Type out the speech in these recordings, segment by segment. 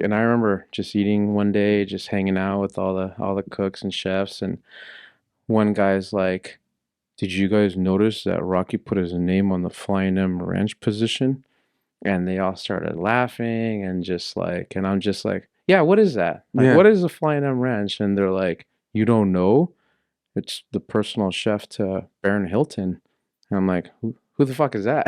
And I remember just eating one day, just hanging out with all the cooks and chefs, and one guy's like, "Did you guys notice that Rocky put his name on the Flying M Ranch position?" And they all started laughing and just like, and I'm just like, "Yeah, what is that? Like, Yeah. what is the Flying M Ranch?" And they're like, "You don't know? It's the personal chef to Barron Hilton." And I'm like, who the fuck is that?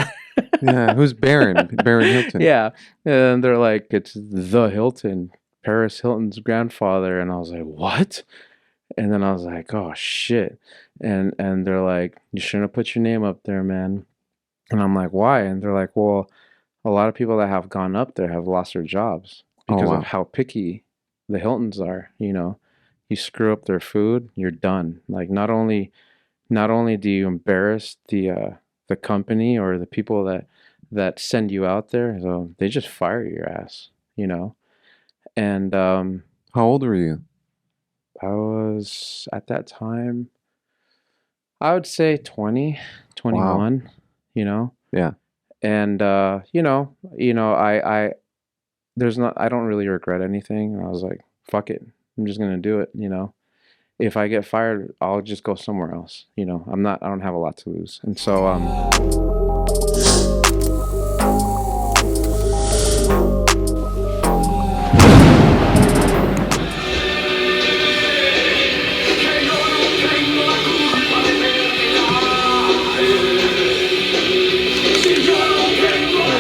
Yeah. Who's Barron? Barron Hilton. Yeah. And they're like, it's the Hilton, Paris Hilton's grandfather. And I was like, what? And then I was like, oh shit. And they're like, you shouldn't have put your name up there, man. And I'm like, why? And they're like, well, a lot of people that have gone up there have lost their jobs Oh because of wow. how picky the Hiltons are, you know. You screw up their food, you're done. Like not only do you embarrass the company or the people that send you out there, so they just fire your ass, you know. And How old were you? I was at that time, I would say 20, Wow. 21, you know. Yeah. And I there's not I don't really regret anything. And I was like, fuck it, I'm just gonna do it, you know. If I get fired, I'll just go somewhere else, you know. I don't have a lot to lose. And so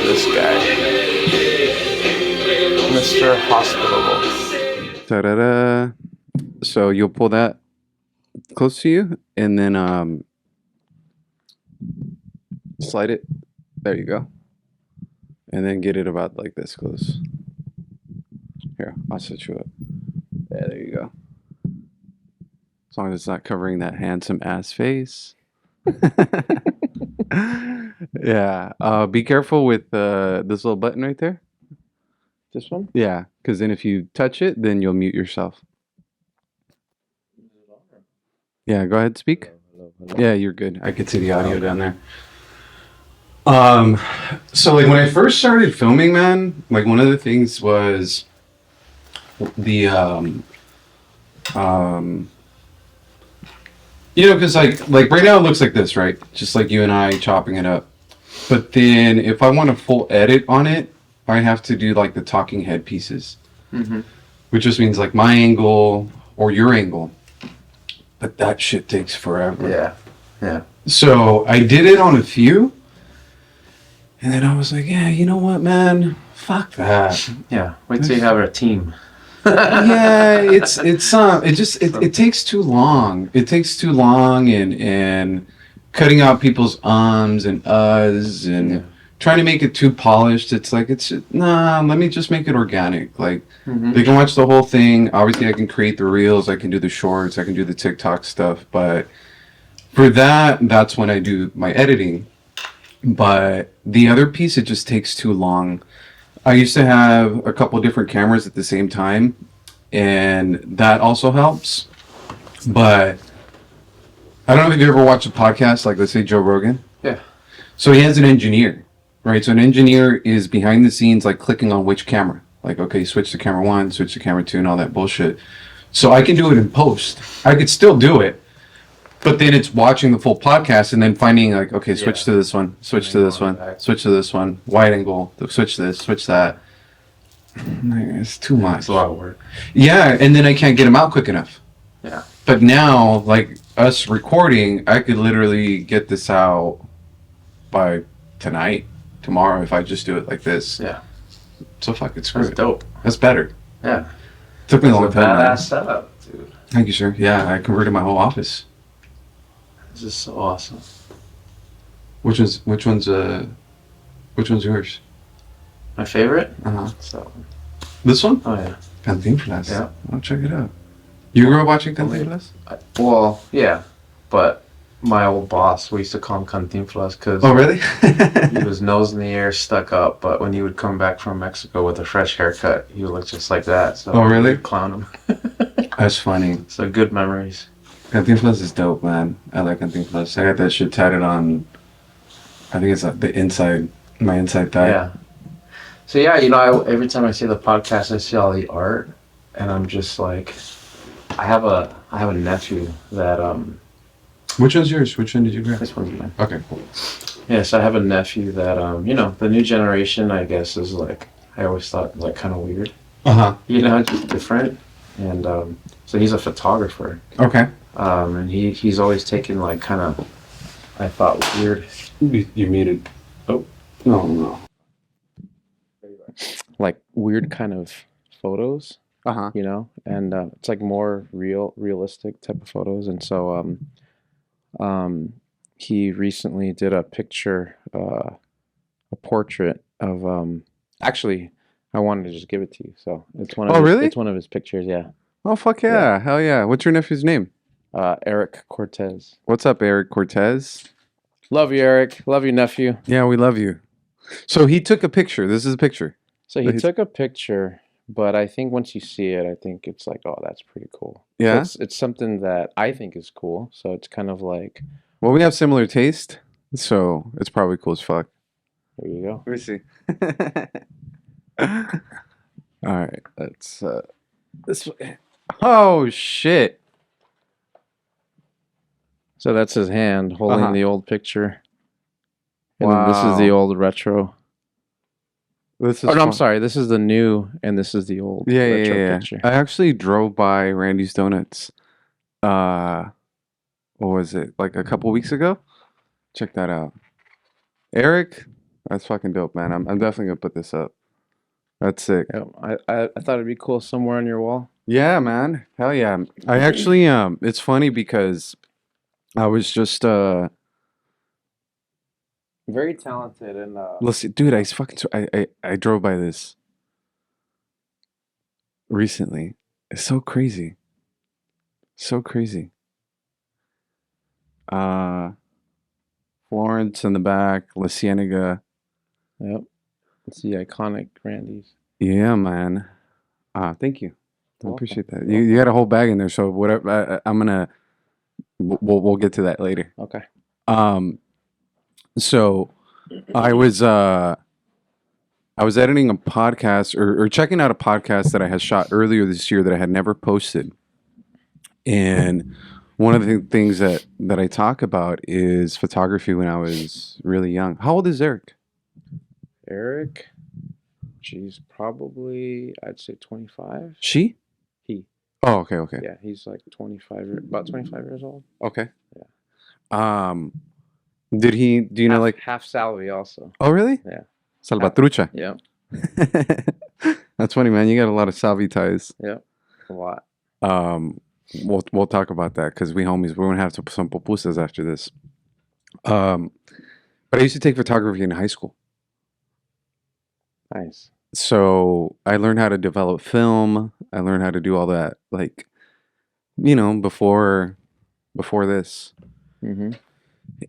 this guy, Mr. Hospitable. Da-da-da. So you'll pull that close to you and then slide it. There you go. And then get it about like this close. Here, I'll set you up. Yeah, there you go. As long as it's not covering that handsome ass face. Yeah. Be careful with this little button right there. This one? Yeah, because then if you touch it, then you'll mute yourself. Yeah, go ahead, speak. Hello, hello. Yeah, you're good. I could see the audio down there. Um, so like when I first started filming, man, like one of the things was the um because like right now it looks like this, right? Just like you and I chopping it up. But then if I want a full edit on it, I have to do like the talking head pieces, Mm-hmm. which just means like my angle or your angle. But that shit takes forever. Yeah. Yeah. So I did it on a few, and then I was like, yeah, you know what, man? Fuck that. Yeah. Wait till you have a team. Yeah, it takes too long. It takes too long and cutting out people's ums and uhs and Yeah. trying to make it too polished. It's like nah, let me just make it organic. Like Mm-hmm. they can watch the whole thing. Obviously I can create the reels, I can do the shorts, I can do the TikTok stuff, but for that's when I do my editing. But the other piece, it just takes too long. I used to have a couple different cameras at the same time, and that also helps. But I don't know if you ever watched a podcast, like let's say Joe Rogan. Yeah. So he has an engineer, right? So an engineer is behind the scenes, like clicking on which camera. Like, okay, switch to camera one, switch to camera two, and all that bullshit. So I can do it in post. I could still do it, but then it's watching the full podcast and then finding like, okay, switch to this one, switch to this one, switch to this one, wide angle, switch this, switch that. It's too much. It's a lot of work. Yeah, and then I can't get them out quick enough. Yeah. But now, like us recording, I could literally get this out by tonight, tomorrow, if I just do it like this. Yeah. So fuck it, screw That's it. dope. That's better. Yeah. Took me a It's long a time. Man. badass setup, dude. Thank you, sir. Yeah, I converted my whole office. This is so awesome. Which one's yours? My favorite? Uh-huh. So. This one? Oh yeah. Cantinflas. Yeah. I'll check it out. You grew up watching Cantinflas? Well, yeah, but my old boss, we used to call him Cantinflas because Oh, really? he was nose in the air, stuck up. But when he would come back from Mexico with a fresh haircut, he would look just like that. So Oh, really? we'd clown him. That's funny. So good memories. Cantinflas is dope, man. I like Cantinflas. I got that shit tatted on, I think it's like the inside, my inside thigh. Yeah. So yeah, every time I see the podcast, I see all the art, and I'm just like, I have a nephew that Which one's yours? Which one did you grab? this one's mine. Okay, cool. Yes, I have a nephew that the new generation, I guess, is like I always thought like kind of weird. Uh-huh. Just different, and so he's a photographer, Okay. and he's always taken like kind of I thought weird. You muted. Oh. No. Like weird kind of photos, Uh-huh. and it's like more realistic type of photos. And so he recently did a picture, a portrait of actually I wanted to just give it to you. So it's one of Oh, really? it's one of his pictures, yeah. Oh, fuck yeah. Hell yeah. What's your nephew's name? Eric Cortez. What's up, Eric Cortez? Love you, Eric. Love you, nephew. Yeah, we love you. So he took a picture. This is a picture. So he He's- took a picture, but I think once you see it, I think it's like, oh, that's pretty cool. So Yeah? it's something that I think is cool. So it's kind of like, Well, we have similar taste, so it's probably cool as fuck. there you go. Let me see. All right, let's this way. Oh shit. So that's his hand holding Uh-huh. the old picture. And then this is the Wow. old retro. This is Oh, no, I'm fun. sorry. This is the new, and this is the old Yeah, retro yeah. picture. I actually drove by Randy's Donuts. What was it? Like a couple weeks ago? Check that out. Eric, that's fucking dope, man. I'm definitely gonna put this up. That's sick. Yep. I thought it'd be cool somewhere on your wall. Yeah, man. Hell yeah. I actually it's funny because I was just Very talented and let's see, dude, I drove by this recently. It's so crazy. So crazy. Uh Florence in the back, La Cienega. yep. It's the iconic Randy's. Yeah, man. Thank you. I Welcome. appreciate that. You got a whole bag in there, so whatever. I'm gonna we'll get to that later. Okay. So I was editing a podcast or checking out a podcast that I had shot earlier this year that I had never posted, and one of the things that I talk about is photography when I was really young. How old is Eric? Eric, geez, probably I'd say 25. She? He. Oh, okay. Yeah, he's like 25, about 25 years old. Okay. Yeah. Do you know like? half Salvi also? Oh, really? Yeah. Salvatrucha. Yeah. That's funny, man. You got a lot of Salvi ties. Yep. A lot. We'll talk about that because we homies. We're gonna have some pupusas after this. But I used to take photography in high school, Nice. so I learned how to develop film. I learned how to do all that, like, before this. Mm-hmm.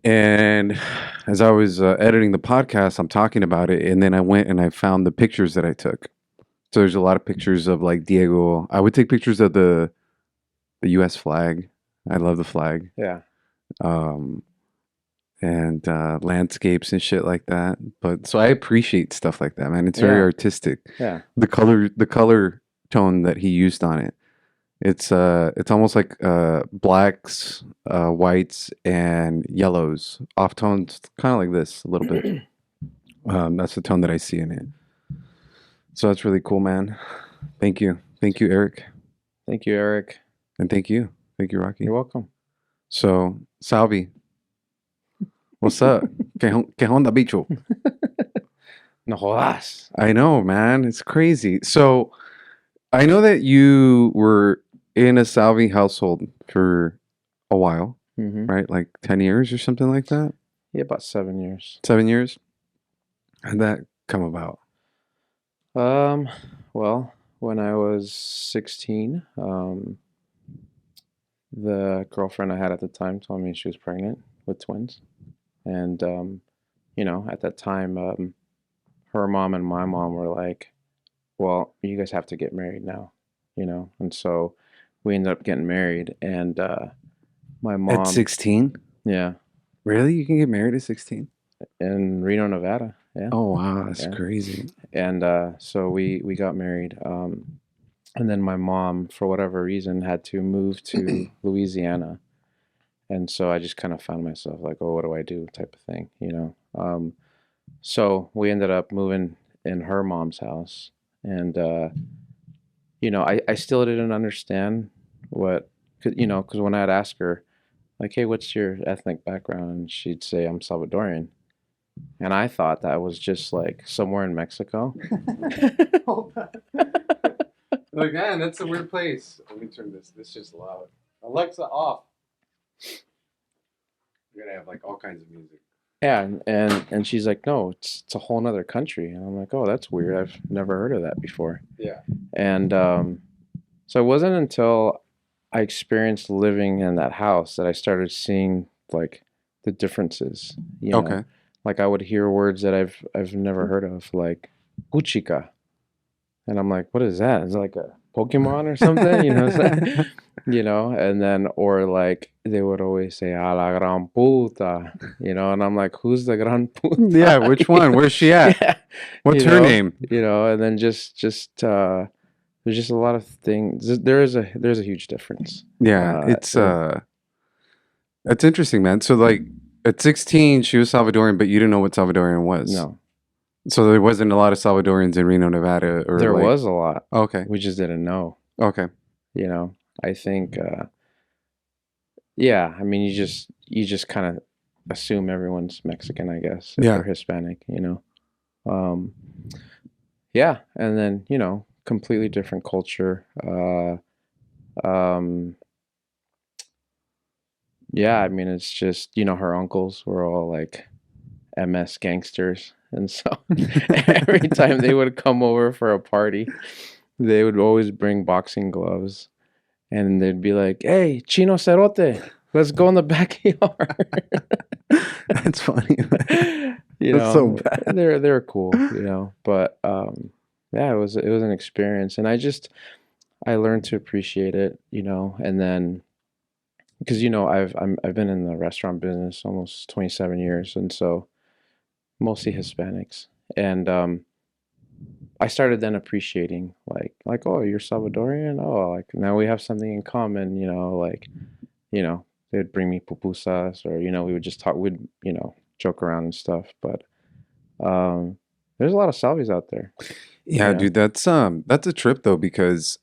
And as I was editing the podcast, I'm talking about it, and then I went and I found the pictures that I took. So there's a lot of pictures of like Diego. I would take pictures of the U.S. flag. I love the flag. Yeah. And landscapes and shit like that. But so I appreciate stuff like that, man. It's very Yeah. artistic. Yeah. The color tone that he used on it. It's almost like blacks, whites, and yellows, off tones, kind of like this a little bit. That's the tone that I see in it. So that's really cool, man. Thank you, Eric, Thank you, Eric. and thank you, Rocky. You're welcome. So Salvi, what's up? Que onda, bicho? No jodas. I know, man. It's crazy. So I know that you were in a Salvi household for a while, Mm-hmm. right? Like 10 years or something like that? Yeah, about 7 years. 7 years? How'd that come about? Well, when I was 16, the girlfriend I had at the time told me she was pregnant with twins. And, at that time, her mom and my mom were like, well, you guys have to get married now, And so we ended up getting married. And my At mom, 16? yeah, Really? You can get married at 16? in Reno, Nevada. Yeah, Oh wow, that's yeah. crazy. And so we got married. And then my mom, for whatever reason, had to move to Louisiana. And so I just kind of found myself like, oh, what do I do type of thing, you know? So we ended up moving in her mom's house. And, I still didn't understand what, because when I'd ask her, like, hey, what's your ethnic background? And she'd say, I'm Salvadorian. And I thought that was just like somewhere in Mexico. Hold on. Like, man, that's a weird place. Let me turn this. This is just loud. Alexa, off. You're gonna have like all kinds of music. Yeah, and she's like, no, it's a whole nother country. And I'm like, oh, that's weird. I've never heard of that before. Yeah. And so it wasn't until I experienced living in that house that I started seeing like the differences. Okay. Like I would hear words that I've never heard of, like puchica, and I'm like, what is that? Is it like a Pokemon or something? And then or like they would always say a la gran puta, and I'm like, who's the gran puta? Yeah, which one? Where's she at? Yeah, What's her name? and then just there's just a lot of things. There's a huge difference. Yeah, it's interesting, man. So like at 16, she was Salvadorian, but you didn't know what Salvadorian was. No, So there wasn't a lot of Salvadorians in Reno, Nevada, or there like... was a lot. Okay. We just didn't know. Okay. I think, yeah. I mean, you just kind of assume everyone's Mexican, I guess, if Yeah. they're Hispanic. Um, yeah, and then completely different culture. Yeah, I mean, it's just her uncles were all like MS gangsters, and so every time they would come over for a party, they would always bring boxing gloves. And they'd be like, "Hey, Chino Cerote, let's go in the backyard." That's funny. That's so bad. They're cool, But yeah, it was an experience, and I learned to appreciate it, And then because I've been in the restaurant business almost 27 years, and so mostly Hispanics, and I started then appreciating like, oh, you're Salvadorian. Oh, like now we have something in common, they'd bring me pupusas, or we would just talk, we'd joke around and stuff. But there's a lot of Salvies out there. Yeah, dude, that's a trip though, because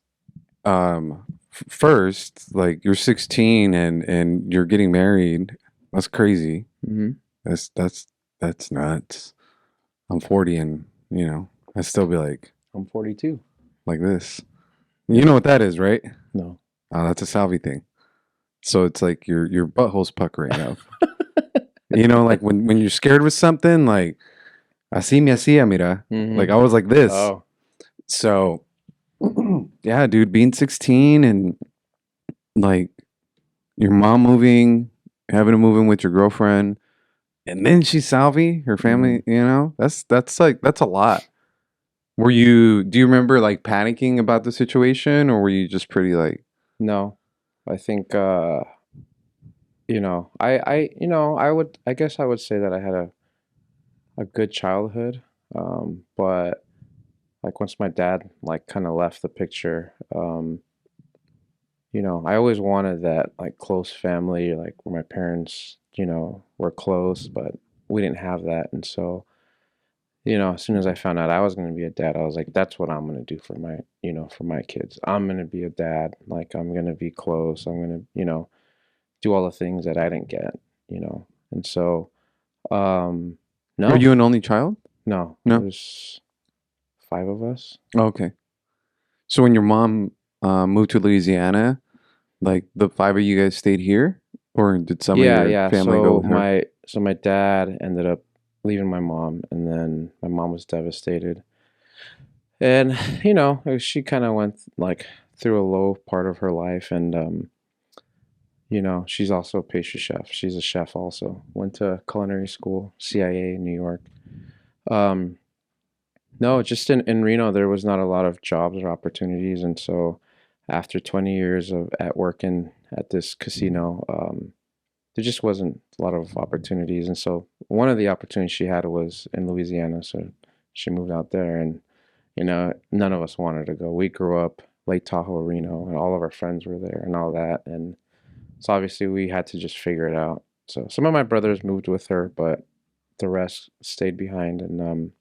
first, like, you're 16 and you're getting married. That's crazy. Mm-hmm. That's nuts. I'm 40 and I'd still be like, I'm 42. like this. You know what that is, right? No. Oh, that's a Salvi thing. So it's like your butthole's puckering up. Like when you're scared with something, like así me hacía, mira. Mm-hmm. Like I was like this. Oh. So yeah, dude, being 16 and like your mom moving, having to move in with your girlfriend, and then she's Salvi, her family, that's a lot. Do you remember like panicking about the situation, or were you just pretty like... No, I think, I guess I would say that I had a good childhood. But like once my dad like kind of left the picture, I always wanted that like close family, like where my parents, were close, but we didn't have that. And so, as soon as I found out I was going to be a dad, I was like, that's what I'm going to do for my kids. I'm going to be a dad. Like I'm going to be close. I'm going to, do all the things that I didn't get, And so, no. Are you an only child? No. No. There's 5 of us. Okay. So when your mom moved to Louisiana, like the 5 of you guys stayed here, or did some of your family go with her? So my dad ended up leaving my mom, and then my mom was devastated. And she kind of went like through a low part of her life, and she's also a pastry chef. She's a chef also. Went to culinary school, CIA in New York. No, just in Reno, there was not a lot of jobs or opportunities, and so after 20 years of working at this casino, there just wasn't a lot of opportunities. And so one of the opportunities she had was in Louisiana. So she moved out there, and none of us wanted to go. We grew up Lake Tahoe, Reno, and all of our friends were there and all that. And so obviously we had to just figure it out. So some of my brothers moved with her, but the rest stayed behind. And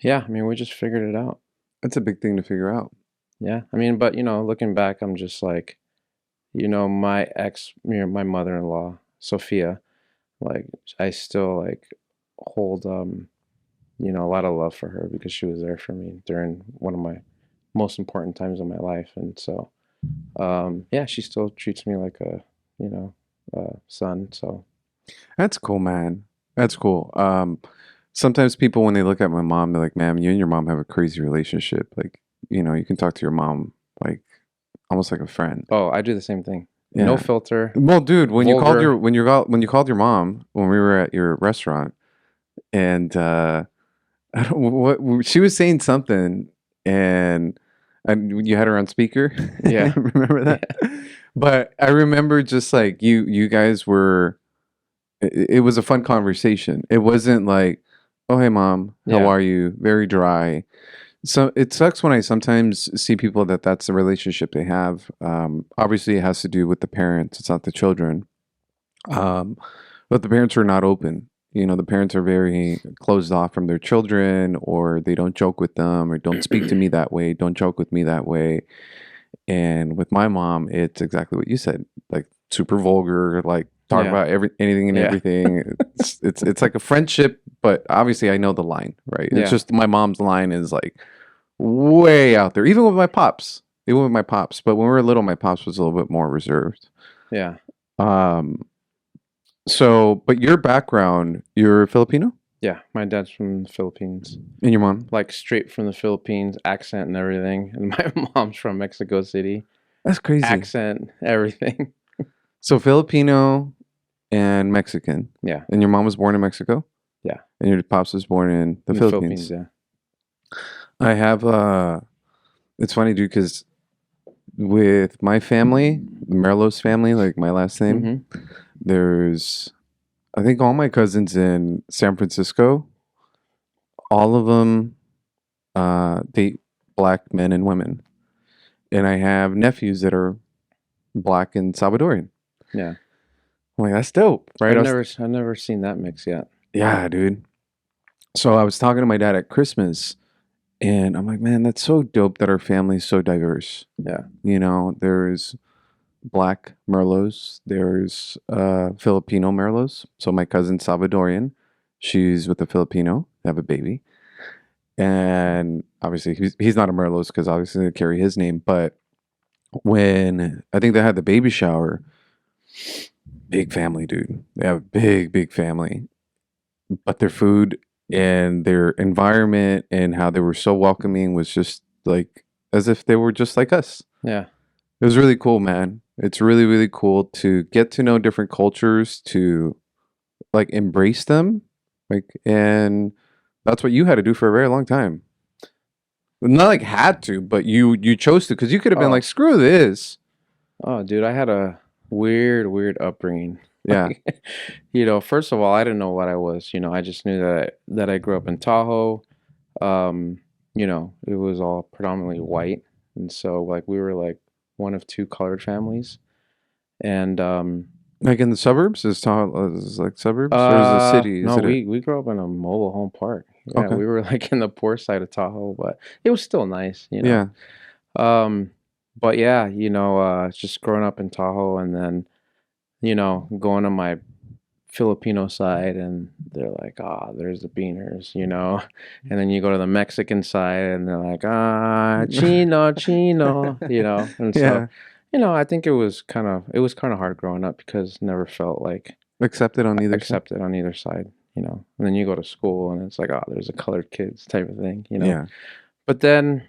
yeah, I mean, we just figured it out. That's a big thing to figure out. Yeah, I mean, but looking back, I'm just like, my ex, my mother-in-law, Sophia, like I still like hold a lot of love for her because she was there for me during one of my most important times of my life. And so yeah, she still treats me like a, son. So That's cool, man. That's cool. Sometimes people, when they look at my mom, they're like, "Man, you and your mom have a crazy relationship. Like, you can talk to your mom like almost like a friend." oh, I do the same thing. No Yeah. filter, Well, dude, vulgar. when you called your mom when we were at your restaurant, and I don't what she was saying something, and you had her on speaker. Yeah. Remember that? Yeah. But I remember just like you guys were. It was a fun conversation. It wasn't like, "Oh, hey, mom, how Yeah. are you?" Very dry. So it sucks when I sometimes see people that's the relationship they have. Obviously, it has to do with the parents. It's not the children. Um, but the parents are not open. The parents are very closed off from their children, or they don't joke with them, or don't speak to me that way, don't joke with me that way. And with my mom, it's exactly what you said, like super vulgar, like talk Yeah. about anything and Yeah. everything. It's like a friendship, but obviously I know the line, right? It's Yeah. just my mom's line is like way out there, even with my pops. Even with my pops, but when we were little, my pops was a little bit more reserved. Yeah. Um, so, but your background, you're Filipino, Yeah. My dad's from the Philippines, and your mom. like straight from the Philippines, accent and everything. And my mom's from Mexico City, That's crazy. accent, everything. So Filipino and Mexican, Yeah. and your mom was born in Mexico, Yeah. and your pops was born in the In the Philippines. Philippines. Yeah. I have it's funny, dude, because with my family, the Merlos family, like my last name, Mm-hmm. there's I think all my cousins in San Francisco, all of them date black men and women, and I have nephews that are black and Salvadorian. Yeah. I'm like, that's dope, right? I've never seen that mix yet. Yeah, dude. So I was talking to my dad at Christmas, and I'm like, man, that's so dope that our family's so diverse. Yeah. There's black Merlots, there's Filipino Merlots. So my cousin Salvadorian, she's with a Filipino, they have a baby. And obviously he's not a Merlos because obviously they carry his name. But when I think they had the baby shower, big family, dude. They have a big family. But their food and their environment and how they were so welcoming was just like as if they were just like us. Yeah. It was really cool, man. It's really, really cool to get to know different cultures, to like embrace them. And that's what you had to do for a very long time. Not like had to, but you chose to because you could have been Oh. like, screw this. Oh, dude, I had a weird upbringing. Yeah. First of all, I didn't know what I was. I just knew that I grew up in Tahoe. It was all predominantly white, and so like we were like one of two colored families. And Like in the suburbs? Is like suburbs or is it a city? no, we grew up in a mobile home park. Yeah, Okay. we were like in the poor side of Tahoe, but it was still nice. Yeah. Um, but yeah, just growing up in Tahoe and then, going on my Filipino side and they're like, ah, there's the beaners. And then you go to the Mexican side and they're like, ah, Chino. And so, Yeah. I think it was kind of hard growing up because never felt like Accepted on either side. accepted on either side. And then you go to school and it's like, oh, there's a colored kids type of thing. Yeah. But then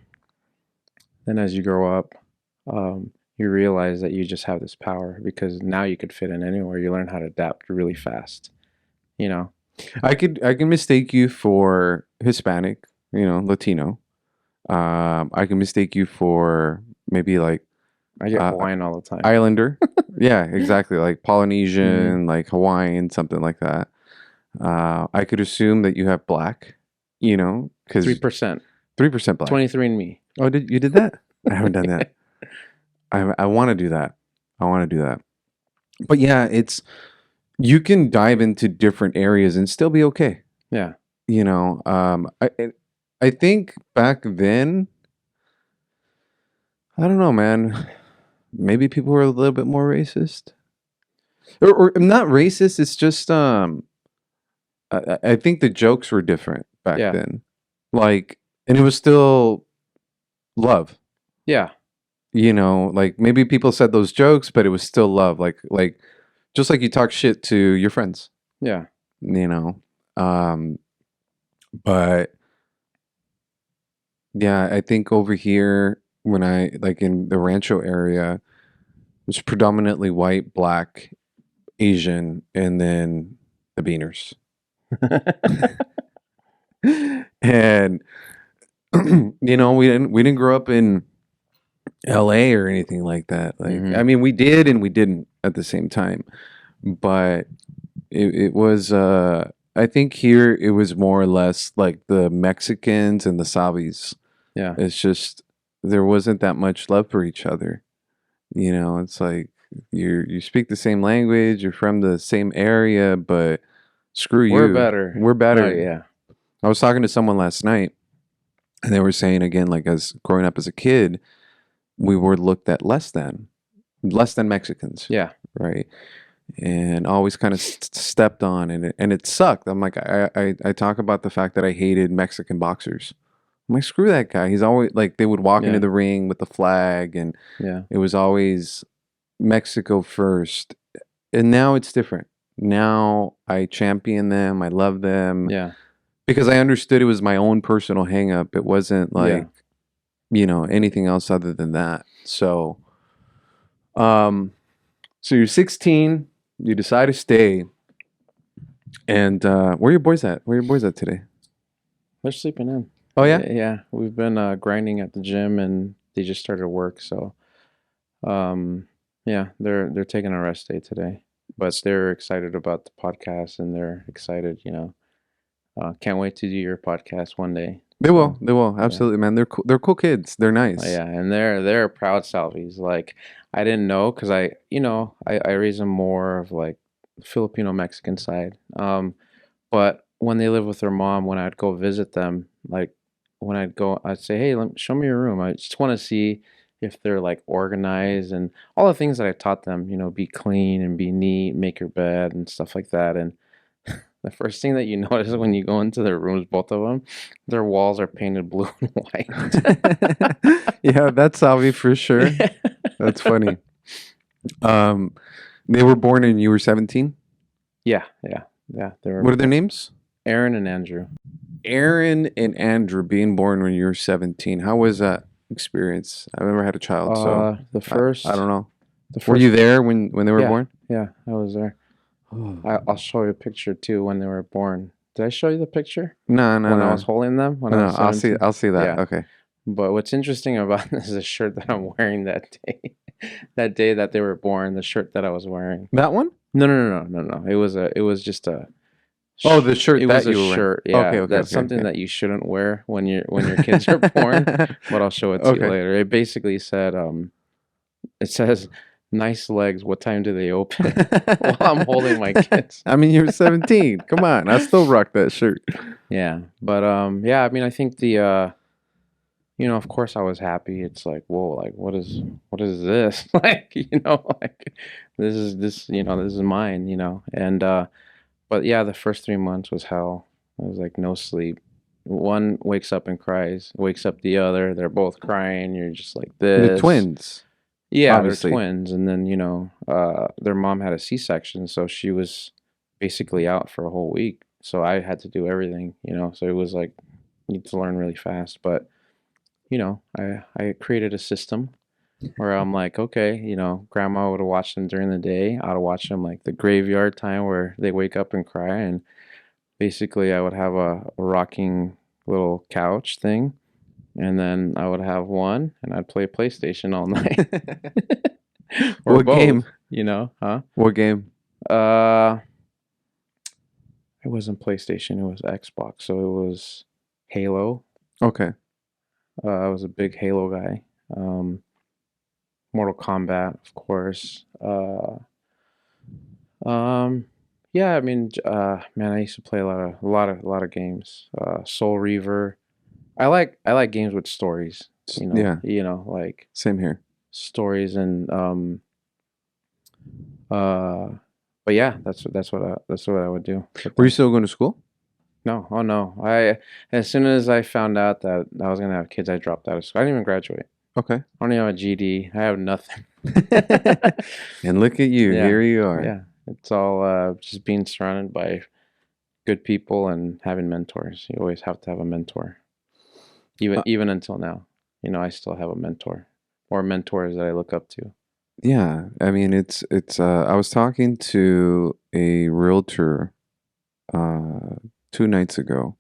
as you grow up, you realize that you just have this power because now you could fit in anywhere. You learn how to adapt really fast, you know. I can mistake you for Hispanic, Latino. I can mistake you for maybe like I get uh, Hawaiian all the time. Islander. Yeah, exactly. Like Mm, Polynesian, like Hawaiian, something like that. I could assume that you have black, because 3%. 3% black. 23 and me. Oh, you did that? I haven't done that. I want to do that. I want to do that. But yeah, you can dive into different areas and still be okay. Yeah. I think back then, I don't know, man. Maybe people were a little bit more racist, or not racist. It's just I think the jokes were different back Yeah. then, like, and it was still love. Yeah. Like maybe people said those jokes, but it was still love. Like just like you talk shit to your friends, Yeah. you know. Um, but yeah, I think over here when I like in the Rancho area, it's predominantly white, black, Asian, and then the Beaners. And we didn't grow up in LA or anything like that. Like, I Hmm. mean, we did and we didn't at the same time. But it was I think here it was more or less like the Mexicans and the Savis. Yeah. It's just there wasn't that much love for each other. It's like you speak the same language, you're from the same area, but screw We're you. better. We're Oh, better. yeah. I was talking to someone last night and they were saying again, like as growing up as a kid, we were looked at less than Mexicans, Yeah. right? And always kind of stepped on, and it sucked. I'm like, I talk about the fact that I hated Mexican boxers. I'm like, screw that guy. He's always like they would walk into Yeah. the ring with the flag, and Yeah. it was always Mexico first. And now it's different. Now I champion them. I love them Yeah. because I understood it was my own personal hang up. It wasn't Yeah. like, anything else other than that. Um, so you're 16, you decide to stay, and where are your boys at? Where are your boys at today? They're sleeping in. Oh yeah? Yeah. Yeah. We've been grinding at the gym and they just started work. So, um, yeah, they're taking a rest day today. But they're excited about the podcast and they're excited, can't wait to do your podcast one day. They will. So, They will. yeah. Absolutely, man. They're cool kids. They're Oh, nice. yeah, and they're proud Salvies. Like I didn't know because I raise them more of like Filipino Mexican side. But when they live with their mom, when I'd go visit them, like when I'd go, I'd say, "Hey, show me your room. I just want to see if they're like organized and all the things that I taught them. Be clean and be neat, make your bed and stuff like that." And the first thing that you notice when you go into their rooms, both of them, their walls are painted blue and white. Yeah, that's Salvi for sure. That's funny. Um, they were born and you were 17. Yeah, yeah, yeah. They were What are their names? Aaron and Andrew. Aaron and Andrew being born when you were 17. How was that experience? I've never had a child, so The I don't first, know. the Were you first, there when they were yeah, born? yeah, I was there. Oh. I'll show you a picture too when they were born. Did I show you the picture No, no, when I was no. holding them when I No, was I'll see 17? I'll see that. Yeah. Okay. But what's interesting about this is the shirt that I'm wearing that day. That day that they were born, the shirt that I was wearing. That one? No, no, no, no, no, no. It was just a Oh, the it shirt was that a you were wearing. shirt. Okay, Yeah, okay, that's okay, something okay. that you shouldn't wear when your kids are born, but I'll show it to you Okay. later. It basically said it says nice legs, what time do they open? While I'm holding my kids. I mean, you're 17. Come on. I still rock that shirt. Yeah. But yeah, I mean I think the of course I was happy. It's like, whoa, like what is this? Like, like this is mine, And but yeah, the first 3 months was hell. It was like no sleep. One wakes up and cries, wakes up the other. They're both crying. You're just like The this. twins, Yeah, they're obviously. twins. And then, their mom had a C-section, so she was basically out for a whole week. So I had to do everything. So it was like you need to learn really fast. But, I created a system where I'm like, okay, grandma would watch them during the day. I'd watch them like the graveyard time where they wake up and cry. And basically, I would have a rocking little couch thing. And then I would have one and I'd play PlayStation all night or What both. game? You know, huh? What game? Uh, it wasn't PlayStation. It was Xbox. So it was Halo. Okay. I was a big Halo guy. Um, Mortal Kombat, of course. Um, yeah, I mean, man, I used to play a lot of games. Soul Reaver. I like games with stories. Yeah, Like same here. stories and uh, but yeah, that's what I would do with Were you them. still going to school? No, oh no, as soon as I found out that I was gonna have kids, I dropped out of school. I didn't even graduate. Okay. I don't even have a GD. I have nothing. And look at you. Yeah, Here you are. yeah. It's all just being surrounded by good people and having mentors. You always have to have a mentor. Even Uh, even until now, I still have a mentor or mentors that I look up to. yeah, I mean it's I was talking to a realtor uh 2 nights ago,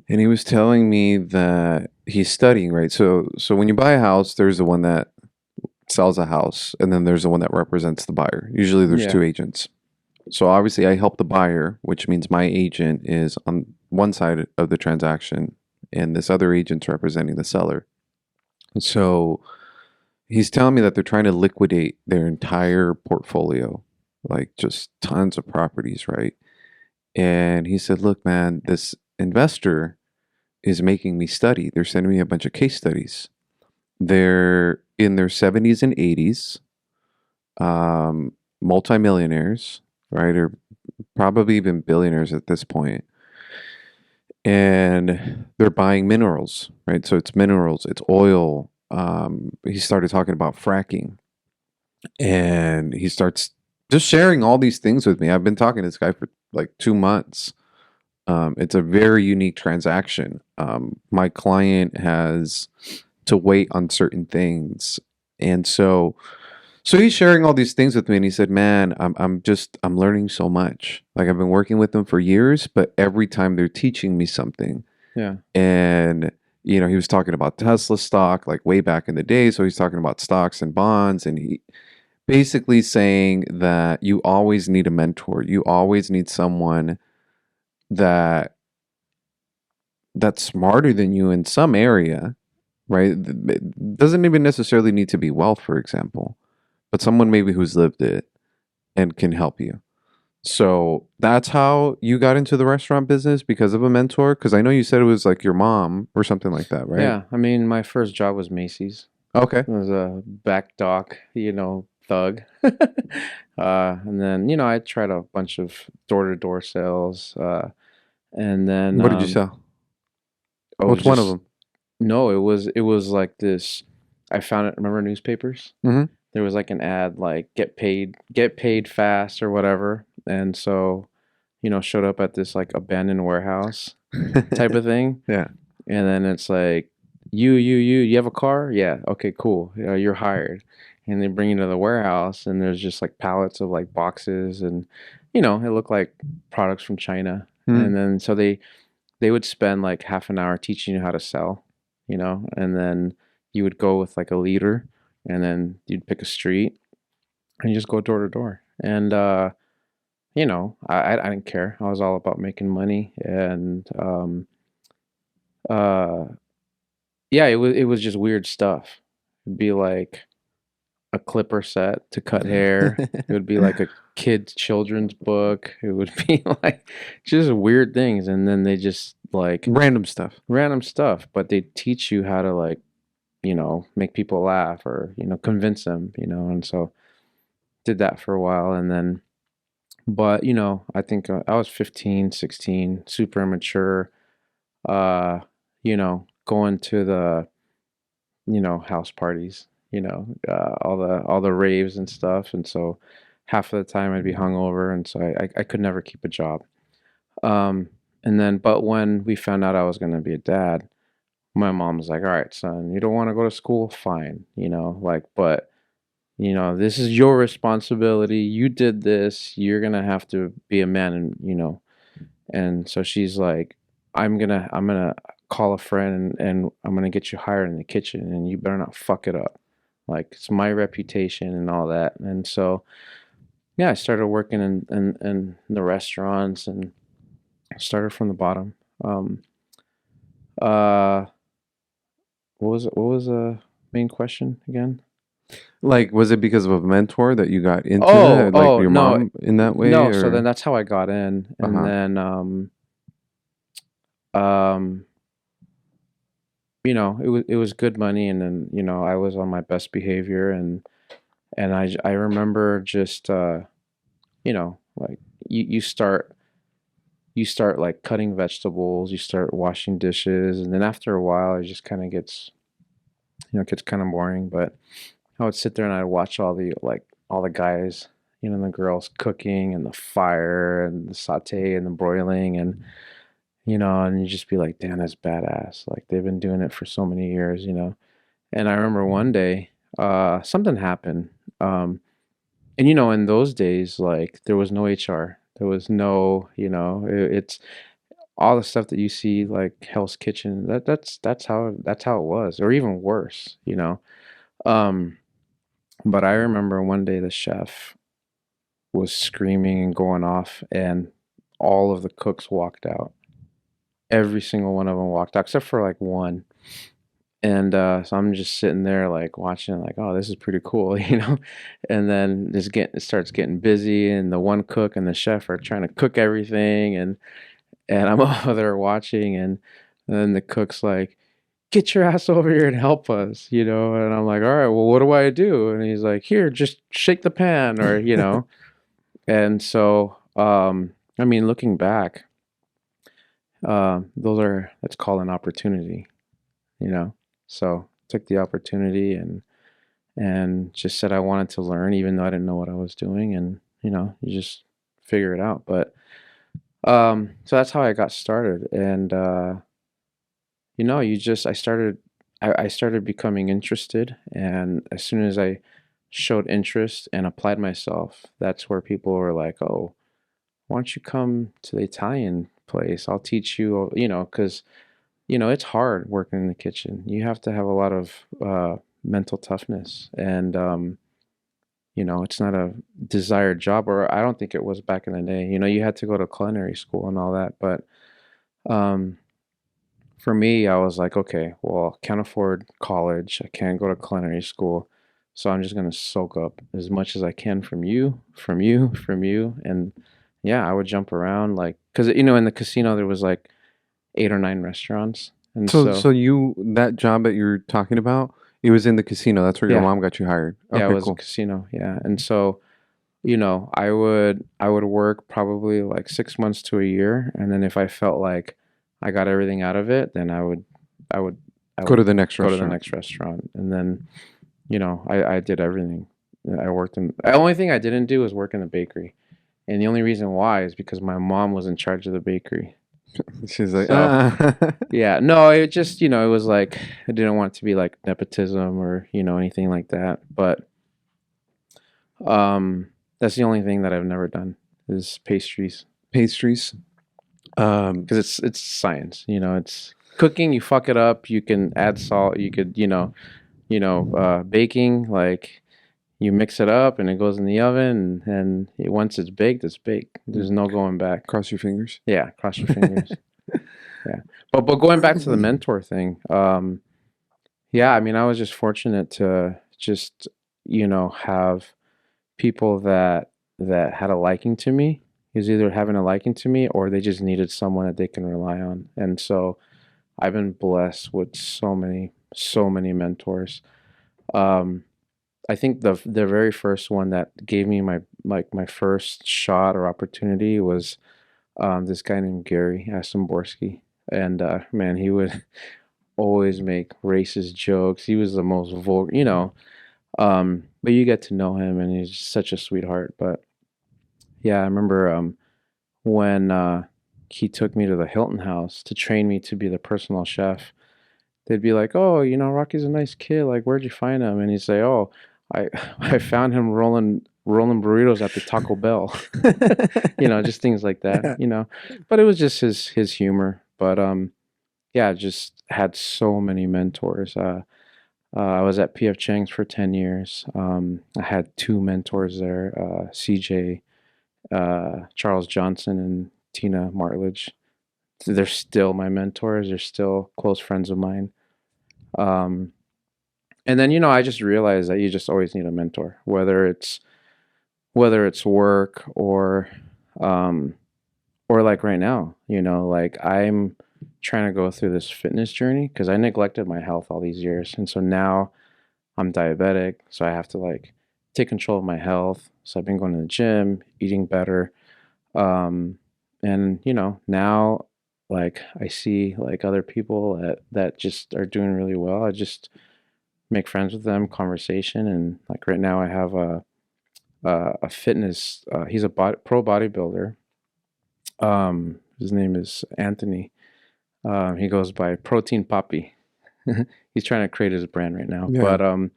and he was telling me that he's studying, right? So when you buy a house, there's the one that sells a house, and then there's the one that represents the buyer. Usually there's Yeah, two agents. So obviously I help the buyer, which means my agent is on one side of the transaction and this other agent's representing the seller. So he's telling me that they're trying to liquidate their entire portfolio, like just tons of properties, right? And he said, "Look, man, this investor is making me study. They're sending me a bunch of case studies. They're in their 70s and 80s, multimillionaires, right? Or probably even billionaires at this point. And they're buying minerals, right? So it's minerals, it's oil. He started talking about fracking, and he starts just sharing all these things with me. I've been talking to this guy for like 2 months. It's a very unique transaction. My client has to wait on certain things, and so he's sharing all these things with me, and he said, "Man, I'm learning so much. Like I've been working with them for years, but every time they're teaching me something." yeah, And he was talking about Tesla stock like way back in the day. So he's talking about stocks and bonds, and he basically saying that you always need a mentor. You always need someone that that's smarter than you in some area, right? It doesn't even necessarily need to be wealth, for example, but someone maybe who's lived it and can help you. So that's how you got into the restaurant business, because of a mentor? Because I know you said it was like your mom or something like that, right? yeah. I mean, my first job was Macy's. Okay. I was a back dock, thug. And then I tried a bunch of door-to-door sales, and then What did you sell? I was What's one of just them? no, it was like this. I found it. Remember newspapers? Mm-hmm. There was like an ad like get paid fast or whatever, and so showed up at this like abandoned warehouse type of thing, Yeah. and then it's like you have a car? Yeah, okay, cool. You're hired. And they bring you to the warehouse, and there's just like pallets of like boxes, and it looked like products from China. Mm. And then so they would spend like half an hour teaching you how to sell, and then you would go with like a leader, and then you'd pick a street and you just go door to door. And I didn't care. I was all about making money, and uh yeah, it was just weird stuff. It'd be like a clipper set to cut hair. It would be like a kid's children's book. It would be like just weird things, and then they just like Random stuff. random stuff, but they teach you how to like, make people laugh or, convince them, and so did that for a while. And then, but, I think I was 15, 16, super immature, going to the, house parties, all the raves and stuff. And so half of the time I'd be hungover. And so I could never keep a job. Um, and then, but when we found out I was going to be a dad, my mom was like, "All right, son, you don't want to go to school? Fine, like, but, this is your responsibility. You did this. You're gonna have to be a man." And so she's like, I'm gonna call a friend, and I'm gonna get you hired in the kitchen, and you better not fuck it up." Like it's my reputation and all that. And so yeah, I started working in the restaurants and started from the bottom. Um, uh, what was the main question again? Like, was it because of a mentor that you got into Oh, it, like oh your no, mom in that way, no. So then or? that's how I got in, and Uh-huh. then um, it was good money, and then I was on my best behavior, and I remember just like you start like cutting vegetables, you start washing dishes, and then after a while it just kind of gets gets kind of boring. But I would sit there and I'd watch all the guys, and the girls cooking and the fire and the saute and the broiling and and you just be like, damn, that's badass. Like they've been doing it for so many years. And I remember one day, something happened. And in those days, like there was no HR. There was no, it's all the stuff that you see like Hell's Kitchen. That's how it was, or even worse. Um, but I remember one day the chef was screaming and going off, and all of the cooks walked out. Every single one of them walked out, except for like one. And so I'm just sitting there like watching, like, oh, this is pretty cool. And then it starts getting busy, and the one cook and the chef are trying to cook everything, and I'm over there watching, and then the cook's like, get your ass over here and help us. And I'm like, all right, well, what do I do? And he's like, here, just shake the pan, or. And so, I mean, looking back, that's called an opportunity, you know. So took the opportunity and just said I wanted to learn, even though I didn't know what I was doing, and you just figure it out. But so that's how I got started, and you just I started becoming interested, and as soon as I showed interest and applied myself, that's where people were like, oh, why don't you come to the Italian place? I'll teach you, because it's hard working in the kitchen. You have to have a lot of mental toughness, and it's not a desired job, or I don't think it was back in the day. You had to go to culinary school and all that, but um, for me, I was like, okay, well, I can't afford college. I can't go to culinary school, so I'm just gonna soak up as much as I can from you, from you, from you, and yeah, I would jump around like, because in the casino there was like 8 or 9 restaurants, and so. So you that job that you're talking about, it was in the casino. That's where your Yeah, mom got you hired. yeah, it Okay, was a cool. casino. Yeah, and so I would work probably like 6 months to a year, and then if I felt like I got everything out of it, then I would, I Go to would the next go to the restaurant. next restaurant, and then I did everything. I worked in. The only thing I didn't do was work in the bakery, and the only reason why is because my mom was in charge of the bakery. She's like, So ah. yeah, no, it just it was like I didn't want it to be like nepotism or anything like that, but. That's the only thing that I've never done is pastries Pastries. because it's science. It's cooking. You fuck it up, you can add salt. You could baking, like you mix it up and it goes in the oven, and once it's baked, it's baked. There's no going back. Cross your fingers. Yeah, cross your fingers. Yeah, but going back to the mentor thing, yeah, I mean, I was just fortunate to just have people that had a liking to me. Is either having a liking to me or they just needed someone that they can rely on. And so I've been blessed with so many mentors. Um, I think the very first one that gave me my first shot or opportunity was this guy named Gary Asimborski. And man, he would always make racist jokes. He was the most vulgar. But you get to know him, and he's just such a sweetheart. But yeah, I remember when he took me to the Hilton house to train me to be the personal chef. They'd be like, "Oh, Rocky's a nice kid. Like, where'd you find him?" And he'd say, "Oh, I I found him rolling burritos at the Taco Bell." Just things like that. But it was just his humor. But yeah, just had so many mentors. I was at PF Chang's for 10 years. I had two mentors there, CJ, Charles Johnson, and Tina Martledge. They're still my mentors. They're still close friends of mine. Um, and then, I just realized that you just always need a mentor, whether it's work um, or like right now, like I'm trying to go through this fitness journey because I neglected my health all these years. And so now I'm diabetic, so I have to like take control of my health. So I've been going to the gym, eating better. Um, and now like I see like other people that just are doing really well. I just make friends with them, conversation, and like right now I have a fitness. He's a pro bodybuilder. His name is Anthony. He goes by Protein Poppy. He's trying to create his brand right now, Yeah. but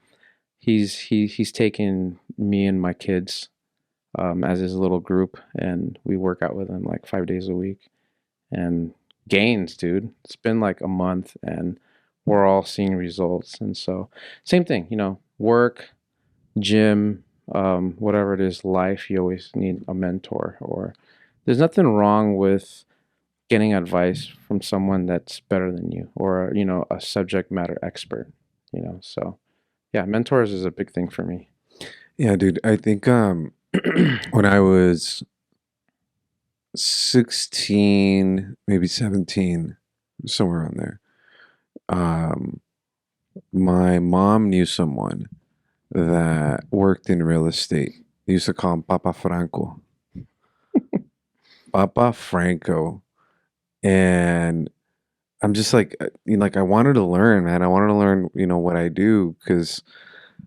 he's taking me and my kids as his little group, and we work out with him like 5 days a week, and gains, dude. It's been like a month, and we're all seeing results. And so, same thing, work, gym, whatever it is, life. You always need a mentor, or there's nothing wrong with getting advice from someone that's better than you, or a subject matter expert. So yeah, mentors is a big thing for me. Yeah, dude. I think when I was 16, maybe 17, somewhere around there, um, my mom knew someone that worked in real estate. They used to call him Papa Franco. Papa Franco. And I'm just like, like I wanted to learn, man. I wanted to learn, what I do because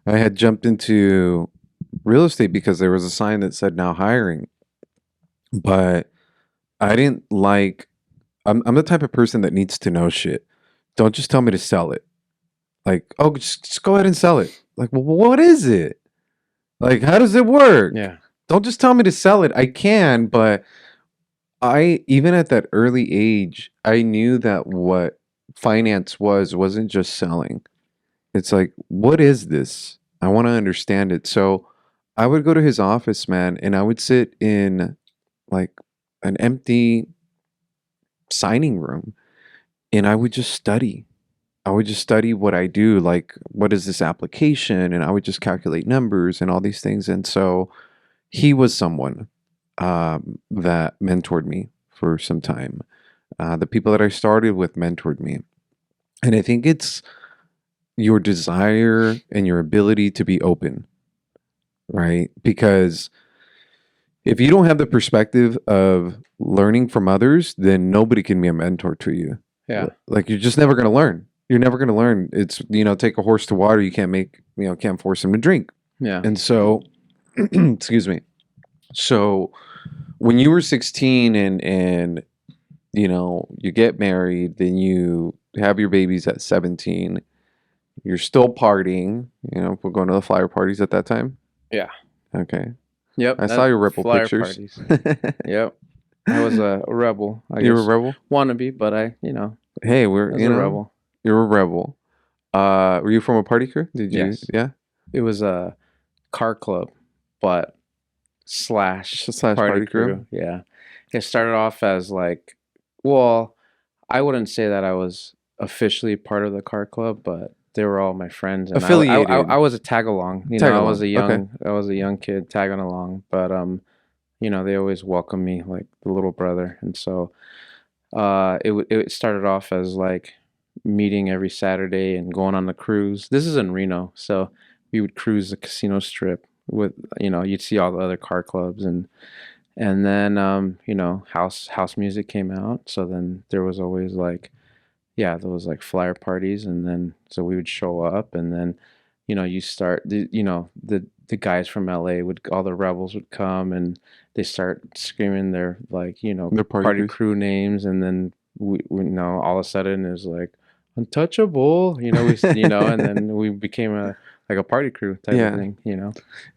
I had jumped into real estate because there was a sign that said now hiring. But I didn't like, I'm the type of person that needs to know shit. Don't just tell me to sell it. Like, oh, just go ahead and sell it. Like, well, what is it? Like, how does it work? Yeah. Don't just tell me to sell it. I can, but even at that early age, I knew that what finance wasn't just selling. It's like, what is this? I want to understand it. So I would go to his office, man, and I would sit in like an empty signing room and I would just study. I would just study what I do, like what is this application, and I would just calculate numbers and all these things. And so he was someone that mentored me for some time. The people that I started with mentored me, and I think it's your desire and your ability to be open, right? Because if you don't have the perspective of learning from others, then nobody can be a mentor to you. Yeah. Like you're just never going to learn. You're never going to learn. It's, take a horse to water. You can't can't force him to drink. Yeah. And so, excuse me. So when you were 16 and you get married, then you have your babies at 17, you're still partying, we're going to the flyer parties at that time. Yeah. Okay. Yep. I saw your rebel flyer pictures. parties. Yep. I was a rebel. You were a rebel? Wannabe, but I Hey, I was a rebel. You're a rebel. Were you from a party crew? Did you? Yes. Yeah. It was a car club, but slash Party crew? Yeah. It started off as like, well, I wouldn't say that I was officially part of the car club, but they were all my friends. And Affiliated. I was a tag along. Tag I along. was Okay. I was a young kid tagging along, but they always welcomed me like the little brother, and so it started off as like meeting every Saturday and going on the cruise. This is in Reno, so we would cruise the casino strip with you'd see all the other car clubs, and then house music came out, so then there was always like, yeah, there was like flyer parties, and then so we would show up, and then you start the guys from LA would, all the rebels would come, and they start screaming their like Their party crews. crew names, and then we all of a sudden it was like untouchable, and then we became a party crew type Yeah. of thing.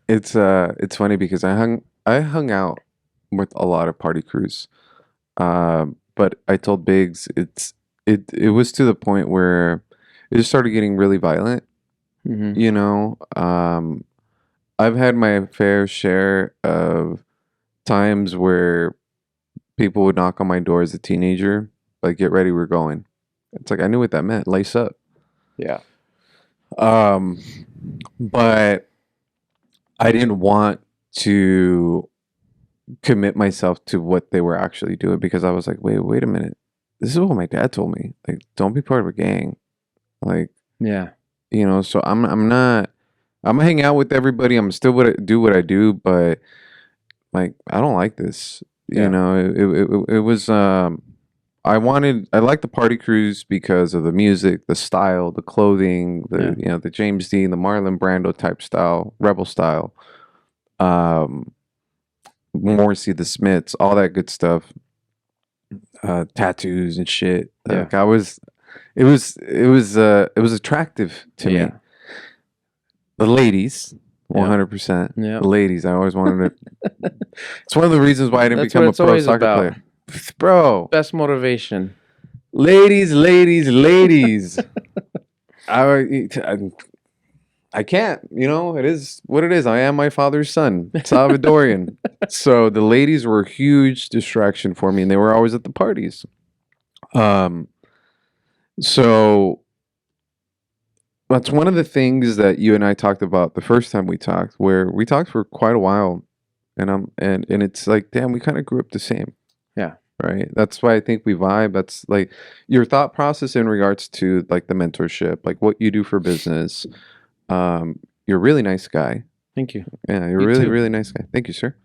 It's funny because I hung out with a lot of party crews. But I told Biggs it was to the point where it just started getting really violent. Mm-hmm. You know, I've had my fair share of times where people would knock on my door as a teenager, like, get ready, we're going. It's like I knew what that meant. Lace up. Yeah. Um, but I didn't want to commit myself to what they were actually doing because I was like, wait a minute. This is what my dad told me. Like, don't be part of a gang. Like, Yeah. so I'm not. I'm gonna hang out with everybody. I'm still do what I do, but like, I don't like this. Yeah. It was. I like the party cruise because of the music, the style, the clothing, the James Dean, the Marlon Brando type style, rebel style. Um, Morrissey, the Smiths, all that good stuff. Tattoos and shit. Yeah. Like, it was attractive to me. Yeah. The ladies, Yeah. 100%. Yeah. The ladies, I always wanted to. It's one of the reasons why I didn't That's become what a it's pro always soccer about. player. Bro, Best motivation. ladies, ladies, ladies. I can't, it is what it is. I am my father's son, Salvadorian. So the ladies were a huge distraction for me, and they were always at the parties. So that's one of the things that you and I talked about the first time we talked, where we talked for quite a while, and it's like, damn, we kind of grew up the same. Yeah. Right. That's why I think we vibe. That's like your thought process in regards to like the mentorship, like what you do for business. You're a really nice guy. Thank you. Yeah, you're a You really, too. really nice guy. Thank you, sir.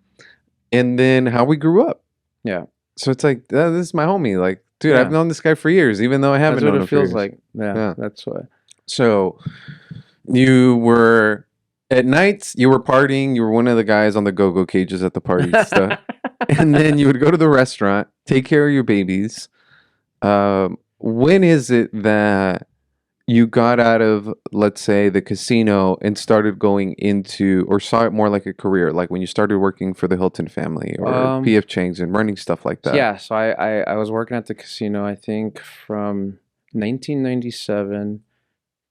And then how we grew up. Yeah. So it's like, this is my homie. Like, dude, Yeah. I've known this guy for years, even though I haven't That's what known it him for feels years. like. Yeah. Yeah. That's what. So you were at nights, you were partying, you were one of the guys on the go-go cages at the party stuff. And then you would go to the restaurant, take care of your babies. When is it that you got out of, let's say, the casino and started going into, or saw it more like a career, like when you started working for the Hilton family or PF Chang's and running stuff like that? Yeah. So I was working at the casino, I think, from 1997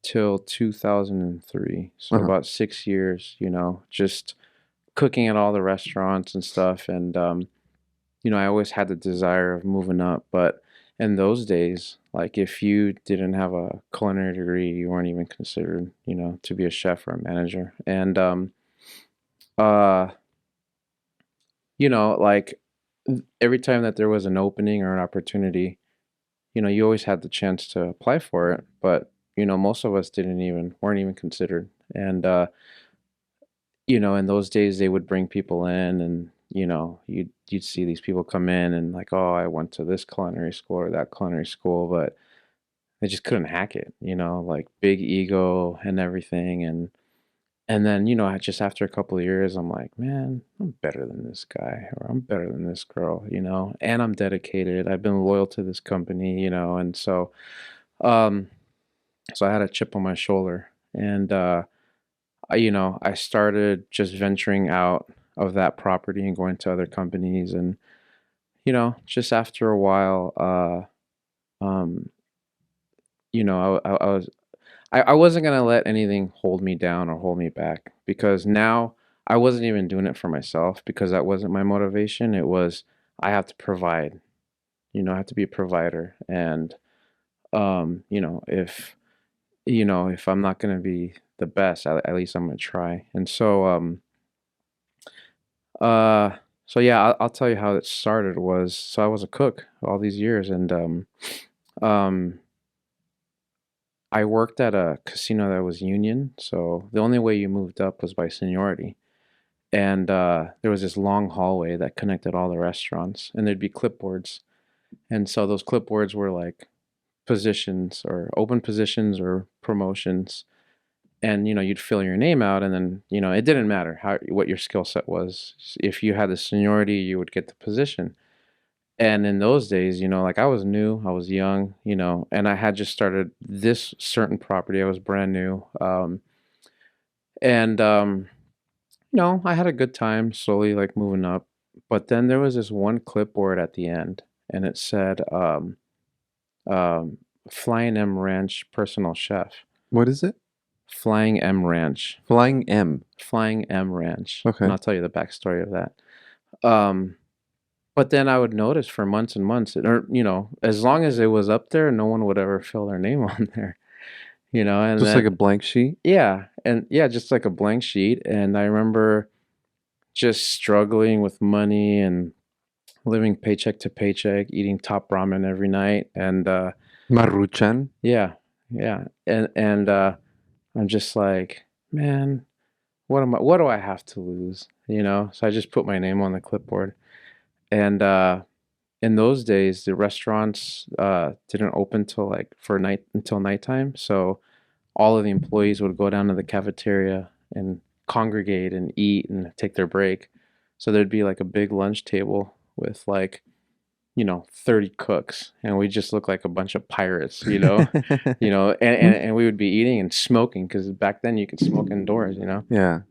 till 2003. So about 6 years, just cooking at all the restaurants and stuff. And, I always had the desire of moving up. But in those days, like if you didn't have a culinary degree, you weren't even considered, to be a chef or a manager. And, uh, like every time that there was an opening or an opportunity, you always had the chance to apply for it. But, most of us weren't even considered. And, in those days they would bring people in and, you'd see these people come in and like, oh, I went to this culinary school or that culinary school, but they just couldn't hack it, like big ego and everything. And then, just after a couple of years, I'm like, man, I'm better than this guy or I'm better than this girl, and I'm dedicated. I've been loyal to this company, and um, so I had a chip on my shoulder and, I started just venturing out of that property and going to other companies. And, just after a while, um, I wasn't going to let anything hold me down or hold me back because now I wasn't even doing it for myself because that wasn't my motivation. It was, I have to provide, I have to be a provider. And, if I'm not going to be the best, at least I'm going to try. And uh, so yeah, I'll tell you how it started was, so I was a cook all these years and, um, I worked at a casino that was union. So the only way you moved up was by seniority. And, there was this long hallway that connected all the restaurants and there'd be clipboards. And so those clipboards were like positions or open positions or promotions. And you'd fill your name out and then it didn't matter what your skill set was. If you had the seniority you would get the position. And in those days, like I was new, I was young, and I had just started this certain property. I was brand new. And I had a good time slowly like moving up. But then there was this one clipboard at the end and it said um Flying M Ranch personal chef. What is it? Flying M Ranch. Flying M. Flying M Ranch. Okay. And I'll tell you the backstory of that. But then I would notice for months and months, or as long as it was up there, no one would ever fill their name on there. And Just then like a blank sheet. yeah, and yeah, just like a blank sheet. And I remember just struggling with money and living paycheck to paycheck, eating top ramen every night, and Maruchan. yeah, yeah, and I'm just like, man, what do I have to lose? So I just put my name on the clipboard. And in those days, the restaurants didn't open until nighttime. So all of the employees would go down to the cafeteria and congregate and eat and take their break. So there'd be like a big lunch table with 30 cooks, and we just look like a bunch of pirates, and we would be eating and smoking because back then you could smoke indoors. Yeah.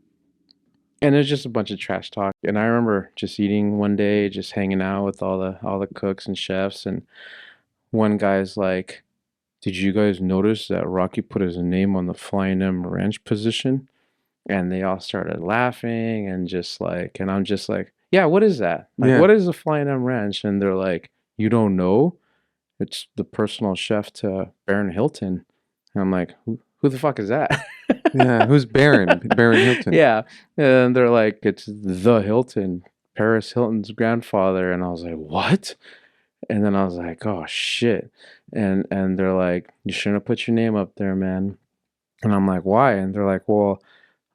And there's just a bunch of trash talk. And I remember just eating one day, just hanging out with all the cooks and chefs. And one guy's like, "Did you guys notice that Rocky put his name on the Flying M Ranch position?" And they all started laughing and and I'm just like, "Yeah, what is that? Like, Yeah. what is the Flying M Ranch?" And they're like, "You don't know? It's the personal chef to Barron Hilton." And I'm like, who the fuck is that? Yeah. Who's Barron? Barron Hilton. Yeah. And they're like, "It's the Hilton, Paris Hilton's grandfather." And I was like, "What?" And then I was like, "Oh shit." And they're like, "You shouldn't have put your name up there, man." And I'm like, "Why?" And they're like, "Well,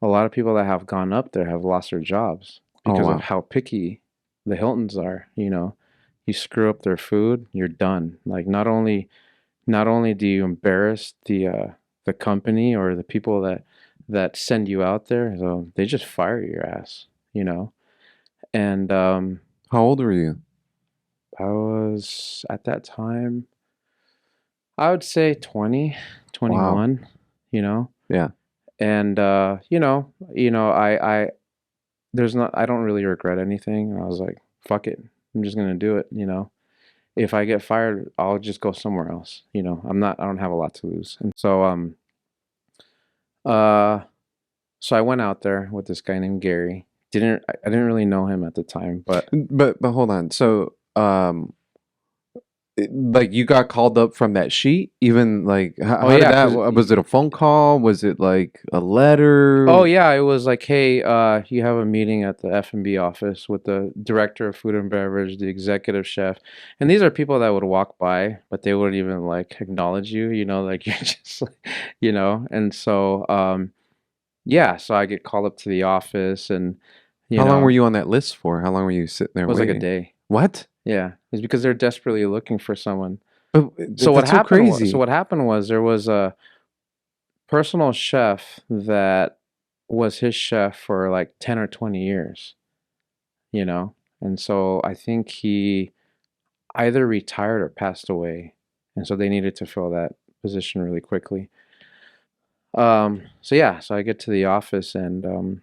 a lot of people that have gone up there have lost their jobs Oh, because wow. of how picky the Hiltons are. You screw up their food, you're done. Like not only do you embarrass the company or the people that send you out there, so they just fire your ass. And How old were you? I was at that time, I would say 20, Wow. 21. Yeah. And I I don't really regret anything. I was like, fuck it, I'm just gonna do it. If I get fired, I'll just go somewhere else. I don't have a lot to lose. And uh so I went out there with this guy named Gary. I didn't really know him at the time, but But hold on. So like you got called up from that sheet? Even like how did yeah, that? because Was it a phone call? Was it like a letter? oh yeah, it was like, "Hey, you have a meeting at the F&B office with the director of food and beverage, the executive chef." And these are people that would walk by, but they wouldn't even like acknowledge you, like you're just and so yeah, so I get called up to the office, and How long were you on that list for? How long were you sitting there it was like a waiting? day. What? Yeah, it's because they're desperately looking for someone. But So what that's so happened was, crazy. there was a personal chef that was his chef for like 10 or 20 years, you know? And so I think he either retired or passed away. And so they needed to fill that position really quickly. So yeah, so I get to the office, and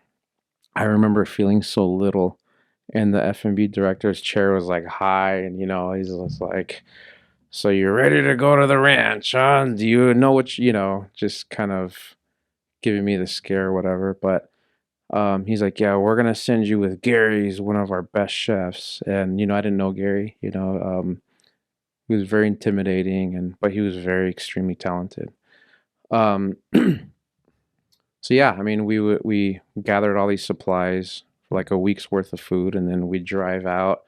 I remember feeling so little. And the F&B director's chair was like high, and he's just like, "So you're ready to go to the ranch, huh? Do you know what just kind of giving me the scare or whatever." But he's like, "Yeah, we're gonna send you with Gary. He's one of our best chefs." And I didn't know Gary. He was very intimidating, but he was very extremely talented. Um, so yeah, I mean, we gathered all these supplies for like a week's worth of food, and then we drive out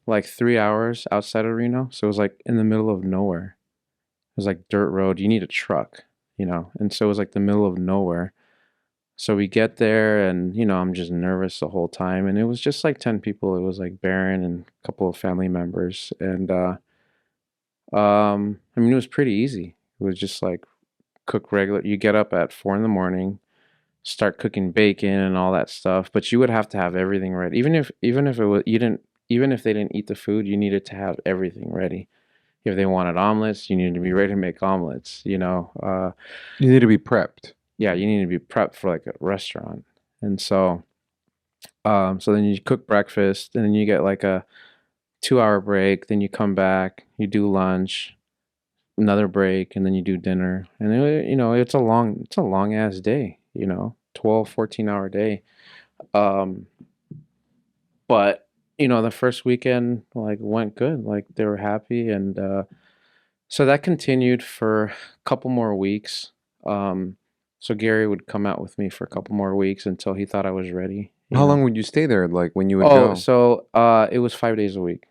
like 3 hours outside of Reno. So it was like in the middle of nowhere. It was like dirt road. You need a truck. And so it was like the middle of nowhere. So we get there, and I'm just nervous the whole time. And it was just like 10 people. It was like Barron and a couple of family members. And I mean, it was pretty easy. It was just like cook regular. You get up at 4 in the morning, start cooking bacon and all that stuff. But you would have to have everything ready. Even if it was you didn't even if they didn't eat the food, you needed to have everything ready. If they wanted omelets, you needed to be ready to make omelets. You need to be prepped. Yeah, you need to be prepped for like a restaurant. And so then you cook breakfast, and then you get like a 2-hour break. Then you come back, you do lunch, another break, and then you do dinner. And it's a long ass day, 12, 14-hour day. Um, but the first weekend like went good. Like they were happy, and so that continued for a couple more weeks. Um, so Gary would come out with me for a couple more weeks until he thought I was ready, How long would you stay there? Like when you would Oh, go? so it was 5 days a week.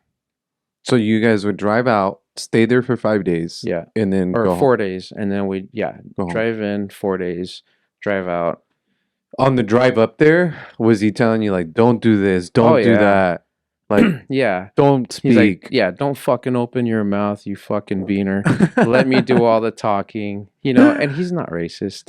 So you guys would drive out, stay there for 5 days, Yeah. and then Or go home. 4 days, and then Go home. drive in 4 days, drive out. On the drive up there, was he telling you like, "Don't do this, Oh don't do yeah. that"? Like, Yeah. don't He's like, speak. yeah, don't fucking open your mouth, you fucking beaner. Let me do all the talking, and he's not racist.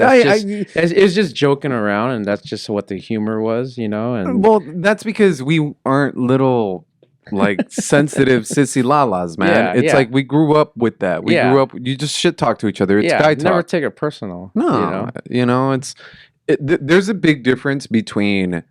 It's just joking around, and that's just what the humor was, and Well, that's because we aren't little like sensitive sissy lalas, man. Yeah, It's yeah. like we grew up with that. We Yeah. grew up. You just shit talk to each other. It's yeah, guy never talk. take it personal. No, there's a big difference between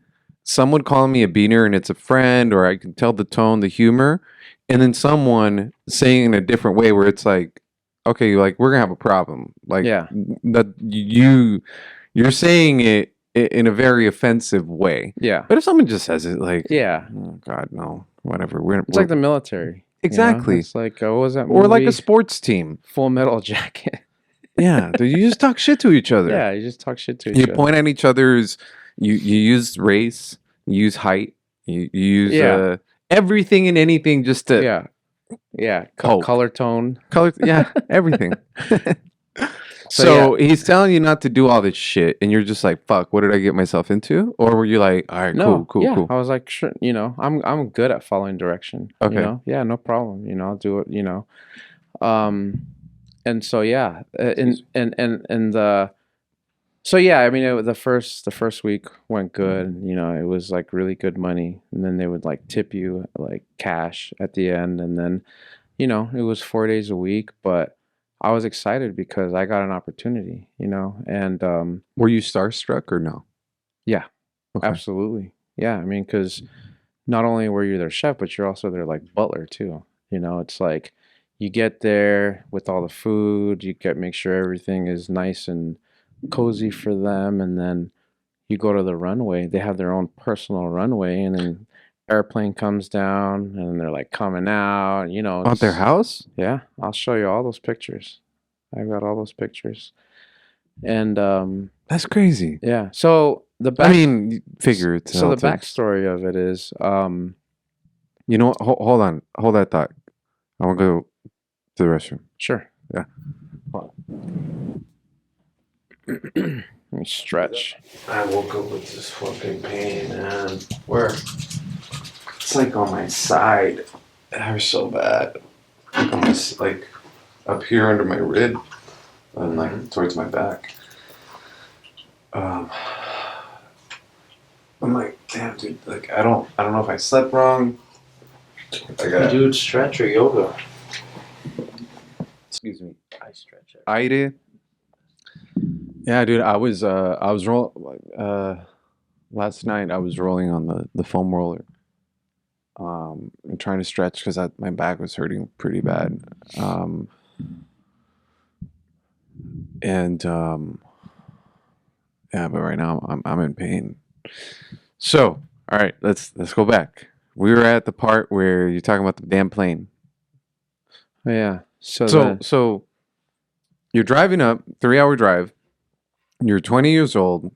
someone calling me a beaner and it's a friend, or I can tell the tone, the humor, and then someone saying in a different way where it's like, okay, like we're gonna have a problem. Like Yeah. that you're saying it in a very offensive way. Yeah. But if someone just says it like, Yeah. oh God, no, whatever. It's like the military. Exactly. It's like what was that movie? Or like a sports team. Full Metal Jacket. Yeah, you just talk shit to each other. Yeah, you just talk shit to each You other. point at each other's. You use race. You use height. You use Yeah. everything and anything just to Yeah. Hope. Color tone. color. Yeah, everything. So, So he's telling you not to do all this shit, and you're just like, "Fuck, what did I get myself into?" Or were you like, "All right, No, cool." I was like, sure, I'm good at following direction. Okay. Yeah, no problem. I'll do it. And so yeah, so yeah, I mean, the first week went good. It was like really good money, and then they would like tip you like cash at the end, and then it was 4 days a week, but I was excited because I got an opportunity, and Were you starstruck or no? yeah, Okay. absolutely, yeah. I mean, because not only were you their chef, but you're also their like butler too. It's like you get there with all the food, make sure everything is nice and cozy for them, and then you go to the runway. They have their own personal runway, and then airplane comes down, and they're like coming out. At their house? Yeah, I'll show you all those pictures. I've got all those pictures, and That's crazy. yeah. So I mean, figure it So the out. backstory of it is, You know what? Hold on. Hold that thought. I want to go to the restroom. sure. Yeah. Let me stretch. I woke up with this fucking pain, man. Where? It's like on my side. It hurts so bad. Like up here under my rib and like towards my back. I'm like, damn, dude. Like, I don't know if I slept wrong. Dude, stretch or yoga. Excuse me. I stretch it. I did. Yeah, dude. I was last night. I was rolling on the foam roller. And trying to stretch because my back was hurting pretty bad. Yeah, but right now I'm in pain. So, all right, let's go back. We were at the part where you're talking about the damn plane. Oh, yeah. So you're driving up, 3-hour drive. You're 20 years old.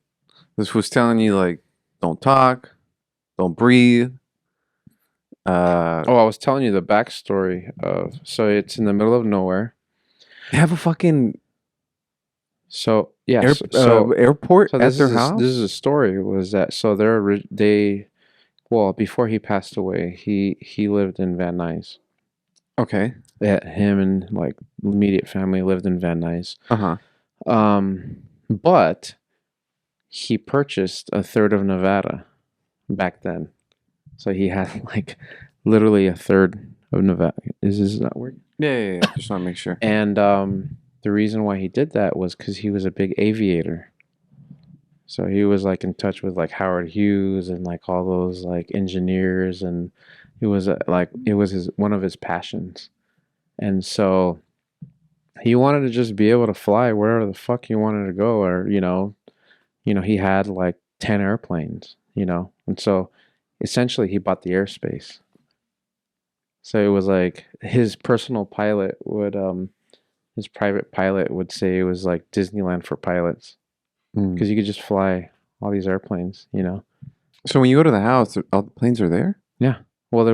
This was telling you like, don't talk, don't breathe. I was telling you the backstory of. So it's in the middle of nowhere. They have a fucking So yeah. airport So at their house. This is a story. Was that so? Well, before he passed away, he lived in Van Nuys. Okay. Him and like immediate family lived in Van Nuys. But he purchased a third of Nevada back then. So he had like literally a third of Nevada. Is this not working? Yeah. Just want to make sure. And the reason why he did that was because he was a big aviator. So he was like in touch with like Howard Hughes and like all those like engineers, and it was one of his passions. And so he wanted to just be able to fly wherever the fuck he wanted to go, or he had like 10 airplanes, and so essentially he bought the airspace. So it was like his private pilot would say it was like Disneyland for pilots Mm. because you could just fly all these airplanes. So when you go to the house, all the planes are there? Yeah. Well, they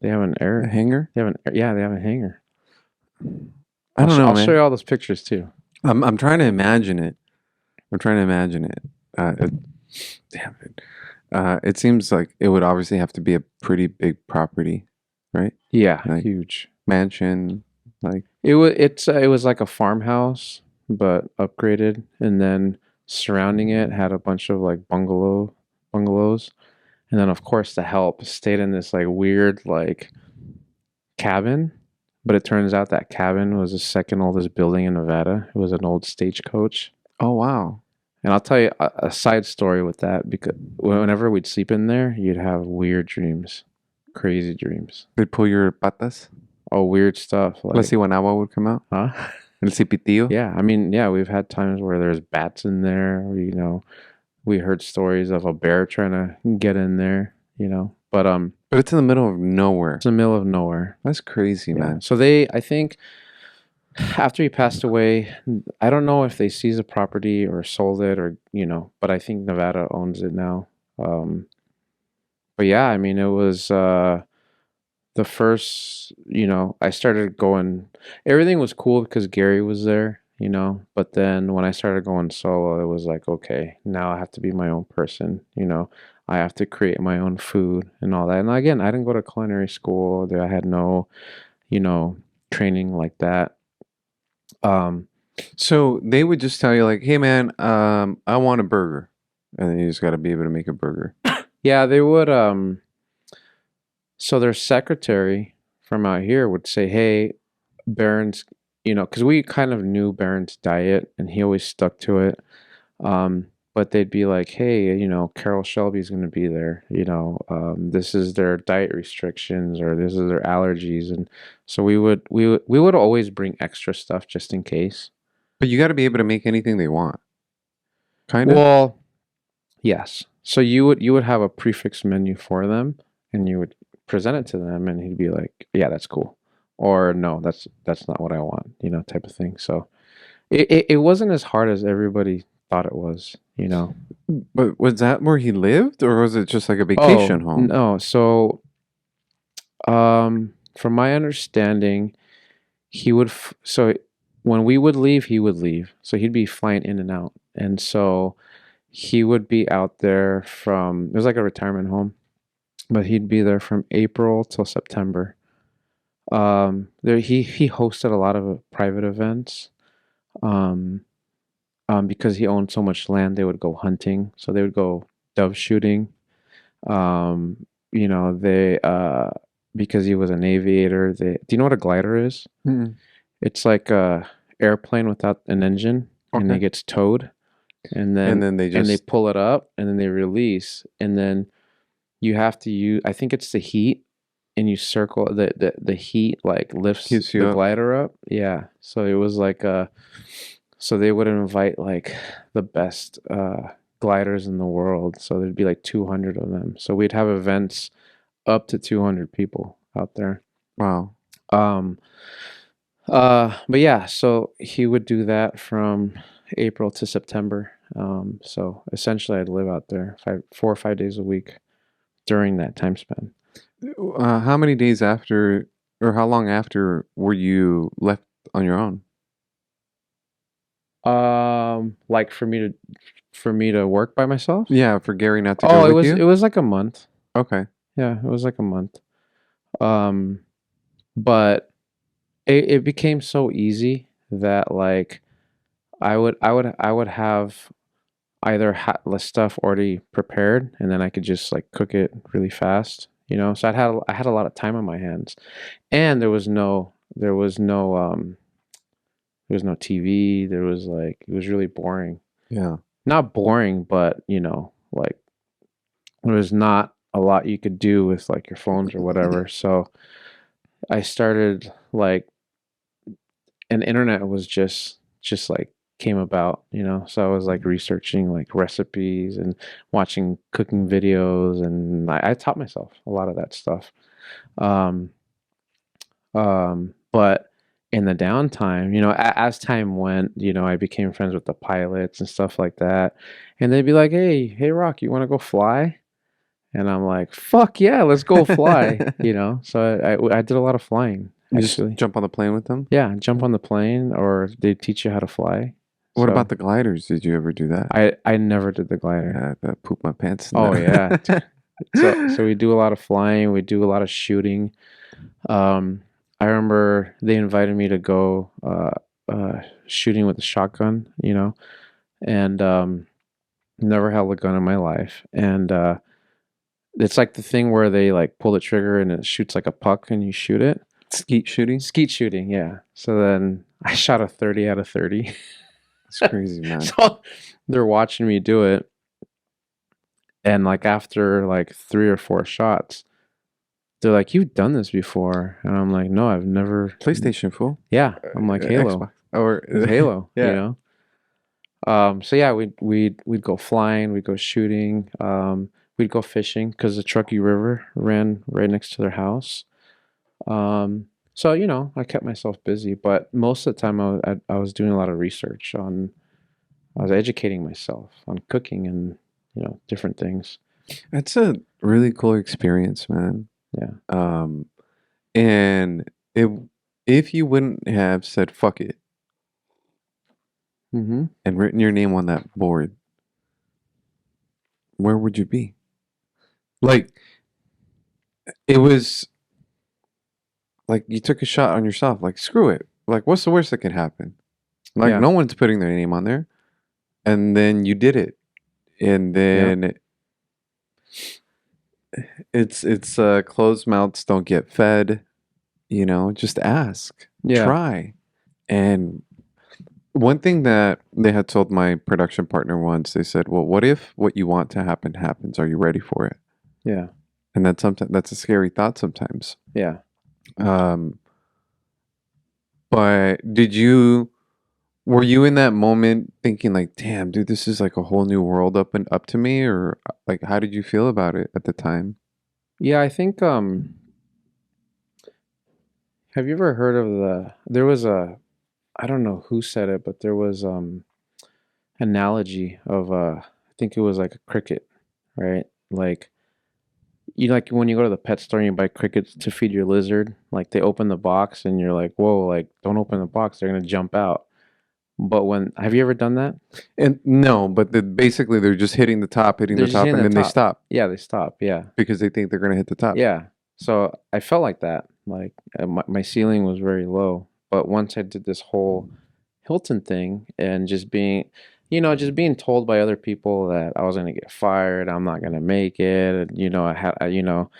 have an A hangar? yeah, they have a hangar. I don't know, I'll show man. you all those pictures too. I'm trying to imagine it. I'm trying to imagine it. Damn it. It seems like it would obviously have to be a pretty big property, right? Yeah, Like huge. mansion, like It was like a farmhouse, but upgraded, and then surrounding it had a bunch of like bungalows, and then of course the help stayed in this like weird like cabin, but it turns out that cabin was the second oldest building in Nevada. It was an old stagecoach. oh wow. And I'll tell you a side story with that because whenever we'd sleep in there, you'd have weird dreams, crazy dreams. They'd pull your patas. Oh, weird stuff Let's like, see when agua would come out. huh? El cipitillo. Yeah, I mean, yeah, we've had times where there's bats in there. Or, we heard stories of a bear trying to get in there. But But it's in the middle of nowhere. it's in the middle of nowhere. That's crazy, Yeah. man. So I think, after he passed away, I don't know if they seized the property or sold it but I think Nevada owns it now. But yeah, I mean, it was the first, I started going, everything was cool because Gary was there, but then when I started going solo, it was like, okay, now I have to be my own person. I have to create my own food and all that. And again, I didn't go to culinary school. I had no, training like that. Um, So they would just tell you like, "Hey, man, I want a burger," and then you just got to be able to make a burger. yeah, they would, so their secretary from out here would say, hey, Barron's, because we kind of knew Barron's diet and he always stuck to it. But they'd be like, hey, Carol Shelby's going to be there. This is their diet restrictions or this is their allergies. And so we would always bring extra stuff just in case. But you got to be able to make anything they want. Kind of. Well, yes. So you would have a prefix menu for them and you would present it to them and he'd be like, yeah, that's cool. Or no, that's not what I want, type of thing. So it wasn't as hard as everybody thought it was. But was that where he lived, or was it just like a Oh, vacation home? no. So from my understanding, so when we would leave, he would leave. So he'd be flying in and out. And so he would be out there it was like a retirement home, but he'd be there from April till September. There he hosted a lot of private events. Um, because he owned so much land, they would go hunting. So they would go dove shooting. They because he was an aviator. Do you know what a glider is? Mm-mm. It's like a airplane without an engine, and it Okay. gets towed, and And then they they just pull it up, and then they release, and then you have to use. I think it's the heat, and you circle the heat like lifts Keeps you the up. glider up. Yeah, so it was like so they would invite like the best gliders in the world. So there'd be like 200 of them. So we'd have events up to 200 people out there. wow. Um, but yeah, so he would do that from April to September. So essentially, I'd live out there 4 or 5 days a week during that time span. How many days after, or how long after, were you left on your own? Like for me to work by myself. Yeah, for Gary not to Oh, go with it you. was like a month. Okay. Yeah, it was like a month. Um, but it became so easy that like I would have either the stuff already prepared and then I could just like cook it really fast. So I had a lot of time on my hands, and there was no TV. There was like it was really boring. Yeah. Not boring, but like there was not a lot you could do with like your phones or whatever. So I started like and internet was just like came about, you know. So I was like researching like recipes and watching cooking videos, and I taught myself a lot of that stuff. Um, but in the downtime, you know, as time went, you know, I became friends with the pilots and stuff like that, and they'd be like, hey, Rock, you want to go fly? And I'm like, fuck yeah, let's go fly, you know. So I did a lot of flying You just actually. jump on the plane with them? Yeah, jump on the plane, or they teach you how to fly. What about So the gliders? Did you ever do that? I never did the glider. Yeah, that pooped my pants. Oh No. yeah. So we do a lot of flying, we do a lot of shooting. Um, I remember they invited me to go shooting with a shotgun, you know, and never held a gun in my life. And it's like the thing where they like pull the trigger and it shoots like a puck and you shoot it. Skeet shooting? Skeet shooting, yeah. So then I shot a 30 out of 30. It's crazy, man. So they're watching me do it. And like after like 3 or 4 shots, they're like, "You've done this before." And I'm like, "No, I've never." PlayStation, fool. Yeah, I'm like Halo. Xbox. Or It's Halo, you yeah. know. So yeah, we'd go flying, we'd go shooting, we'd go fishing because the Truckee River ran right next to their house. So you know, I kept myself busy, but most of the time I was doing a lot of research on. I was educating myself on cooking and you know different things. That's a really cool experience, man. Yeah. And if you wouldn't have said fuck it Mm-hmm. and written your name on that board, where would you be? Like, it was like you took a shot on yourself. Like, screw it. Like, what's the worst that could happen? Like, Yeah. no one's putting their name on there. And then you did it. And then it's closed mouths don't get fed. You know, just ask. Yeah. Try. And one thing that they had told my production partner once, they said, "Well, what if what you want to happen happens? Are you ready for it?" Yeah. And that's a scary thought sometimes. Yeah. Um, but were you in that moment thinking like, "Damn, dude, this is like a whole new world up to me," or like, how did you feel about it at the time? Yeah, I think have you ever heard of there was a I don't know who said it, but there was analogy of I think it was like a cricket, right? Like you like when you go to the pet store and you buy crickets to feed your lizard, like they open the box and you're like, "Whoa, like don't open the box, they're gonna jump out." But when have you ever done that? And no, but basically they're just hitting the top, They're just hitting and the then they top. stop Yeah, they stop. Yeah. because they think they're gonna hit the top. Yeah. So I felt like that. Like my ceiling was very low. But once I did this whole Hilton thing and just being, you know, just being told by other people that I was going to get fired, I'm not going to make it. And, you know, you know,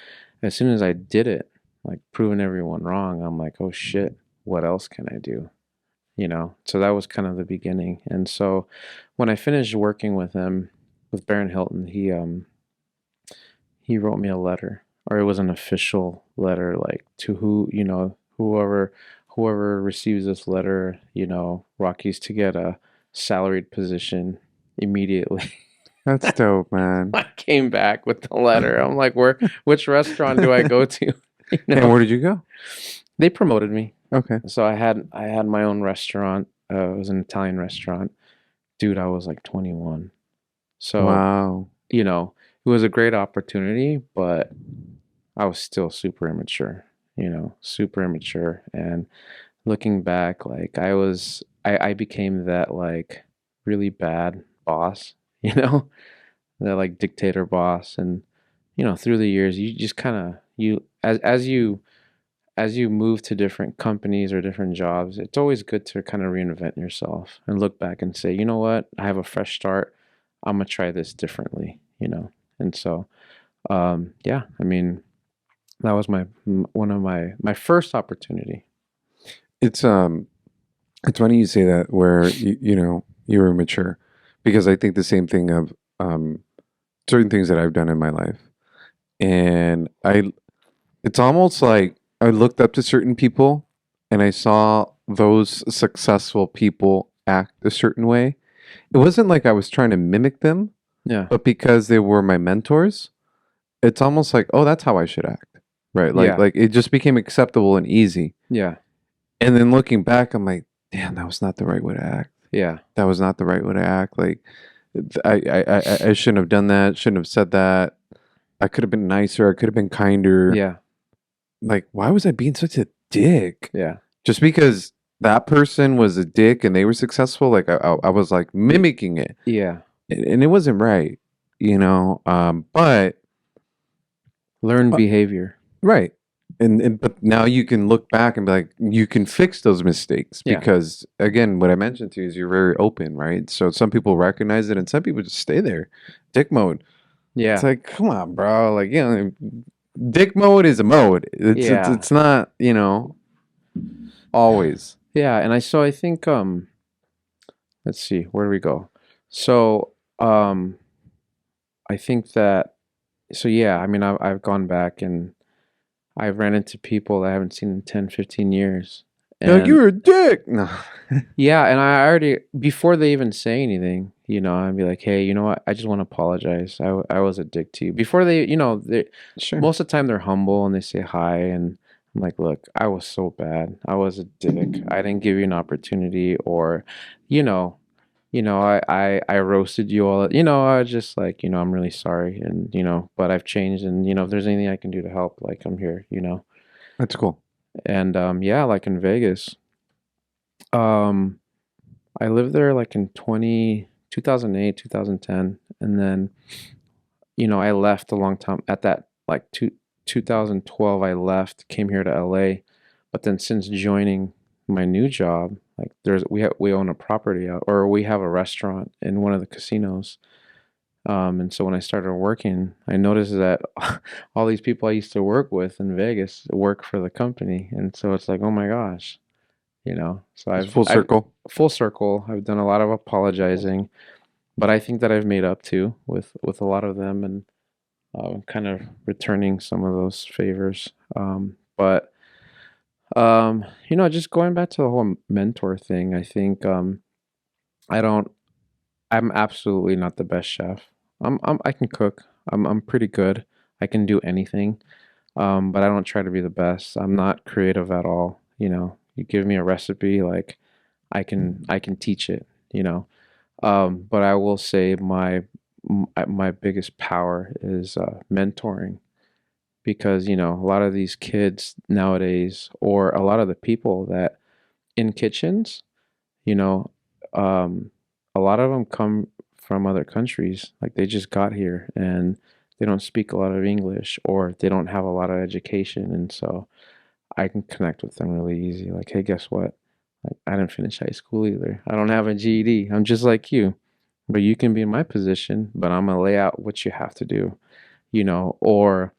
as soon as I did it, like proving everyone wrong, I'm like, oh shit, what else can I do? You know, so that was kind of the beginning. And so when I finished working with him, with Barron Hilton, he wrote me a letter, or it was an official letter, like to who, you know, whoever receives this letter, you know, Rocky's to get a salaried position immediately. That's dope, man. I came back with the letter. I'm like, which restaurant do I go to? You And know, where did you go? they promoted me. Okay. So I had my own restaurant. It was an Italian restaurant. Dude, I was like 21. So, Wow. you know, it was a great opportunity, but I was still super immature, you know, super immature. And looking back, like I became that like really bad boss, you know, that like dictator boss. And, you know, through the years, you just kind of, as you move to different companies or different jobs, it's always good to kind of reinvent yourself and look back and say, you know what, I have a fresh start. I'm gonna try this differently, you know. And so, yeah, I mean, that was one of my first opportunity. It's funny you say that where you know you were mature because I think the same thing of certain things that I've done in my life. And it's almost like I looked up to certain people and I saw those successful people act a certain way, it wasn't like I was trying to mimic them, Yeah. but because they were my mentors, it's almost like, oh, that's how I should act. Right. Yeah. Like it just became acceptable and easy. Yeah. And then looking back, I'm like, damn, that was not the right way to act. Yeah. That was not the right way to act. Like I shouldn't have done that, shouldn't have said that. I could have been nicer, I could have been kinder. Yeah. Like, why was I being such a dick? Yeah. Just because that person was a dick and they were successful, like I was like mimicking it. Yeah. And it wasn't right, you know. But Learned behavior. right. And but now you can look back and be like, you can fix those mistakes Yeah. because again, what I mentioned to you is you're very open, right? So some people recognize it and some people just stay there. Dick mode. Yeah. It's like, come on, bro. Like, you know, dick mode is a mode. Yeah. It's not, you know, always. Yeah, and I think let's see, where do we go? So I think that yeah, I mean I've gone back and I've ran into people that I haven't seen in 10, 15 years. You're like, And you're a dick. No. yeah, and I already before they even say anything, I'd be like, "Hey, you know what? I just want to apologize. I was a dick to you." Before they Sure. most of the time they're humble and they say hi and I'm like, "Look, I was so bad. I was a dick. I didn't give you an opportunity or you know, I roasted you all. I was just like, I'm really sorry and but I've changed and if there's anything I can do to help, like I'm here. That's cool. And yeah, like in Vegas, um I lived there like in 2008, 2010, and then I left a long time at that like 2012 I left, came here to LA, but then since joining my new job, like we own a property out, or we have a restaurant in one of the casinos. And so when I started working, I noticed that all these people I used to work with in Vegas work for the company, and so it's like, oh my gosh, So It's full circle. full circle. I've done a lot of apologizing, but I think that I've made up too with a lot of them, and kind of returning some of those favors. But just going back to the whole mentor thing, I think I don't. I'm absolutely not the best chef. I can cook. I'm pretty good. I can do anything. But I don't try to be the best. I'm not creative at all. You give me a recipe, like I can teach it. But I will say my biggest power is mentoring, because a lot of these kids nowadays, or a lot of the people that in kitchens, you know, a lot of them come from other countries. Like they just got here and they don't speak a lot of English, or they don't have a lot of education, and so I can connect with them really easy. Like, hey, guess what? Like, I didn't finish high school either. I don't have a GED. I'm just like you, but you can be in my position. But I'm gonna lay out what you have to do, or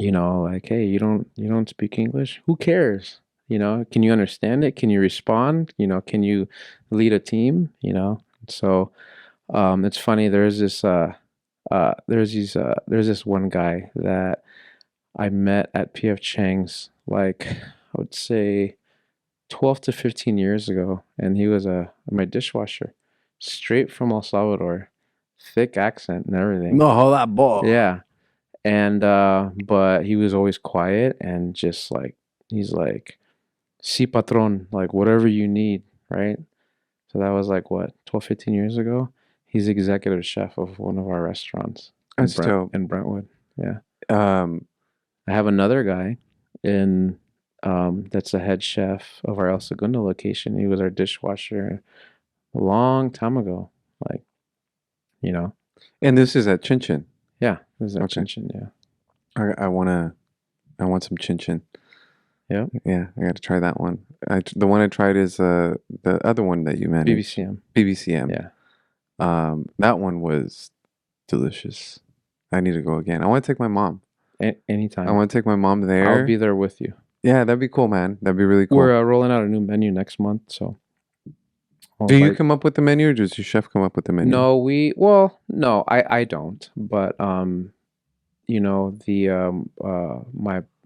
like, hey, you don't speak English. Who cares? Can you understand it? Can you respond? Can you lead a team? So it's funny. There's this one guy that I met at PF Chang's, like I would say 12 to 15 years ago, and he was my dishwasher, straight from El Salvador, thick accent and everything. No, that ball. Yeah. And but he was always quiet and just like he's like, "Si patron," like whatever you need, right? So that was like what, 12, 15 years ago. He's executive chef of one of our restaurants That's dope. in Brentwood. Yeah. Um, I have another guy in that's a head chef of our El Segundo location. He was our dishwasher a long time ago. Like, you know, and this is at Chin Chin. yeah, this is our Okay. Chin, yeah. I want some Chin Chin. Yeah. Yeah, I got to try that one. The one I tried is the other one that you managed. BBCM. BBCM. Yeah. That one was delicious. I need to go again. I want to take my mom. Anytime. I want to take my mom there. I'll be there with you. Yeah, that'd be cool, man. That'd be really cool. We're rolling out a new menu next month, so. Do you come up with the menu, or does your chef come up with the menu? No, no, I don't. But the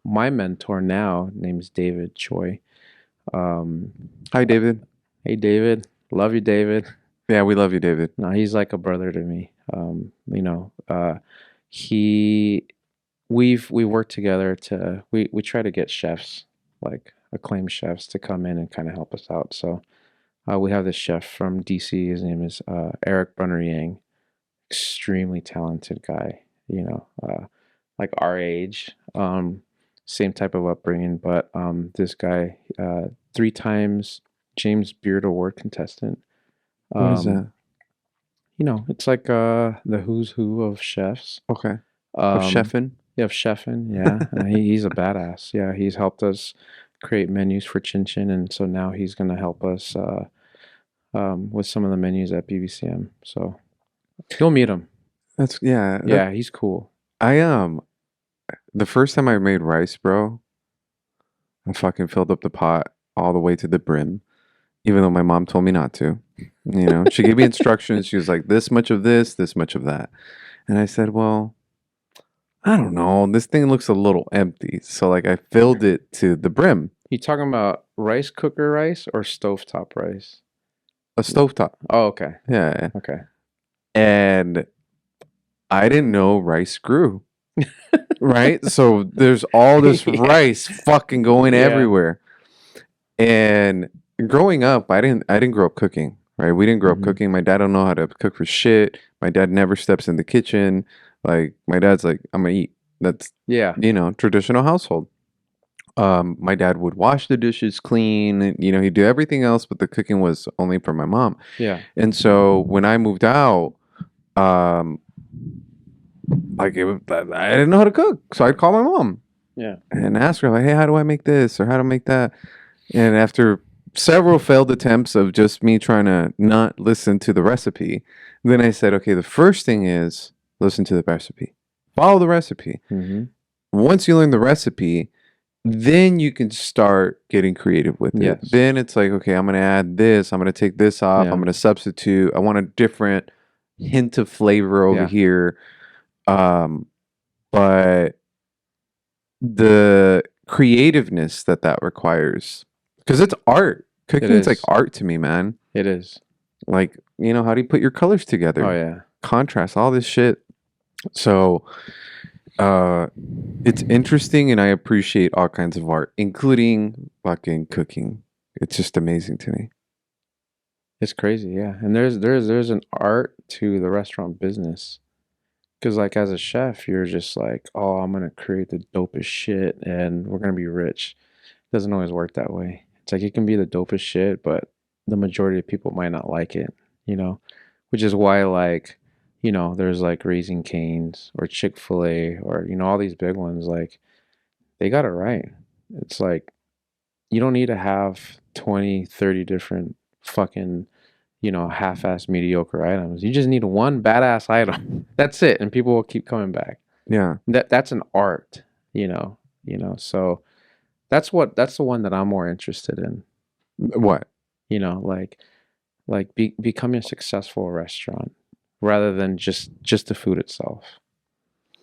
my mentor now, name's David Choi. Um, Hi, David. hey, David. Love you, David. Yeah, we love you, David. No, he's like a brother to me. He we worked together to we try to get chefs, like acclaimed chefs, to come in and kind of help us out. So we have this chef from DC. His name is Eric Brunner Yang. Extremely talented guy. Like our age, same type of upbringing. But this guy, 3 times James Beard Award contestant. What is that? It's like the who's who of chefs. Okay. Of Um, chefing? yeah, of chefing. Yeah, he's a badass. Yeah, he's helped us create menus for Chin Chin, and so now he's gonna help us with some of the menus at BBCM. So you'll meet him. That's yeah. Yeah, he's cool. I the first time I made rice, bro, I fucking filled up the pot all the way to the brim, even though my mom told me not to. She gave me instructions. She was like, this much of this much of that. And I said, well, I don't know. This thing looks a little empty. So like I filled it to the brim. You talking about rice cooker rice or stovetop rice? A stovetop. Oh, okay. Yeah. Okay. And I didn't know rice grew. Right? So there's all this Yeah. rice fucking going Yeah. everywhere. And growing up, I didn't grow up cooking, right? We didn't grow up Mhm. cooking. My dad don't know how to cook for shit. My dad never steps in the kitchen. Like my dad's like, I'm gonna eat. That's Yeah. traditional household. My dad would wash the dishes clean, and, he'd do everything else, but the cooking was only for my mom. Yeah. And so when I moved out, um, I didn't know how to cook, so I'd call my mom Yeah. and ask her like, "Hey, how do I make this or how to make that?" And after several failed attempts of just me trying to not listen to the recipe, then I said, "Okay, the first thing is listen to the recipe, follow the recipe. Mm-hmm. Once you learn the recipe, then you can start getting creative with it. Yes. Then it's like, okay, I'm gonna add this, I'm gonna take this off, Yeah. I'm gonna substitute. I want a different hint of flavor over Yeah. here." But the creativeness that requires, because it's art. Cooking is like is. art to me, man. It is. Like, how do you put your colors together? Oh yeah. Contrast, all this shit. So, it's interesting, and I appreciate all kinds of art, including fucking cooking. It's just amazing to me. It's crazy, yeah. And there's an art to the restaurant business. Because like as a chef, you're just like, oh, I'm gonna create the dopest shit and we're gonna be rich. It doesn't always work that way. It's like it can be the dopest shit, but the majority of people might not like it, which is why like, there's like Raising Cane's or Chick-fil-A or, all these big ones, like they got it right. It's like you don't need to have 20, 30 different fucking half-ass mediocre items. You just need one badass item. That's it, and people will keep coming back. Yeah. That's an art, So that's the one that I'm more interested in. What? Becoming a successful restaurant rather than just the food itself.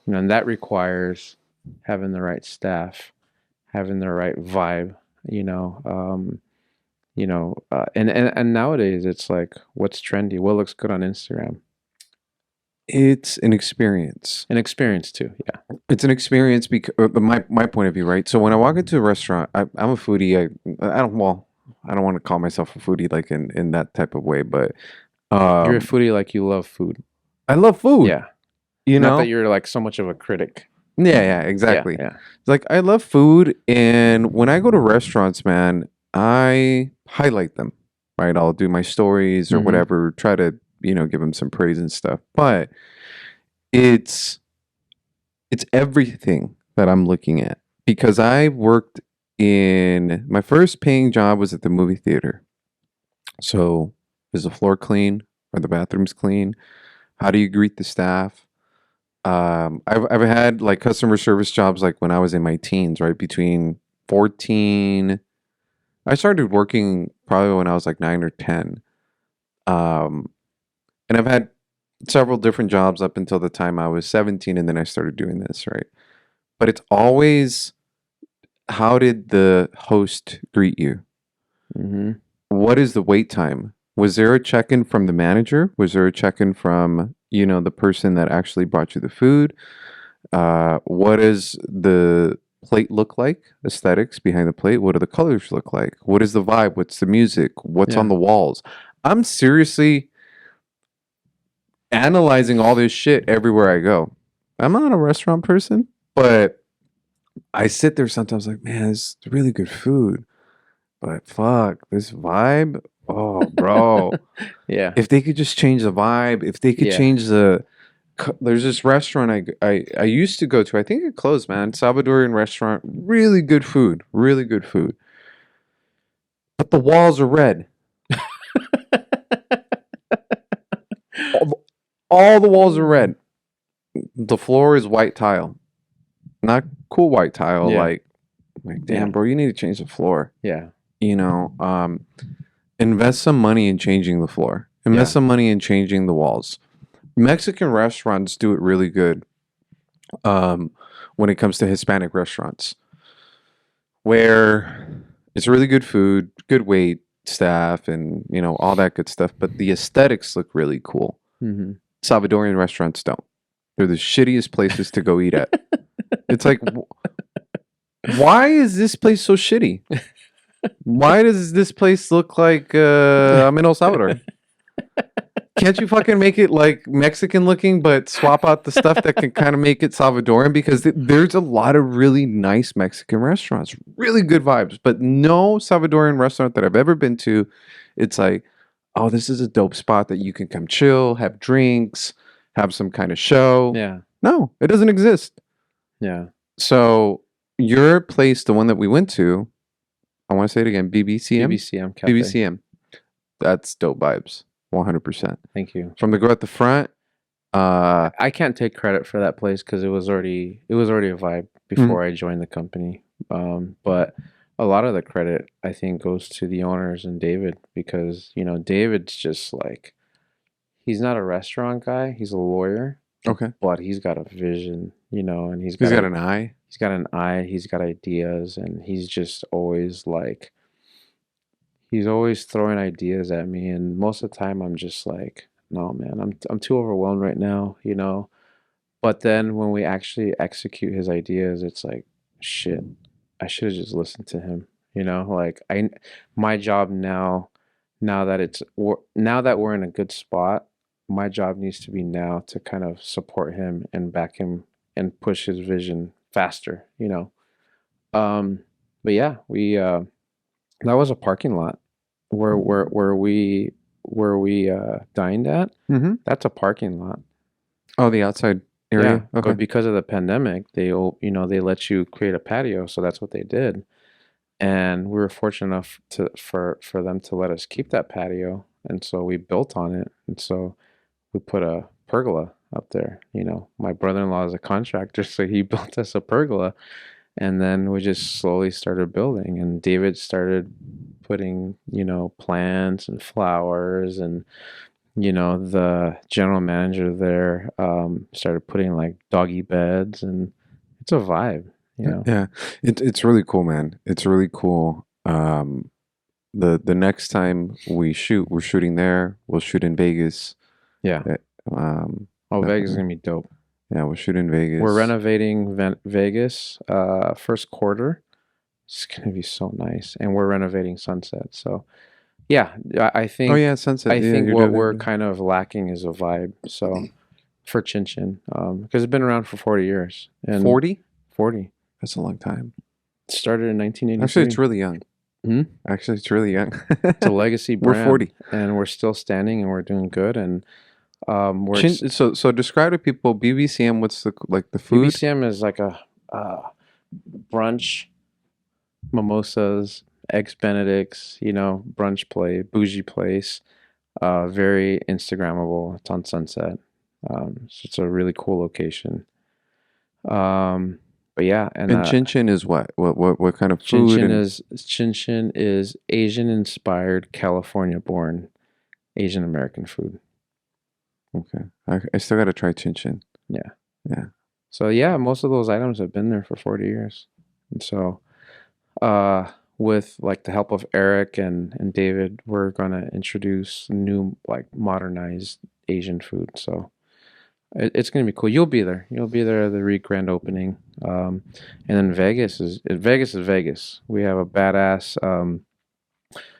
And that requires having the right staff, having the right vibe, and nowadays it's like, what's trendy? What looks good on Instagram? It's an experience. An experience too. Yeah. It's an experience because my point of view, right? So when I walk into a restaurant, I'm a foodie. I don't want to call myself a foodie like in that type of way, but You're a foodie, like you love food. I love food. Yeah. You Not know? that you're like so much of a critic. Yeah, exactly. Yeah. It's like I love food, and when I go to restaurants, man, I highlight them, right? I'll do my stories or Mhm. whatever, try to, give them some praise and stuff. But it's everything that I'm looking at, because I worked in my first paying job was at the movie theater. So, is the floor clean? Are the bathrooms clean? How do you greet the staff? I've had like customer service jobs like when I was in my teens, right? Between 14, I started working probably when I was like 9 or 10. And I've had several different jobs up until the time I was 17, and then I started doing this, right? But it's always, how did the host greet you? Mm-hmm. What is the wait time? Was there a check-in from the manager? Was there a check-in from, the person that actually brought you the food? What does the plate look like? Aesthetics behind the plate. What do the colors look like? What is the vibe? What's the music? What's on Yeah. the walls? I'm seriously analyzing all this shit everywhere I go. I'm not a restaurant person, but I sit there sometimes like, man, it's really good food. But fuck, this vibe. Oh, bro. Yeah. If they could just change the vibe, if they could Yeah. change there's this restaurant I used to go to. I think it closed, man. Salvadorian restaurant, really good food, really good food. But the walls are red. All the walls are red. The floor is white tile, not cool white tile. Yeah. Like damn, Yeah. bro, you need to change the floor. Yeah. Invest some money in changing the floor. Invest Yeah. some money in changing the walls. Mexican restaurants do it really good. When it comes to Hispanic restaurants, where it's really good food, good wait staff, and all that good stuff. But the aesthetics look really cool. Mm-hmm. Salvadorian restaurants don't. They're the shittiest places to go eat at. It's like, why is this place so shitty? Why does this place look like I'm in El Salvador? Can't you fucking make it like Mexican looking, but swap out the stuff that can kind of make it Salvadoran? Because there's a lot of really nice Mexican restaurants, really good vibes, but no Salvadorian restaurant that I've ever been to, it's like, oh, this is a dope spot that you can come chill, have drinks, have some kind of show. Yeah. No, it doesn't exist. Yeah. So your place, the one that we went to, I want to say it again, BBCM? BBCM Cafe. BBCM. That's dope vibes. 100%. Thank you. From the girl at the front, I can't take credit for that place because it was already a vibe before I joined the company. But a lot of the credit I think goes to the owners and David because David's just like he's not a restaurant guy. He's a lawyer, okay, but he's got a vision, and he's got an eye. He's got an eye. He's got ideas, and he's just always like. He's always throwing ideas at me, and most of the time I'm just like, no, man, I'm too overwhelmed right now, But then when we actually execute his ideas, it's like, shit, I should have just listened to him, Like my job now that we're in a good spot, my job needs to be now to kind of support him and back him and push his vision faster. But yeah, we that was a parking lot where we dined at. Mm-hmm. That's a parking lot. Oh, the outside area. Yeah, Okay. but because of the pandemic, they let you create a patio, so that's what they did. And we were fortunate enough for them to let us keep that patio, and so we built on it. And so we put a pergola up there. My brother-in-law is a contractor, so he built us a pergola. And then we just slowly started building, and David started putting, plants and flowers, and the general manager there started putting like doggy beds, and it's a vibe. Yeah, it's really cool, man. It's really cool. The next time we're shooting there. We'll shoot in Vegas. Yeah. Vegas is gonna be dope. Yeah, we'll shoot in Vegas. We're renovating Vegas first quarter. It's gonna be so nice, and we're renovating Sunset. So, yeah, I think. Oh yeah, Sunset. I think you're what doing we're it. kind of lacking is a vibe. So, for Chin Chin, because it's been around for 40 years. And 40? 40. That's a long time. It started in 1983. Actually, it's really young. Hmm? Actually, it's really young. It's a legacy brand. We're 40, and we're still standing, and we're doing good. And so describe to people BBCM. What's the food? BBCM is like a brunch, mimosas, eggs Benedicts, brunch bougie place. Very Instagrammable. It's on Sunset. So it's a really cool location. But yeah, and Chin Chin is what? What kind of food? Chin Chin is Asian inspired, California born, Asian American food. Okay, I still gotta try Chin Chin. Yeah. Yeah. So yeah, most of those items have been there for 40 years, and so with like the help of Eric and David, we're gonna introduce new like modernized Asian food. So it's gonna be cool. You'll be there. You'll be there at the grand opening. And then Vegas is Vegas. We have a badass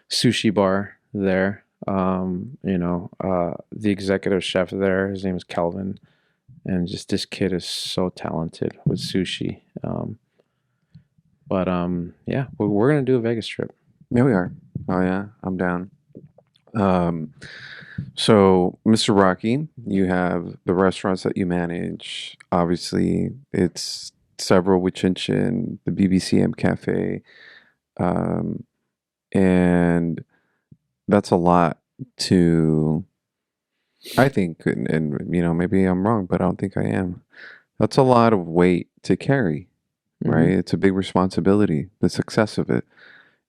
sushi bar there. The executive chef there, his name is Kelvin, and just this kid is so talented with sushi. Yeah, we're gonna do a Vegas trip. Yeah, we are. Oh yeah, I'm down. So, Mr. Rocky, you have the restaurants that you manage. Obviously, it's several with Chin Chin, the BBCM Cafe, um, and that's a lot to, I think, and maybe I'm wrong, but I don't think I am. That's a lot of weight to carry, right? Hmm. It's a big responsibility, the success of it.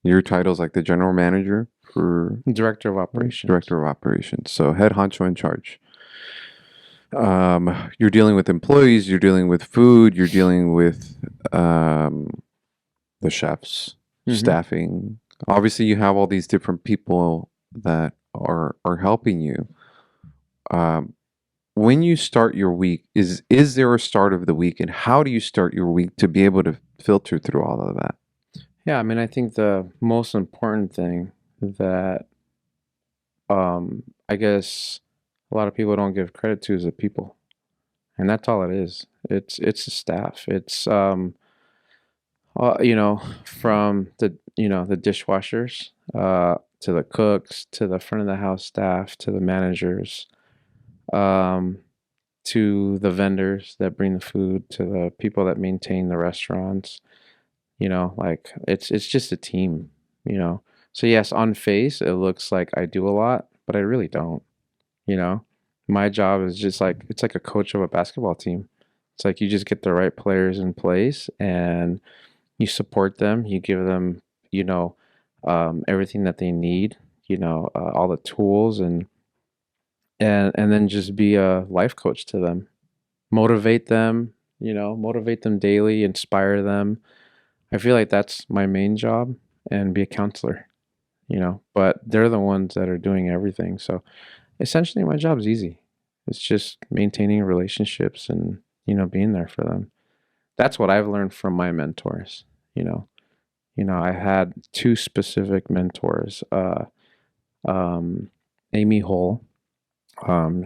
Your title's like the general manager for Director of operations. director of operations, so head honcho in charge. You're dealing with employees, you're dealing with food, you're dealing with the chefs, Hmm. staffing. Obviously, you have all these different people that are helping you. Um, when you start your week, is there a start of the week, and how do you start your week to be able to filter through all of that? Yeah, I mean, I think the most important thing that I guess a lot of people don't give credit to is the people, and that's all it is. It's the staff. It's from the dishwashers, to the cooks, to the front of the house staff, to the managers, um, to the vendors that bring the food, to the people that maintain the restaurants. Like it's just a team. You know. So yes, on face it looks like I do a lot, but I really don't. You know, my job is just like it's like a coach of a basketball team. It's like you just get the right players in place and you support them, you give them, everything that they need, all the tools and then just be a life coach to them, motivate them daily, inspire them. I feel like that's my main job and be a counselor, but they're the ones that are doing everything. So essentially my job's easy. It's just maintaining relationships and, being there for them. That's what I've learned from my mentors, you know. I had two specific mentors. Amy Hole.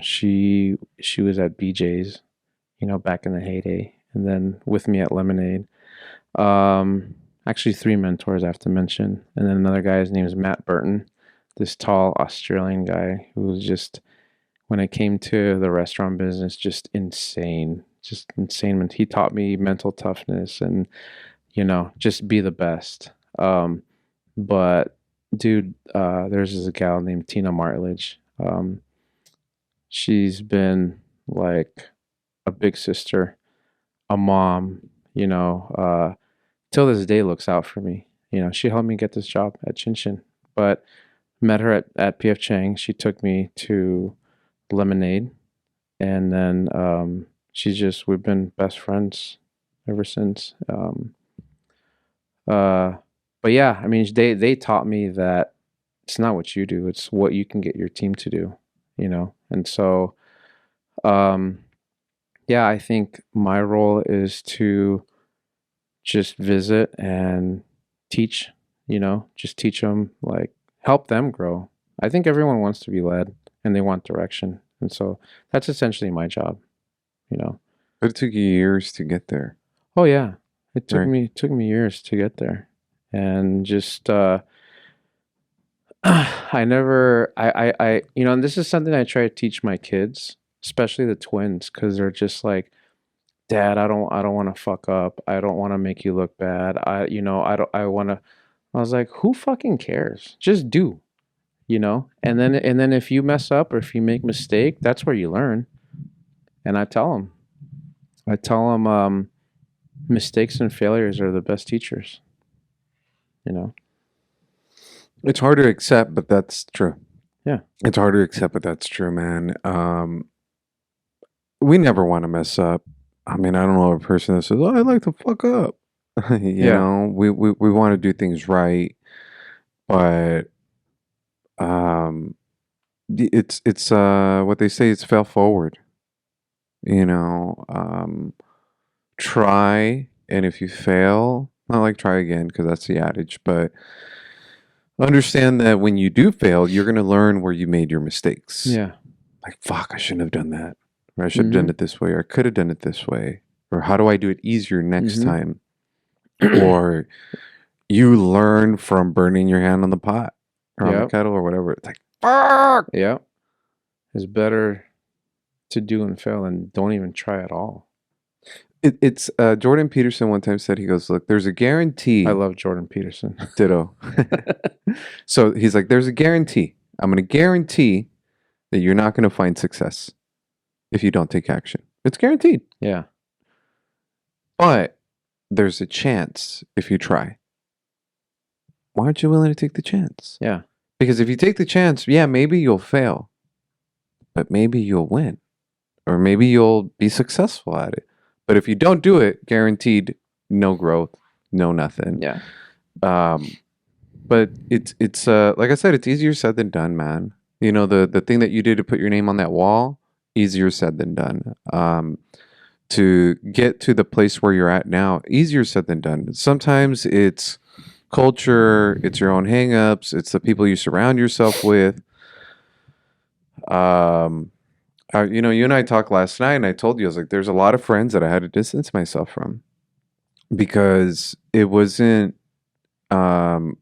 She was at BJ's, back in the heyday, and then with me at Lemonade. Actually, three mentors I have to mention, and then another guy. His name is Matt Burton, this tall Australian guy who was just, when it came to the restaurant business, just insane, just insane. He taught me mental toughness and just be the best. But dude, there's this gal named Tina Martledge. She's been like a big sister, a mom, till this day looks out for me. She helped me get this job at Chin Chin, but met her at PF Chang. She took me to Lemonade, and then we've been best friends ever since. Uh, but yeah, I mean, they taught me that it's not what you do, it's what you can get your team to do, And so, um, yeah, I think my role is to just visit and teach, just teach them, like help them grow. I think everyone wants to be led and they want direction. And so that's essentially my job, you know. But it took you years to get there, Oh yeah. It took right? me years to get there. And just and this is something I try to teach my kids, especially the twins, because they're just like, Dad, I don't want to fuck up. I don't want to make you look bad. I want to. I was like, who fucking cares? Just do, And then if you mess up or if you make mistake, that's where you learn. And I tell them, mistakes and failures are the best teachers. You know. It's hard to accept, but that's true. Yeah. It's hard to accept, but that's true, man. We never want to mess up. I mean, I don't know a person that says, "Oh, I like to fuck up." Yeah. We want to do things right, but um, it's what they say, it's fail forward. You know, try, and if you fail, not like try again because that's the adage, but understand that when you do fail, you're gonna learn where you made your mistakes. Yeah. Like, fuck, I shouldn't have done that, or I should have done Mhm. it this way, or I could have done it this way, or how do I do it easier next Mhm. time? Or you learn from burning your hand on the pot or on the Yep. kettle or whatever. It's like, fuck. Yep. It's better to do and fail than don't even try at all. It's Jordan Peterson one time said, he goes, look, there's a I guarantee. love Jordan Peterson. Ditto. So he's like, there's a guarantee. I'm going to guarantee that you're not going to find success if you don't take action. It's guaranteed. Yeah. But there's a chance if you try. Why aren't you willing to take the chance? Yeah. Because if you take the chance, yeah, maybe you'll fail, but maybe you'll win, or maybe you'll be successful at it. But if you don't do it, guaranteed no growth, no nothing. Yeah. But it's like I said, it's easier said than done, man. You know, the thing that you did to put your name on that wall, easier said than done. To get to the place where you're at now, easier said than done. Sometimes it's culture, it's your own hangups, it's the people you surround yourself with. You and I talked last night, and I told you, I was like, there's a lot of friends that I had to distance myself from because um,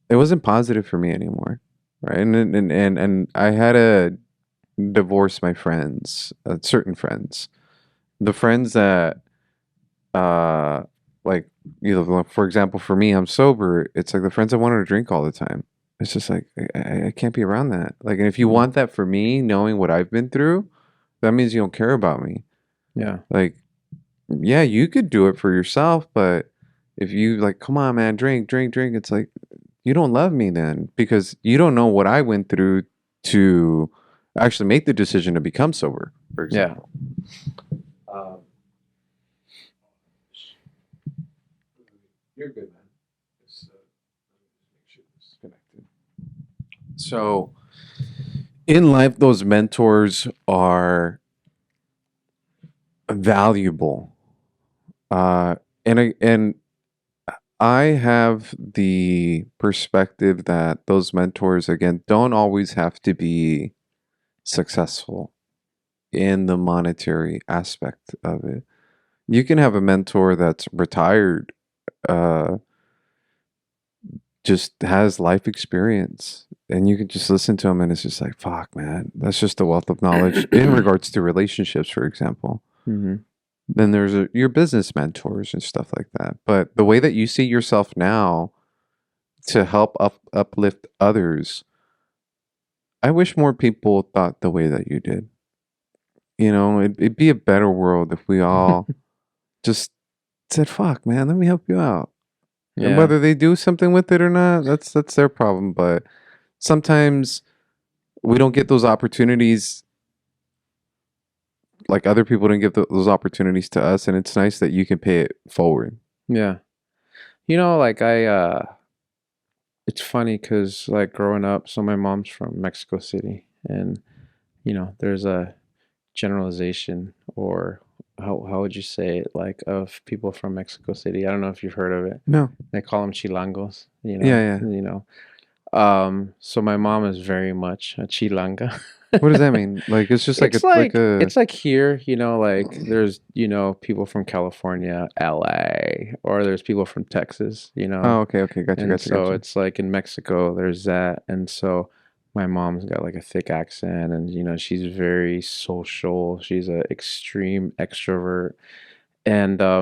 it wasn't positive for me anymore, right? And I had to divorce my friends, certain friends, the friends that, uh, like, for example, for me, I'm sober. It's like the friends I wanted to drink all the time. It's just like I can't be around that. Like, and if you want that for me, knowing what I've been through, that means you don't care about me. Yeah. Like, yeah, you could do it for yourself, but if you like, come on, man, drink, drink, drink, it's like you don't love me then because you don't know what I went through to actually make the decision to become sober, for Yeah. example. You're good, man. Just, make sure it's connected. So, in life, those mentors are valuable. And I have the perspective that those mentors, again, don't always have to be successful in the monetary aspect of it. You can have a mentor that's retired, uh, just has life experience, and you can just listen to him, and it's just like, fuck, man, that's just a wealth of knowledge in regards to relationships, for example. Mm-hmm. Then there's your business mentors and stuff like that. But the way that you see yourself now to help uplift others, I wish more people thought the way that you did. You know, it'd be a better world if we all just said, "Fuck, man, let me help you out." And Yeah. whether they do something with it or not, that's their problem. But sometimes we don't get those opportunities. Like other people didn't give those opportunities to us, and it's nice that you can pay it forward. Yeah. Like it's funny because like growing up, so my mom's from Mexico City, and there's a generalization, or how would you say it, like, of people from Mexico City. I don't know if you've heard of it. No. They call them chilangos, Yeah, yeah. So my mom is very much a chilanga. What does that mean? Like it's just like It's like like a. it's like here, like there's, people from California, LA, or there's people from Texas, Oh, okay, okay, gotcha, and gotcha, so gotcha. it's like in Mexico, there's that. And so my mom's got like a thick accent, and she's very social. She's an extreme extrovert. And I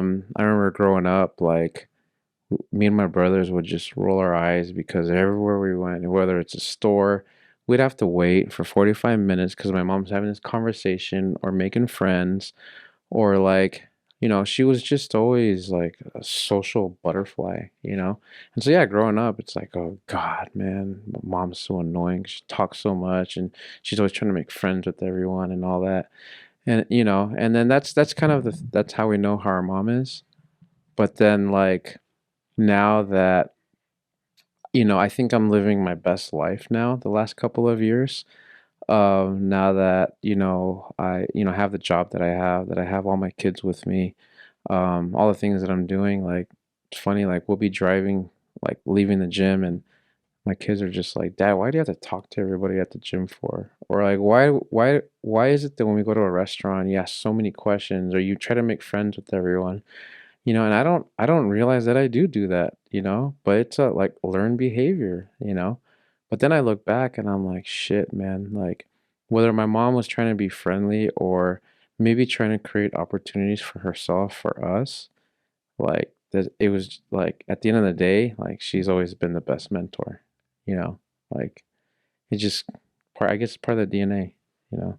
remember growing up, like me and my brothers would just roll our eyes because everywhere we went, whether it's a store, we'd have to wait for 45 minutes because my mom's having this conversation or making friends, or like, she was just always like a social butterfly, And so, yeah, growing up, it's like, oh God, man, my mom's so annoying. She talks so much, and she's always trying to make friends with everyone and all that. And, and then that's kind of that's how we know how our mom is. But then like now that, I think I'm living my best life now the last couple of years. Now that, I, have the job that I have all my kids with me, all the things that I'm doing, like it's funny, like we'll be driving, like leaving the gym, and my kids are just like, Dad, why do you have to talk to everybody at the gym for? Or like, why is it that when we go to a restaurant, you ask so many questions, or you try to make friends with everyone? And I don't realize that I do that, but it's a like learned behavior. But then I look back and I'm like, shit, man, like whether my mom was trying to be friendly or maybe trying to create opportunities for herself, for us, like that it was like at the end of the day, like she's always been the best mentor, you know, like it just I guess part of the DNA, you know,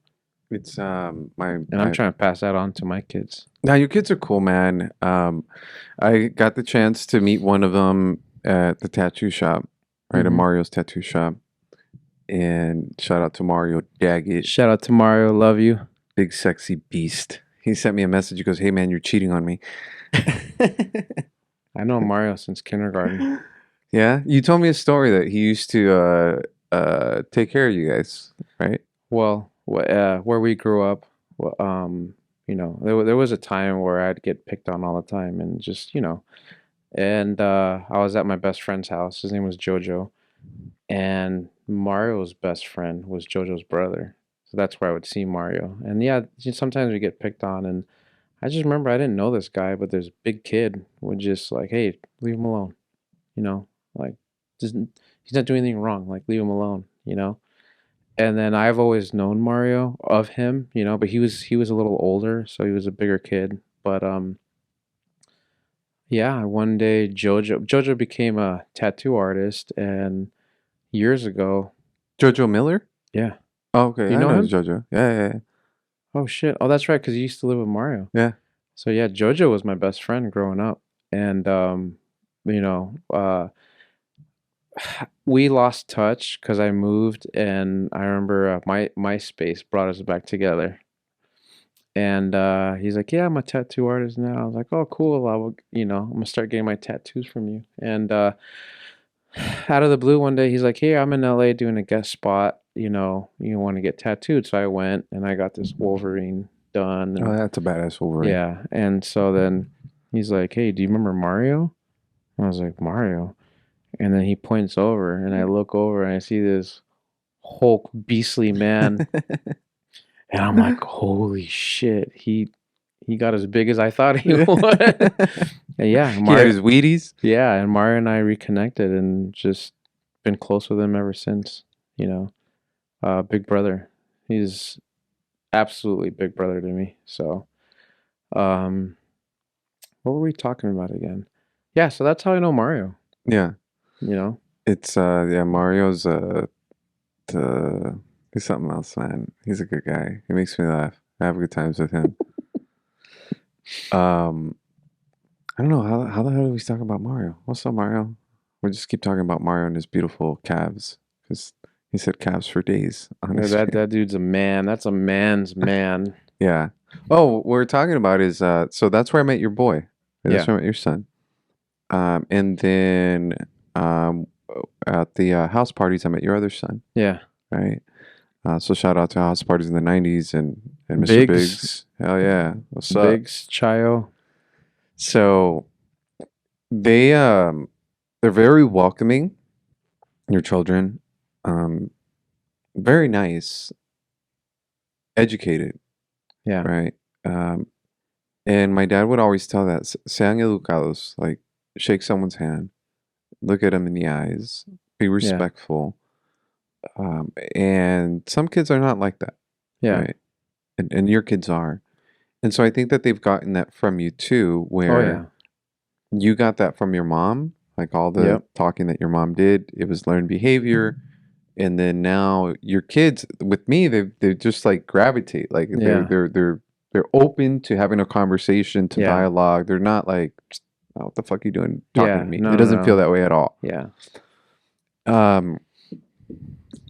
It's my and I'm trying to pass that on to my kids. now your kids are cool, man. I got the chance to meet one of them at the tattoo shop, right? At Hmm. Mario's tattoo shop. And shout out to Mario Daggett, Shout out to Mario, love you. big sexy beast. He sent me a message. He goes, "Hey man, you're cheating on me." I know Mario since kindergarten. Yeah, you told me a story that he used to take care of you guys, right? Well, where we grew up, there was a time where I'd get picked on all the time, and just, and I was at my best friend's house. His name was Jojo, and Mario's best friend was Jojo's brother. So that's where I would see Mario. And yeah, sometimes we get picked on, and I just remember I didn't know this guy, but this big kid would just like, hey, leave him alone, like, doesn't he's not doing anything wrong, like leave him alone. And then I've always known Mario of him, but he was a little older, so he was a bigger kid. But yeah, one day Jojo became a tattoo artist, and years ago, Jojo Miller. yeah. Oh, okay, You I know know him? Jojo. Yeah. Oh shit. Oh, that's right, because he used to live with Mario. Yeah. So yeah, Jojo was my best friend growing up. And you know, uh we lost touch because I moved, and I remember my MySpace brought us back together. And he's like, "Yeah, I'm a tattoo artist now." I was like, "Oh, cool. I'm gonna start getting my tattoos from you." And out of the blue, one day, he's like, "Hey, I'm in LA doing a guest spot. You want to get tattooed?" So I went and I got this Wolverine done, Oh, and that's a badass Wolverine. yeah. And so then he's like, "Hey, do you remember Mario?" I was like, "Mario." And then he points over, and I look over, and I see this Hulk beastly man, and I'm like, "Holy shit!" He got as big as I thought he would. And yeah, He had Mario. his Wheaties. Yeah, and Mario and I reconnected, and just been close with him ever since. You know, big brother. He's absolutely big brother to me. So, um, what were we talking about again? Yeah, so that's how I know Mario. Yeah, You know, it's yeah. Mario's the he's something else, man. He's a good guy. He makes me laugh. I have good times with him. Um, I don't know how the hell do we talk about Mario? What's up, Mario? We just keep talking about Mario and his beautiful calves because he said calves for days on yeah, his that stream. that dude's a man. That's a man's man. Yeah. Oh, what we're talking about is so that's where I met your boy. That's Yeah, where I met your son. And then um, at the house parties, I met your other son, yeah. right? So shout out to house parties in the '90s and Mr. Biggs, Biggs. Hell yeah, what's up? Biggs, Chayo. So they they're very welcoming. Your children, um, very nice, educated, Yeah, right? And my dad would always tell that sean educados, like shake someone's hand, look at them in the eyes, be yeah, respectful. And some kids are not like that, yeah. right? And your kids are. And so I think that they've gotten that from you too, Oh where yeah. you got that from your mom, like all the Yep. talking that your mom did, it was learned behavior. And then now your kids with me, they just like gravitate, like Yeah. they're open to having a conversation, to Yeah. dialogue. They're not like, oh, what the fuck are you doing talking to Yeah. me? No, It no, doesn't feel no. that way at all. Yeah. Um,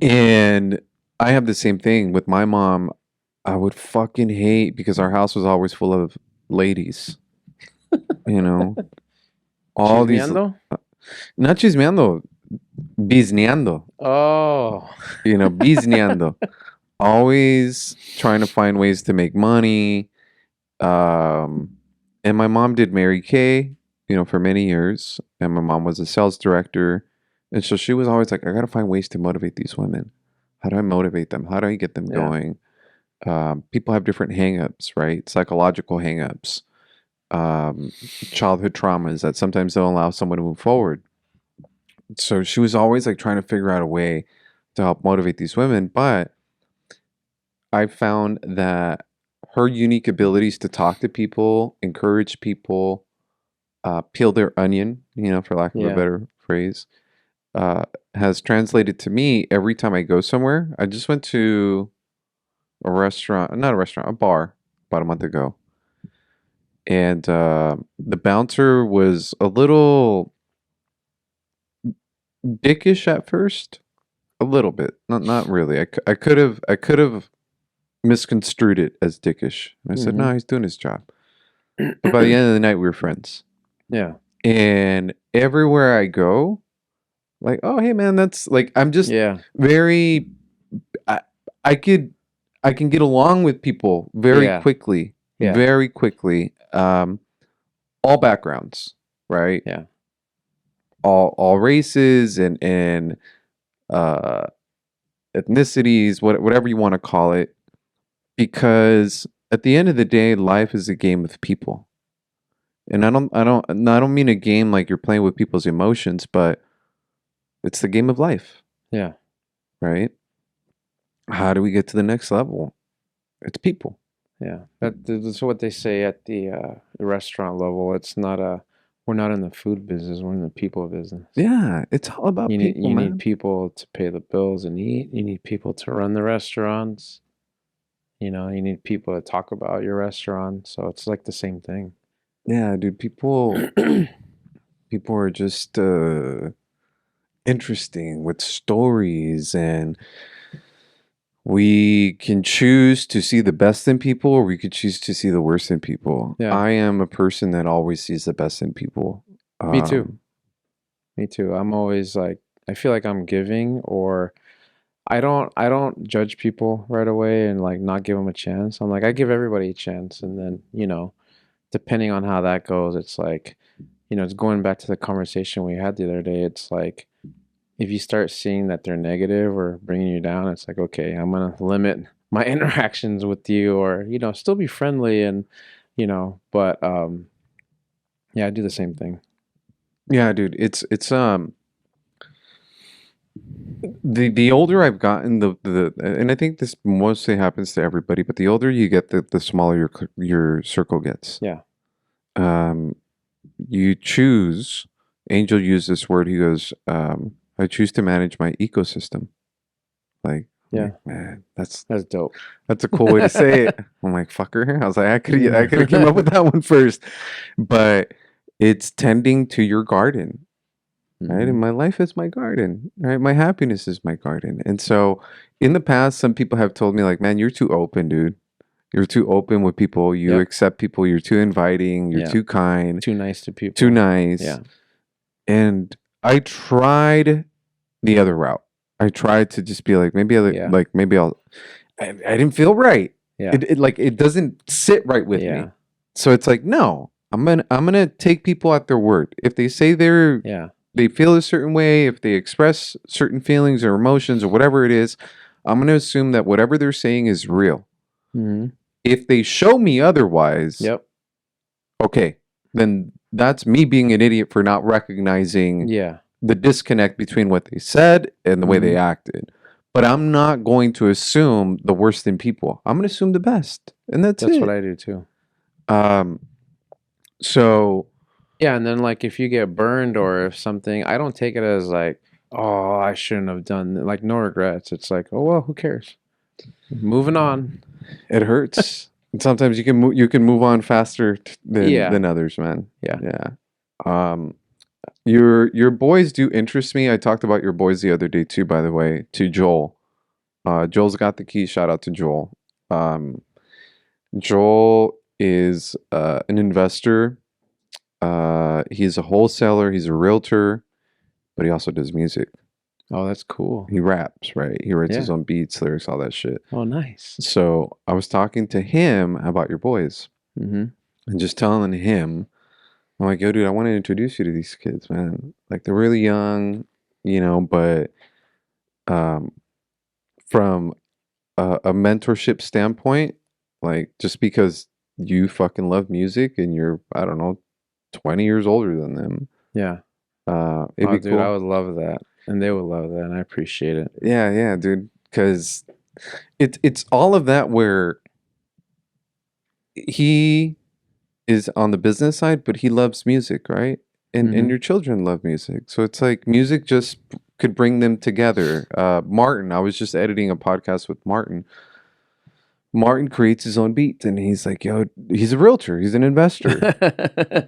and I have the same thing with my mom. I would fucking hate because our house was always full of ladies. You know, all these, Chismeando? not chismeando, bizneando, Oh. bizneando. Always trying to find ways to make money. Um, and my mom did Mary Kay, for many years. And my mom was a sales director. And so she was always like, I got to find ways to motivate these women. How do I motivate them? How do I get them Yeah. going? People have different hangups, right? Psychological hangups, childhood traumas that sometimes don't allow someone to move forward. So she was always like trying to figure out a way to help motivate these women. But I found that her unique abilities to talk to people, encourage people, peel their onion, for lack of a Yeah. better phrase, has translated to me every time I go somewhere. I just went to a restaurant, not a restaurant, a bar about a month ago. And the bouncer was a little dickish at first, a little bit, not really. I could have misconstrued it as dickish. I said, Mm-hmm. no, he's doing his job. But by the end of the night, we were friends. Yeah. And everywhere I go, like, oh, hey, man, that's like, I'm just Yeah. very, I, I could, I can get along with people very Yeah. quickly, Yeah. very quickly. All backgrounds, right? Yeah. All races and uh, ethnicities, whatever you want to call it, because at the end of the day, life is a game of people. And I don't mean a game like you're playing with people's emotions, but it's the game of life, Yeah. right? How do we get to the next level? It's people. Yeah. That's what they say at the restaurant level. It's not we're not in the food business, we're in the people business. Yeah, it's all about You need people, you man. need people to pay the bills and eat. You need people to run the restaurants. You need people to talk about your restaurant. So it's like the same thing. Yeah, dude, people are just interesting with stories, and we can choose to see the best in people, or we could choose to see the worst in people. Yeah. I am a person that always sees the best in people. Me too. Me too. I'm always like, I feel like I'm giving, or I don't judge people right away and like not give them a chance. I'm like, I give everybody a chance, and then, depending on how that goes, it's like, it's going back to the conversation we had the other day. It's like, if you start seeing that they're negative or bringing you down, it's like, okay, I'm gonna limit my interactions with you, or still be friendly, and but yeah, I do the same thing. Yeah, dude, it's the older I've gotten, the and I think this mostly happens to everybody, but the older you get, the smaller your circle gets. Yeah. Um, you choose. Angel used this word. He goes, I choose to manage my ecosystem. Like, Yeah. like, man, that's dope. a cool way to say it. I'm like, fucker. I was like, I could have came up with that one first, but it's tending to your garden, right? And Mhm. my life is my garden, right? My happiness is my garden. And so, in the past, some people have told me, like, man, you're too open, dude. You're too open with people. You Yep. accept people. You're too inviting. You're Yeah. too kind. Too nice to people. Too nice. Yeah. And I tried the other route. I tried to just be like, maybe Yeah. I didn't feel right. Yeah. It doesn't sit right with me. Yeah. So it's like, no, I'm gonna take people at their word. If they say Yeah. they feel a certain way, if they express certain feelings or emotions or whatever it is, I'm gonna assume that whatever they're saying is real. Mm-hmm. If they show me otherwise, Yep. okay, then that's me being an idiot for not recognizing Yeah. the disconnect between what they said and the way they acted. But I'm not going to assume the worst in people. I'm going to assume the best, and that's That's it. what I do too. So Yeah, and then like if you get burned or if something, I don't take it as like, oh, I shouldn't have done like no regrets. It's like, oh well, who cares? Moving on. it hurts. And sometimes you can move on faster than others, man. Yeah. Yeah. Your boys do interest me. I talked about your boys the other day too, by the way, to Joel. Joel's got the key. Shout out to Joel. Joel is an investor He's a wholesaler. He's a realtor, but he also does music. Oh, that's cool. He raps, right? He writes his Yeah. own beats, lyrics, all that shit. Oh, nice. So I was talking to him about your boys Mm-hmm. and just telling him, I'm like, yo, dude, I want to introduce you to these kids, man. Like they're really young, but um, from a mentorship standpoint, like just because you fucking love music and you're, I don't know, 20 years older than them, Yeah. it'd Oh, be dude, I cool. would love that, and they would love that, and I appreciate it. Yeah, yeah, dude. Because it's all of that where he is on the business side, but he loves music, right? And Mm-hmm. your children love music. So it's like music just could bring them together. Martin, I was just editing a podcast with Martin. Martin creates his own beats and he's like, yo, he's a realtor, he's an investor.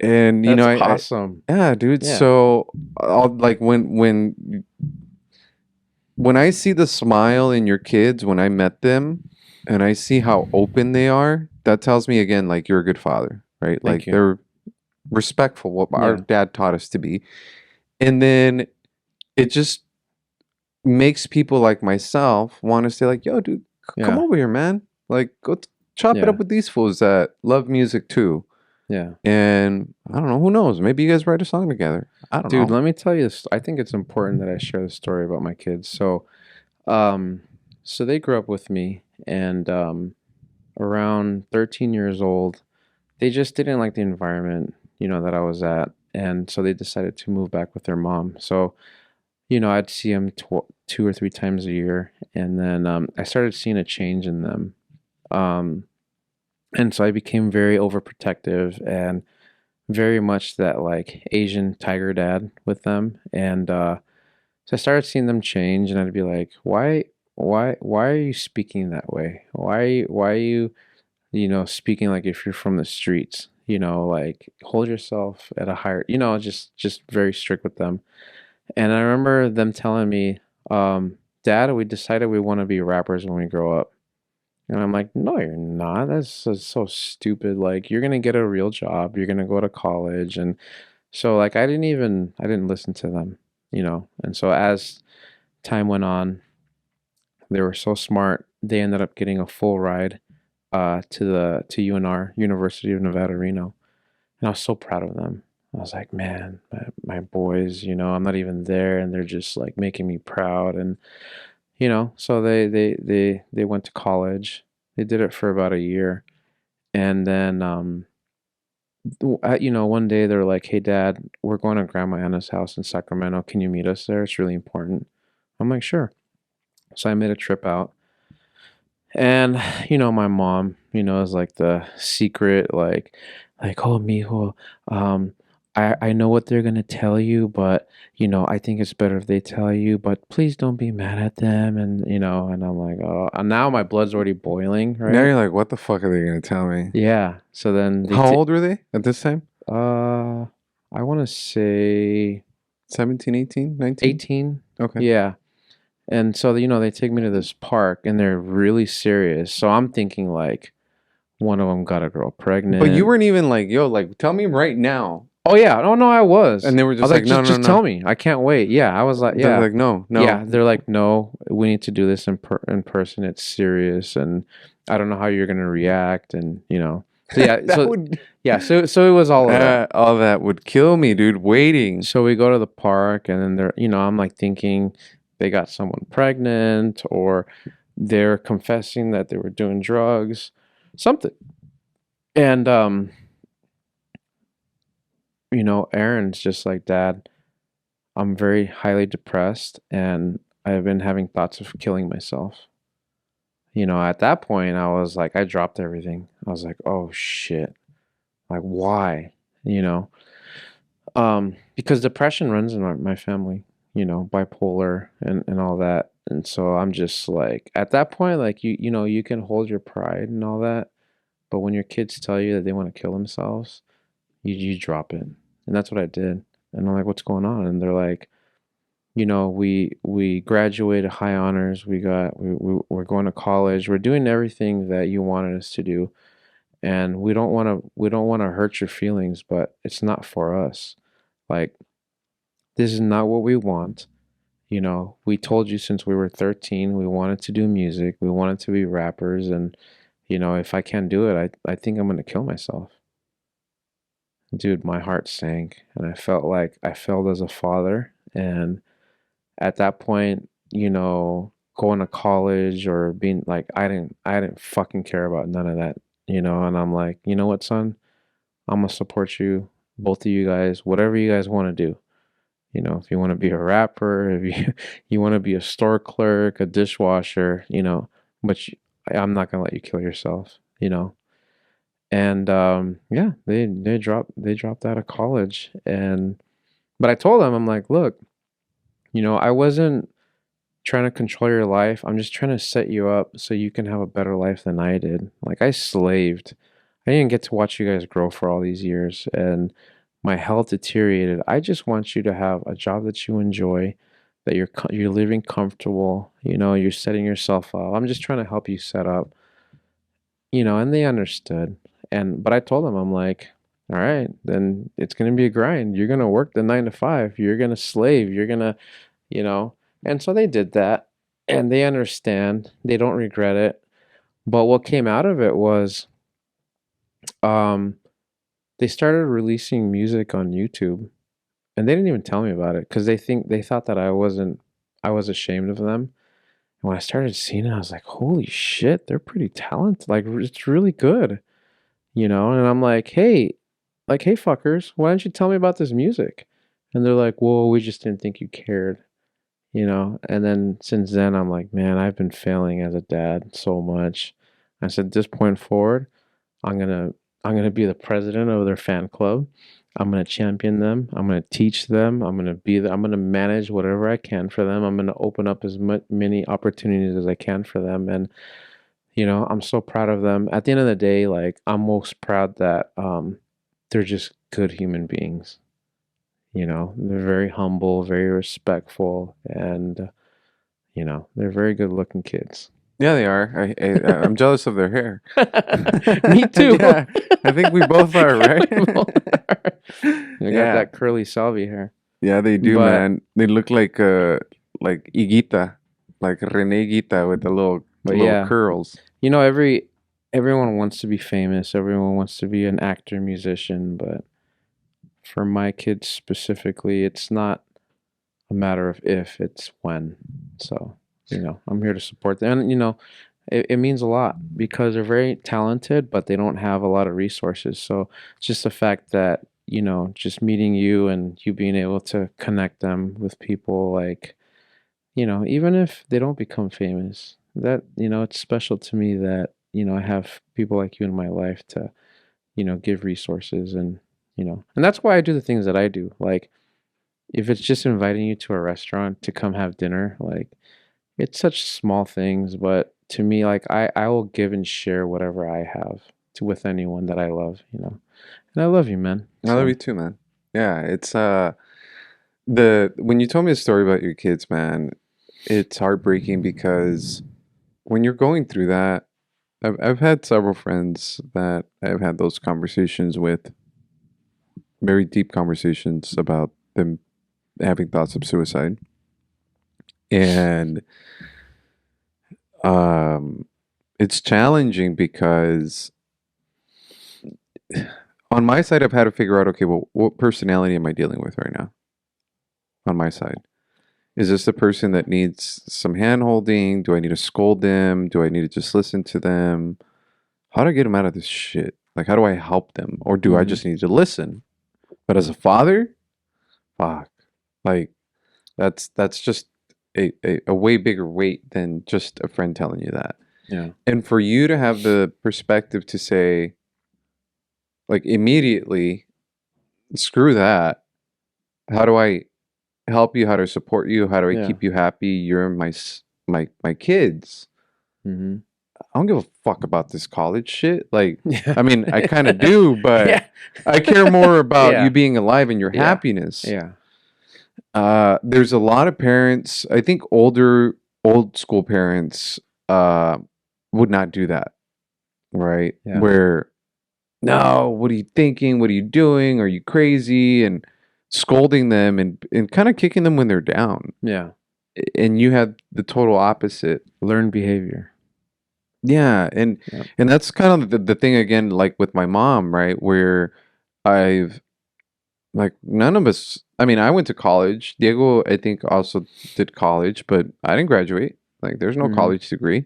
And That's I awesome. yeah, dude. Yeah. So I'll like when I see the smile in your kids when I met them and I see how open they are, that tells me again, like you're a good father, right? Thank Like you. they're respectful, what our Yeah. dad taught us to be. And then it just makes people like myself want to say, like, yo, dude, come Yeah. over here, man. Like, go chop it Yeah. up with these fools that love music too. Yeah. And I don't know, who knows? Maybe you guys write a song together. I don't Dude, know. let me tell you this. I think it's important that I share the story about my kids. Um, so they grew up with me, and around 13 years old, they just didn't like the environment, that I was at, and so they decided to move back with their mom. So, I'd see them 2 or 3 times a year, and then I started seeing a change in them. Um, and so I became very overprotective and very much that like Asian tiger dad with them. And so I started seeing them change, and I'd be like, why are you speaking that way? Why are you, speaking like if you're from the streets? Like hold yourself at a higher, just very strict with them. And I remember them telling me, Dad, we decided we want to be rappers when we grow up. And I'm like, no, you're not. So stupid. Like, you're gonna get a real job. You're gonna go to college. And so, like, I didn't listen to them. And so as time went on, they were so smart. They ended up getting a full ride to UNR, University of Nevada, Reno. And I was so proud of them. I was like, man, my boys, I'm not even there, and they're just like making me proud. And so they went to college. They did it for about a year, and then one day they're like, "Hey, Dad, we're going to Grandma Anna's house in Sacramento. Can you meet us there? It's really important." I'm like, "Sure." So I made a trip out, and my mom, is like the secret, like, "Oh, mijo, um, I know what they're gonna tell you, but I think it's better if they tell you, but please don't be mad at them." And I'm like, "Oh," and now my blood's already boiling, Now right? you're like, what the fuck are they gonna tell me? Yeah. So then How old were they at this time? uh, I want to say 17, 18, 19? 18. Okay. Yeah. And so, they take me to this park and they're really serious. So I'm thinking like one of them got a girl But you pregnant. weren't even like, yo, like, tell me right now. Oh yeah. Oh no, I was. And they were I was just like, like, no, no, just tell no. me. I can't wait. Yeah. I was like, They're yeah. like, no, Yeah. no. They're like, no, we need to do this in person. It's serious. And I don't know how you're going to react. And, so yeah. That would, Yeah. So it was all of that. all that would kill me, dude. Waiting. So we go to the park, and then I'm like thinking they got someone pregnant, or they're confessing that they were doing drugs, something. And Aaron's just like, Dad, I'm very highly depressed, and I've been having thoughts of killing myself. At that point, I was like, I dropped everything. I was like, oh shit, like why? You know, because depression runs in my family, bipolar and all that. And so I'm just like, at that point, like you can hold your pride and all that, but when your kids tell you that they want to kill themselves, you drop it. And that's what I did. And I'm like, what's going on? And they're like, we graduated high honors. We're going to college. We're doing everything that you wanted us to do. and we don't want to hurt your feelings, but it's not for us. Like, this is not what we want. We told you since we were 13 we wanted to do music, we wanted to be rappers, and if I can't do it, I think I'm gonna kill myself. Dude, my heart sank, and I felt like I failed as a father. And at that point, going to college or being like, I didn't fucking care about none of that. And I'm like, you know what, son? I'm gonna support you, both of you guys, whatever you guys want to do. If you want to be a rapper, if you want to be a store clerk, a dishwasher, but I'm not gonna let you kill yourself. And yeah, they dropped out of college, and but I told them, I'm like, look, I wasn't trying to control your life. I'm just trying to set you up so you can have a better life than I did. Like, I slaved. I didn't get to watch you guys grow for all these years, and my health deteriorated. I just want you to have a job that you enjoy, that you're living comfortable. You're setting yourself up. I'm just trying to help you set up. And they understood. But I told them, I'm like, all right, then it's gonna be a grind. You're gonna work the 9 to 5. You're gonna slave. You're gonna, you know. And so they did that, and they understand. They don't regret it. But what came out of it was, um, they started releasing music on YouTube, and they didn't even tell me about it because they thought that I was ashamed of them. And when I started seeing it, I was like, holy shit, they're pretty talented. Like, it's really good. And I'm like, hey, fuckers, why don't you tell me about this music? And they're like, well, we just didn't think you cared. And then since then, I'm like, man, I've been failing as a dad so much. I said, this point forward, I'm gonna be the president of their fan club. I'm gonna champion them. I'm gonna teach them. I'm gonna manage whatever I can for them. I'm gonna open up as many opportunities as I can for them. And I'm so proud of them. At the end of the day, like, I'm most proud that they're just good human beings. They're very humble, very respectful, and they're very good looking kids. Yeah, they are. I'm jealous of their hair. Me too. Yeah, I think we both are, right? We both are. They got Yeah. that curly salvy hair. Yeah, they do, But man. They look like Higuita, like Rene Higuita with the but little yeah, curls. everyone wants to be famous. Everyone wants to be an actor, musician, but for my kids specifically, it's not a matter of if, it's when. So, I'm here to support them. And, it means a lot because they're very talented, but they don't have a lot of resources. So, just the fact that, just meeting you and you being able to connect them with people, like, even if they don't become famous, that, it's special to me that, I have people like you in my life to, give resources, and that's why I do the things that I do. Like, if it's just inviting you to a restaurant to come have dinner, like, it's such small things, but to me, like, I will give and share whatever I have with anyone that I love. And I love you, man. I love So, you too, man. Yeah, it's the when you told me a story about your kids, man, it's heartbreaking because when you're going through that, I've had several friends that I've had those conversations with, very deep conversations about them having thoughts of suicide. And it's challenging because on my side, I've had to figure out, okay, well, what personality am I dealing with right now? On my side, is this the person that needs some hand holding? Do I need to scold them? Do I need to just listen to them? How do I get them out of this shit? Like, how do I help them? Or do I mhm. just need to listen? But as a father, fuck, like that's just a way bigger weight than just a friend telling you that. Yeah. And for you to have the perspective to say, like, immediately, screw that. How do I help you? How do I support you? How do I Yeah. keep you happy? You're my kids. Mm-hmm. I don't give a fuck about this college shit. Like, Yeah. I mean, I kind of do, but Yeah. I care more about Yeah. you being alive and your Yeah. happiness. Yeah. There's a lot of parents, I think old school parents would not do that, right? Yeah. Where no, what are you thinking? What are you doing? Are you crazy? And scolding them and kind of kicking them when they're down. Yeah. And you had the total opposite. Learned behavior. Yeah, Yeah. and that's kind of the thing again, like with my mom, right? Where I've like none of us. I mean, I went to college. Diego, I think, also did college, but I didn't graduate. Like, there's no Mhm. college degree.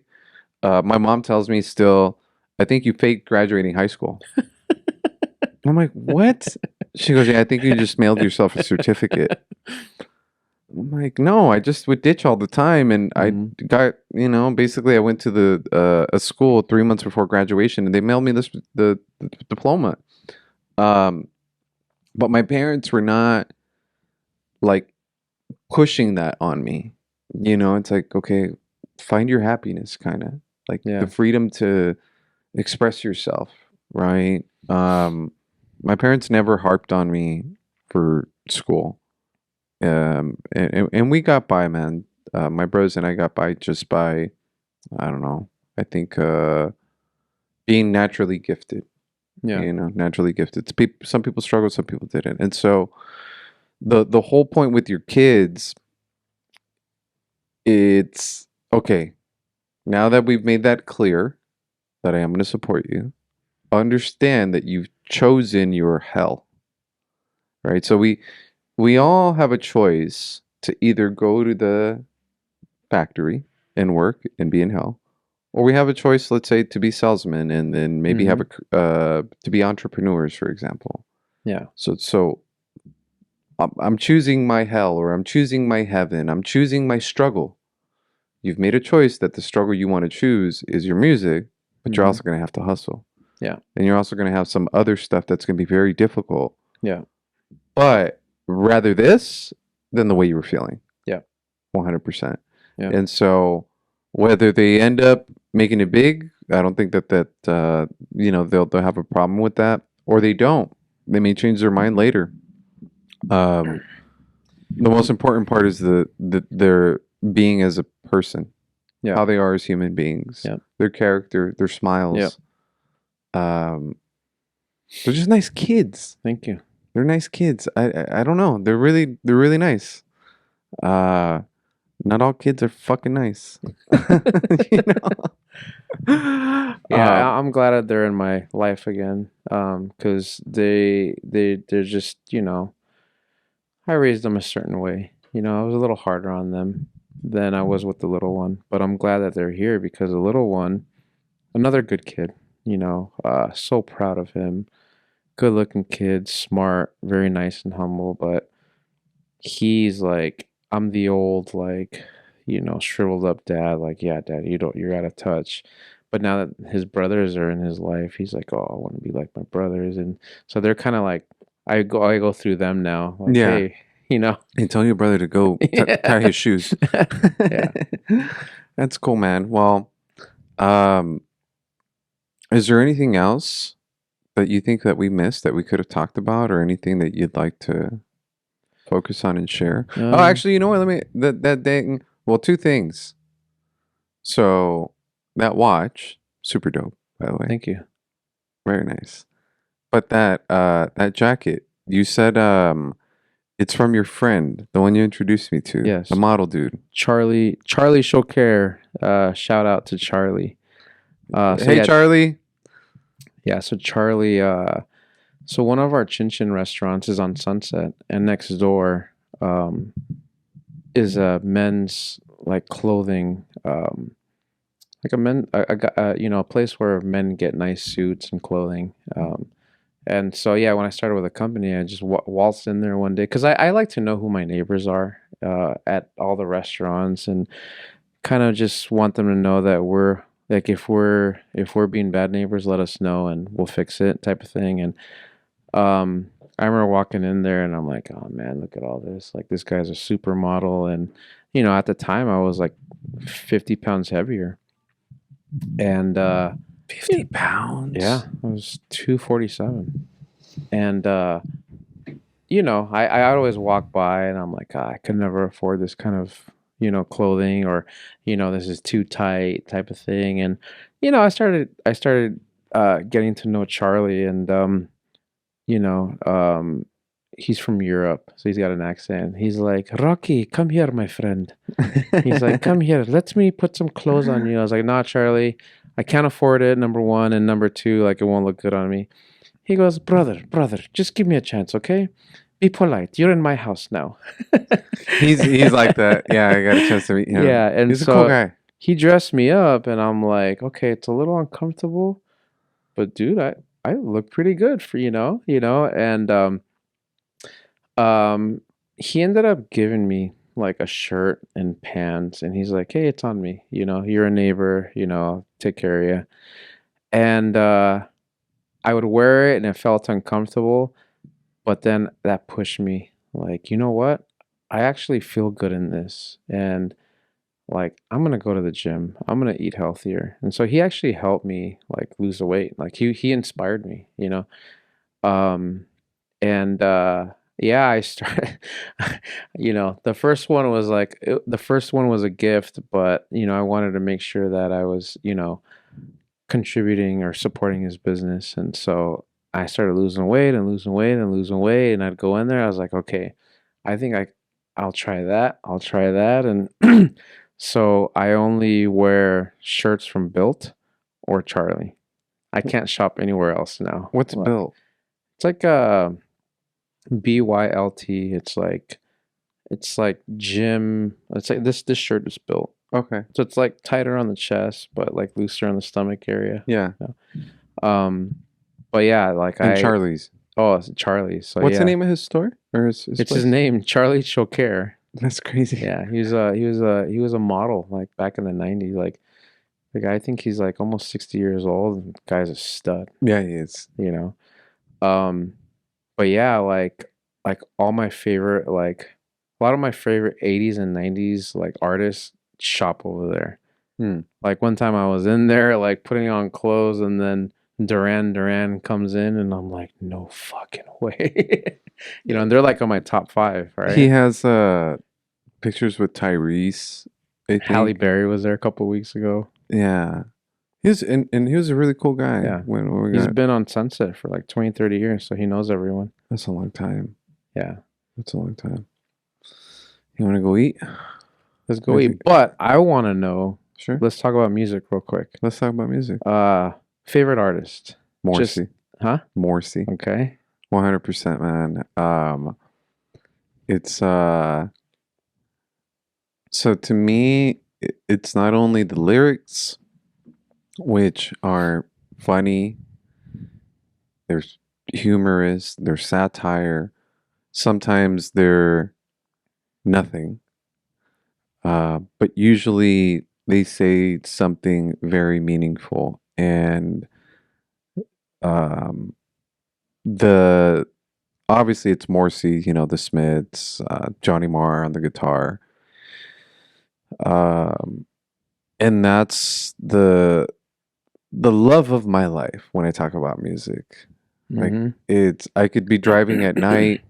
My mom tells me still, I think you faked graduating high school. I'm like, what? She goes, yeah, I think you just mailed yourself a certificate. I'm like, no, I just would ditch all the time, and I Mhm. got, basically, I went to a school 3 months before graduation, and they mailed me the diploma. Um, but my parents were not like pushing that on me. It's like, okay, find your happiness, kind of like the Yeah. freedom to express yourself, right? My parents never harped on me for school. And we got by, man. My bros and I got by just by, I don't know. I think being naturally gifted. Yeah. Naturally gifted. Some people struggle, some people didn't. And so the whole point with your kids, it's okay. Now that we've made that clear, that I am going to support you, understand that you've chosen your hell. Right? So we all have a choice to either go to the factory and work and be in hell, or we have a choice, let's say, to be salesmen and then maybe have Mhm. to be entrepreneurs, for example. Yeah. So I'm choosing my hell, or I'm choosing my heaven. I'm choosing my struggle. You've made a choice that the struggle you want to choose is your music, but you're Mhm. also going to have to hustle. Yeah. And you're also going to have some other stuff that's going to be very difficult. Yeah. But rather this than the way you were feeling. Yeah. 100%. Yeah. And so whether they end up making it big, I don't think they'll have a problem with that, or they don't. They may change their mind later. Um, the most important part is their being as a person, Yeah. how they are as human beings, Yeah. their character, their Yeah. smiles. Um, they're just nice kids. Thank you. They're nice kids. I don't know. They're really nice. Uh, Not all kids are fucking nice. you know. Yeah, I'm glad that they're in my life again. 'Cause they're just, I raised them a certain way. I was a little harder on them than I was with the little one, but I'm glad that they're here because the little one, another good kid, so proud of him. Good looking kid, smart, very nice and humble, but he's like, I'm the old, like, shriveled up dad, like, yeah, dad, you're out of touch. But now that his brothers are in his life, he's like, oh, I want to be like my brothers. And so they're kind of like, I go through them now, like, Yeah. hey, you know, Hey, tell your brother to go tie his shoes. yeah. That's cool, man. Well, um, is there anything else that you think that we missed that we could have talked about, or anything that you'd like to focus on and share? Oh, Um, actually, you know what? Let me that thing. Well, two things. So that watch, super dope, by the way. Thank you. Very nice. But that jacket, you said it's from your friend, the one you introduced me to, Yes. the model dude. Charlie Chocare, shout out to Charlie. So Hey yeah, Charlie. yeah, so Charlie, so one of our Chin Chin restaurants is on Sunset, and next door is a men's like clothing, like a place where men get nice suits and clothing. And so yeah, when I started with a company, I just waltzed in there one day because I like to know who my neighbors are at all the restaurants, and kind of just want them to know that we're like, if we're being bad neighbors, let us know and we'll fix it, type of thing. And I remember walking in there and I'm like, oh man, look at all this. Like, this guy's a supermodel. And, at the time I was like 50 pounds heavier. And, 50 pounds. yeah, I was 247. And, I always walk by and I'm like, I could never afford this kind of, clothing, or, this is too tight, type of thing. And, I started getting to know Charlie, and you know, he's from Europe, so he's got an accent. He's like, Rocky, come here, my friend. He's like, come here, let me put some clothes on you. I was like, nah, Charlie, I can't afford it, number one, and number two, like it won't look good on me. He goes, brother, just give me a chance, okay? Be polite. You're in my house now. He's like that. Yeah, I got a chance to meet him. Yeah, and He's a cool so guy. he dressed me up, and I'm like, okay, it's a little uncomfortable, but dude, I look pretty good for and um he ended up giving me like a shirt and pants, and he's like, hey, it's on me, you're a neighbor, take care of you. And I would wear it, and it felt uncomfortable, but then that pushed me, like, you know what? I actually feel good in this, and like I'm gonna go to the gym. I'm gonna eat healthier. And so he actually helped me like lose the weight. Like he inspired me, Um and yeah, I started the first one was a gift, but I wanted to make sure that I was, contributing or supporting his business. And so I started losing weight and losing weight and losing weight, and I'd go in there. I was like, okay, I think I'll try that. I'll try that. And so I only wear shirts from Built or Charlie. I can't shop anywhere else now. What's built? It's like a BYLT. It's like gym. It's like this shirt is Built. Okay. So it's like tighter on the chest, but like looser on the stomach area. Yeah. Um, but yeah, like And Charlie's. it's Charlie. So What's yeah, the name of his store? Or his it's place? his name, Charlie Choquer. That's crazy. Yeah, he was a model like back in the '90s. Like the guy, I think he's like almost 60 years old. And the guy's a stud, Yeah, he is. you know. Um, but yeah, like all my favorite like a lot of my favorite '80s and '90s like artists shop over there. Hmm. Like one time I was in there like putting on clothes, and then Duran comes in, and I'm like, no fucking way. And they're like on my top five, He right? has pictures with Tyrese, I Halle think. Berry was there a couple weeks ago. Yeah. And he was a really cool guy Yeah. when we He's got. been on Sunset for like 20, 30 years, so he knows everyone. That's a long time. Yeah. That's a long time. You want to go eat? Let's go I eat. think- But I want to know, Sure. let's talk about music real quick. Let's talk about music. Favorite artist? Morrissey. Huh? Morrissey. Okay. 100%, man. It's so to me, it's not only the lyrics, which are funny, there's humorous, there's satire, sometimes they're nothing, but usually they say something very meaningful. And um, the obviously it's Morrissey, the Smiths, Johnny Marr on the guitar. Um, and that's the love of my life when I talk about music. Like Mhm. I could be driving at night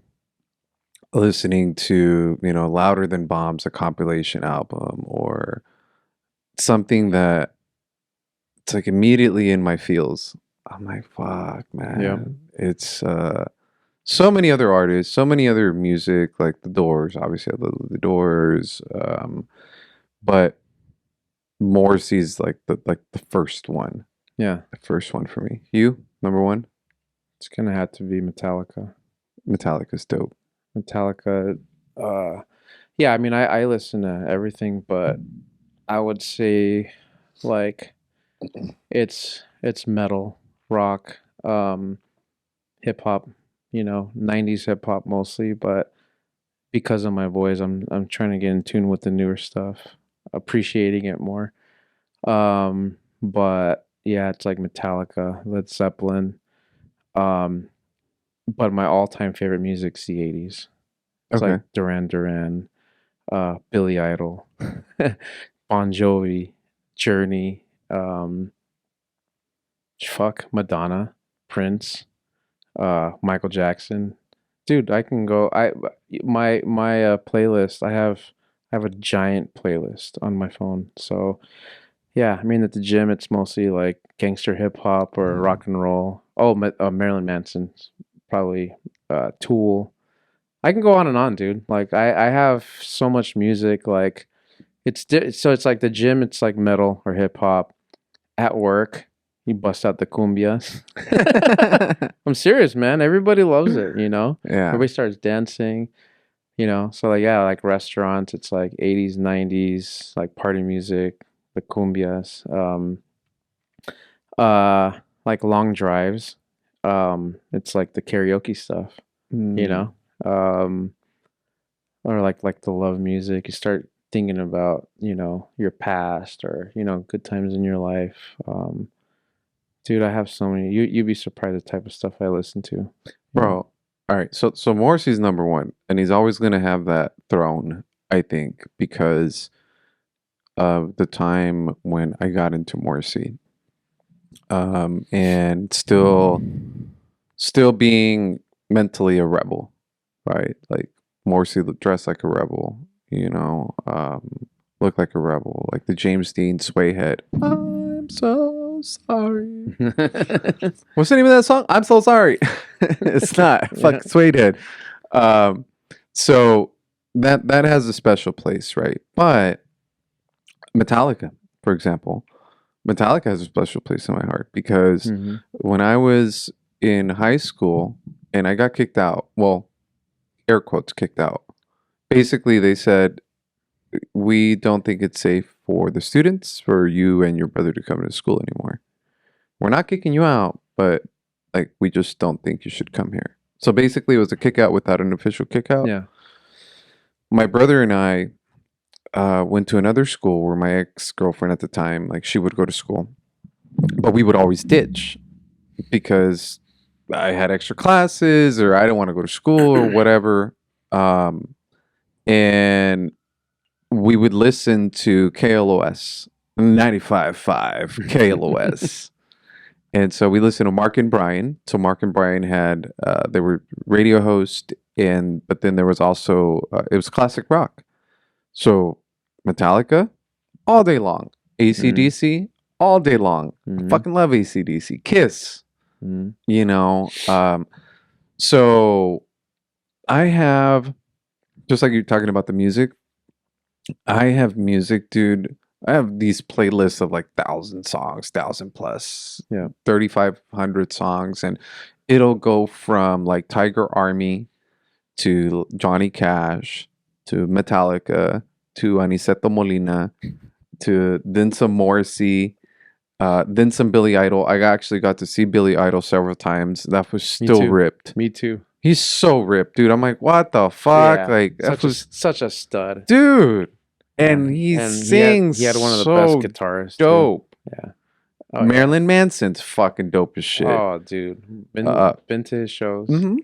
listening to, Louder Than Bombs, a compilation album, or something that it's like immediately in my feels. I'm like, fuck, man. Yeah. It's so many other artists, so many other music, like the Doors, obviously I love the Doors. But Morrissey's like the first one. Yeah. The first one for me. You, number one? It's gonna have to be Metallica. Metallica's dope. Metallica. Yeah. I mean, I listen to everything, but I would say like it's metal, rock, hip hop. 90s hip hop mostly, but because of my boys, I'm trying to get in tune with the newer stuff, appreciating it more. But yeah, it's like Metallica, Led Zeppelin. Um, but my all-time favorite music's the '80s. It's Okay. like Duran, Billy Idol, Bon Jovi, Journey, Madonna, Prince, Michael Jackson. Dude, I can go. My playlist. I have a giant playlist on my phone. So Yeah, I mean at the gym it's mostly like gangster hip hop or rock and roll. Oh, Marilyn Manson, probably Tool. I can go on and on, dude. Like I have so much music. Like so it's like the gym, it's like metal or hip hop. At work, you bust out the cumbias. I'm serious, man. Everybody loves it. Yeah. Everybody starts dancing. So like yeah, like restaurants, it's like 80s, 90s, like party music, the cumbias. Like long drives. It's like the karaoke stuff, you Mm. know. Um, or like the love music. You start thinking about, your past or, good times in your life. Dude, I have so many. You'd be surprised the type of stuff I listen to. Bro, all right. So Morrissey's number one, and he's always gonna have that throne, I think, because of the time when I got into Morrissey. And still being mentally a rebel, right? Like Morrissey dressed like a rebel, look like a rebel, like the James Dean sway head. I'm so sorry. What's the name of that song? I'm so sorry. It's not. Fuck Suede Head. Um, so that has a special place, right? But Metallica, for example, Metallica has a special place in my heart because Hmm. when I was in high school and I got kicked out, well, air quotes kicked out. Basically, they said, we don't think it's safe for the students, for you and your brother to come to school anymore. We're not kicking you out, but like we just don't think you should come here. So basically, it was a kick out without an official kick out. Yeah. My brother and I went to another school where my ex girlfriend at the time, like she would go to school, but we would always ditch because I had extra classes or I didn't want to go to school or whatever. And we would listen to KLOS 95.5 KLOS. And so we listened to Mark and Brian. So Mark and Brian had they were radio hosts, but then there was also it was classic rock. So Metallica all day long, AC/DC all day long. I Mhm. fucking love AC/DC. Kiss, Mhm. you know. So I have, just like you're talking about the music, I have music, dude. I have these playlists of like 1,000 songs, 1,000 plus, Yeah. 3,500 songs, and it'll go from like Tiger Army to Johnny Cash to Metallica to Aniceto Molina to then some Morrissey, then some Billy Idol. I actually got to see Billy Idol several times. That was Me still too. ripped. Me too. He's so ripped, dude. I'm like, what the fuck? Yeah. Like that was, Such a stud. dude. And Yeah. he And sings he had one of the best so guitarists too. dope. Yeah. Oh yeah. Marilyn Manson's fucking dope as shit. Oh dude. Been to his shows. Mhm.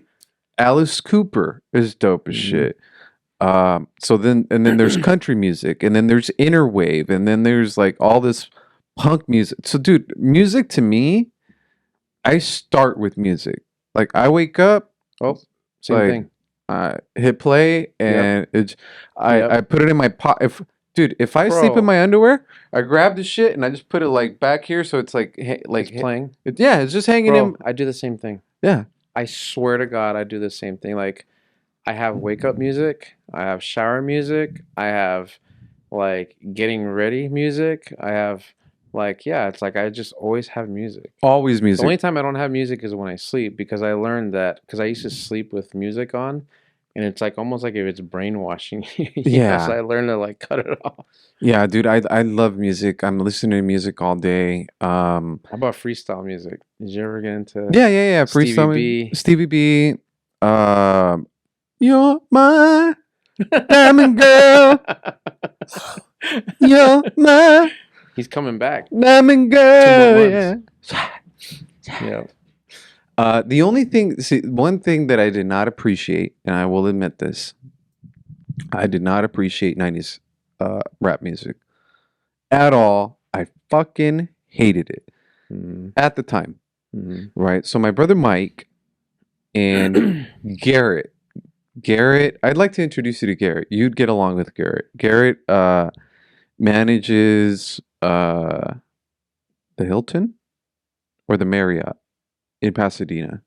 Alice Cooper is dope as Mhm. shit. So then there's country music, and then there's inner wave, and then there's like all this punk music. So dude, music to me, I start with music. Like I wake up, Oh, same like thing. I hit play, and I Yep. put it in my pot. If I sleep in Bro. my underwear, I grab the shit and I just put it like back here, so it's like It's playing. yeah, it's just hanging in. Bro, I do the same thing. Yeah, I swear to God, I do the same thing. Like, I have wake up music, I have shower music, I have like getting ready music, I have like, yeah, it's like I just always have music. always The music. only time I don't have music is when I sleep because I learned that because I used to sleep with music on, and it's like almost like if it's brainwashing you. Yeah. So I learned to like cut it off. Yeah, dude, I love music. I'm listening to music all day. How about freestyle music? Did you ever get into Yeah. Stevie Freestyle, B? Stevie B. You're my diamond girl. You're my He's coming back. diamond 2 girl. more Yeah. months. The only thing, one thing that I did not appreciate, and I will admit this, I did not appreciate 90s rap music at all. I fucking hated it Mm-hmm. at the time, Mm-hmm. right? So my brother Mike and Garrett, I'd like to introduce you to Garrett. You'd get along with Garrett. Garrett manages uh, the Hilton or the Marriott in Pasadena.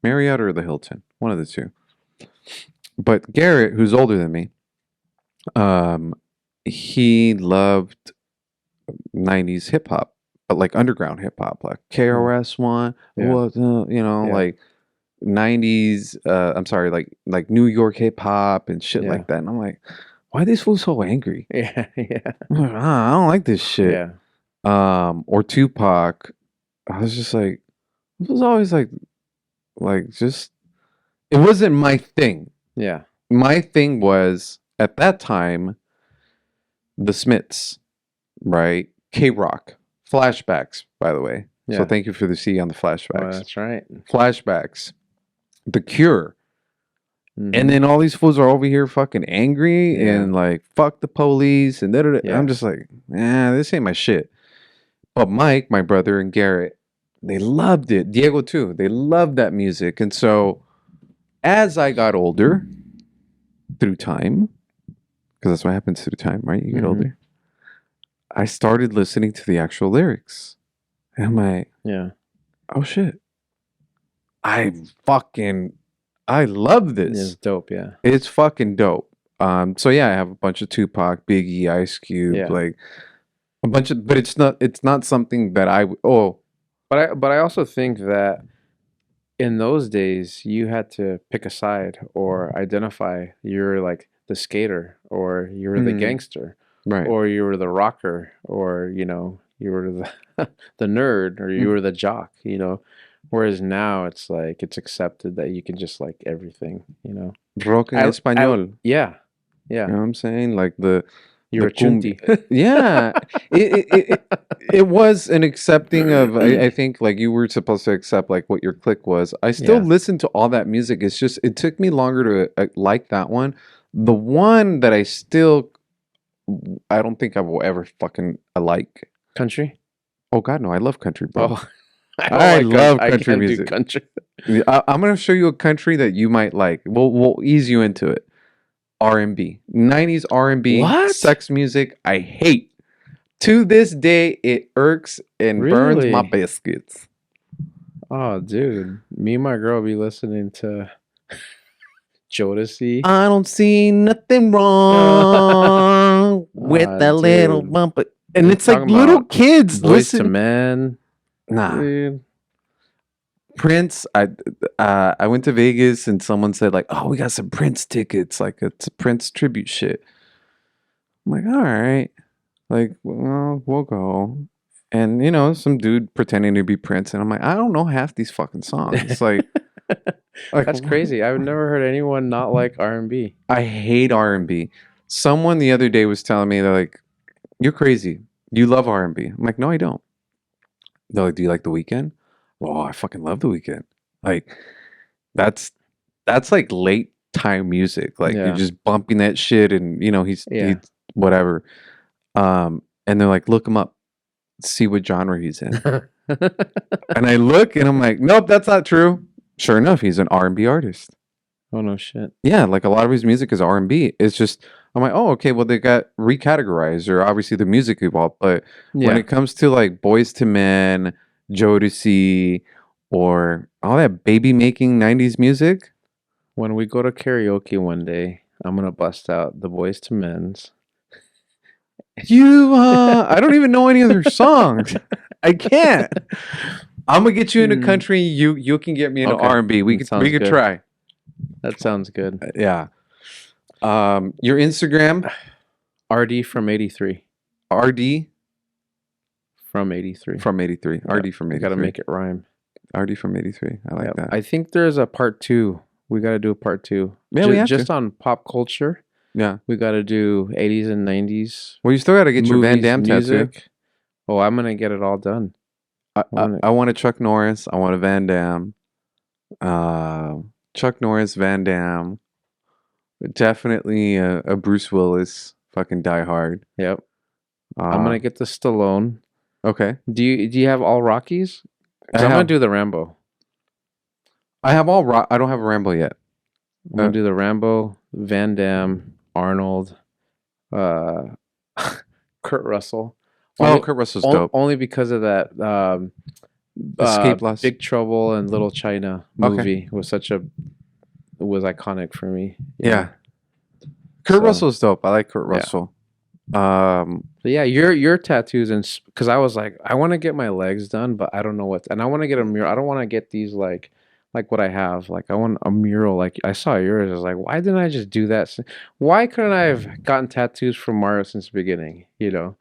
Marriott or the Hilton, one of the two. But Garrett, who's older than me, um, he loved 90s hip hop, but like underground hip hop, like KRS One, Yeah. what Yeah. like 90s. I'm sorry, like New York hip hop and shit Yeah. like that. And I'm like, why are these fools so angry? Yeah. Yeah. I'm like, I don't like this shit. Yeah. Or Tupac. I was just like, it was always like just it wasn't my thing. Yeah. My thing was at that time the Smiths, right? K Rock. Flashbacks, by the way. So Yeah. thank you for the C on the Oh, flashbacks. that's right. Flashbacks. The Cure. Mhm. And then all these fools are over here fucking angry Yeah. and like fuck the police and da-da-da. Yeah. I'm just like, this ain't my shit. But Mike, my brother, and Garrett, they loved it. Diego too. They loved that music. And so as I got older through time, because that's what happens through time, right? You get Mhm. older. I started listening to the actual lyrics. And I'm like, Yeah. oh shit. I love this. It's dope. Yeah. It's fucking dope. So yeah, I have a bunch of Tupac, Biggie, Ice Cube, Yeah. like a bunch of, but it's not something that But I also think that in those days you had to pick a side or identify you're like the skater or you're the Mhm. gangster right. or you were the rocker or you were the the nerd or you Mm. were the jock, whereas now it's like it's accepted that you can just like everything. Rock en español. Yeah. You Yeah. know what I'm saying? Like the You're a cumbia. chunti. Yeah. It was an accepting of I think like you were supposed to accept like what your clique was. I still Yeah. listen to all that music. It's just it took me longer to like that one. The one that I don't think I will ever fucking like. Country? Oh God, no! I love country, bro. Oh, I don't I like love I country can't do music. country. I'm gonna show you a country that you might like. We'll ease you into it. R&B, 90s R&B, What? sex music. I hate. To this day, it irks and burns my Really? biscuits. Oh, dude. Me and my girl be listening to Jodeci. I don't see nothing wrong with Ah, that little dude. bump. And We're it's like talking little about kids Boys to listen. Men. Nah, Dude. Prince. I went to Vegas and someone said like, "Oh, we got some Prince tickets. Like it's a Prince tribute shit." I'm like, "All right, like well, we'll go." And some dude pretending to be Prince, and I'm like, I don't know half these fucking songs. Like That's crazy. I've never heard anyone not like R&B. I hate R&B. Someone the other day was telling me they're like, "You're crazy. You love R&B." I'm like, "No, I don't." They're like, "Do you like The Weeknd?" "Oh, I fucking love The Weeknd." Like that's like late time music. Like Yeah. you're just bumping that shit, and he's Yeah. whatever. And they're like, "Look him up, see what genre he's in." And I look, and I'm like, "Nope, that's not true." Sure enough, he's an R&B artist. Oh, no shit. Yeah, like a lot of his music is R&B. It's just I'm like, oh, okay, well they got recategorized, or obviously the music evolved. But when Yeah. it comes to like Boys to Men, Jodeci, or all that baby making '90s music, When we go to karaoke one day, I'm going to bust out the Boys to Men's. I don't even know any of their songs. I can't. I'm gonna get you into country. You can get me into Okay, R&B. We that could sounds good. try. That sounds good. Yeah. Your Instagram, RD from 83. RD From 83. from 83. Yeah, RD from we 83. got to make it rhyme. RD from 83. I like Yep. that. I think there's a part 2. We got to do a part 2. Yeah, we have Just to. on pop culture. Yeah. We got to do 80s and 90s. Well, you still got to get your Van movies, Damme tattoo. music. Oh, I'm going to get it all done. I want a Chuck Norris. I want a Van Damme. Chuck Norris, Van Damme. Definitely a Bruce Willis. Fucking Die Hard. Yep. I'm going to get the Stallone. Okay. Do you have all Rockies? 'Cause I I'm going have- to do the Rambo. I have all. I don't have a Rambo yet. I'm going to do the Rambo, Van Damme, Arnold, Kurt Russell. Oh, Kurt Russell's dope. Only because of that Escape Lost. Big Trouble and Little China movie was iconic for me. Yeah. Kurt So, Russell's dope. I like Kurt Yeah. Russell. but yeah, your tattoos and because I was like, I want to get my legs done, but I don't know what, and I want to get a mural. I don't want to get these like what I have. Like I want a mural. Like I saw yours. I was like, why didn't I just do that? Why couldn't I have gotten tattoos from Mario since the beginning? You know.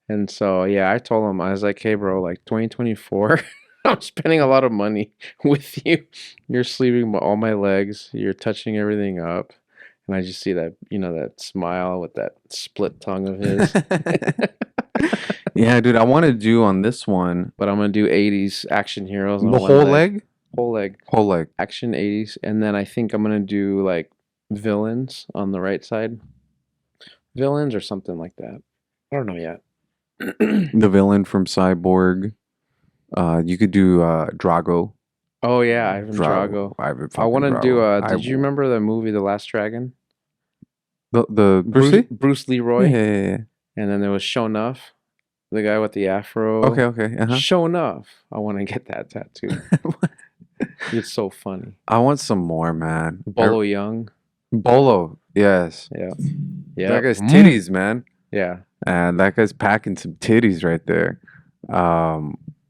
And so yeah, I told him I was like, hey bro, like 2024, I'm spending a lot of money with you. You're sleeving all my legs. You're touching everything up. And I just see that, that smile with that split tongue of his. Yeah, dude, I want to do on this one But I'm gonna do 80s action heroes on the one whole leg. Whole leg. Whole leg. Action 80s. And then I think I'm gonna do like villains on the right side. Villains or something like that. I don't know yet. The villain from Cyborg. You could do Drago. Oh yeah, Ivan Drago. I want to do. Did you remember the movie The Last Dragon? the Bruce Lee? Bruce Leroy. Yeah. And then there was Shonuff, the guy with the afro. Okay. Uh-huh. Shonuff. I want to get that tattoo. It's so funny. I want some more, man. Bolo Young. Bolo, yes. Yeah. That guy's titties, man. Yeah. And that guy's packing some titties right there.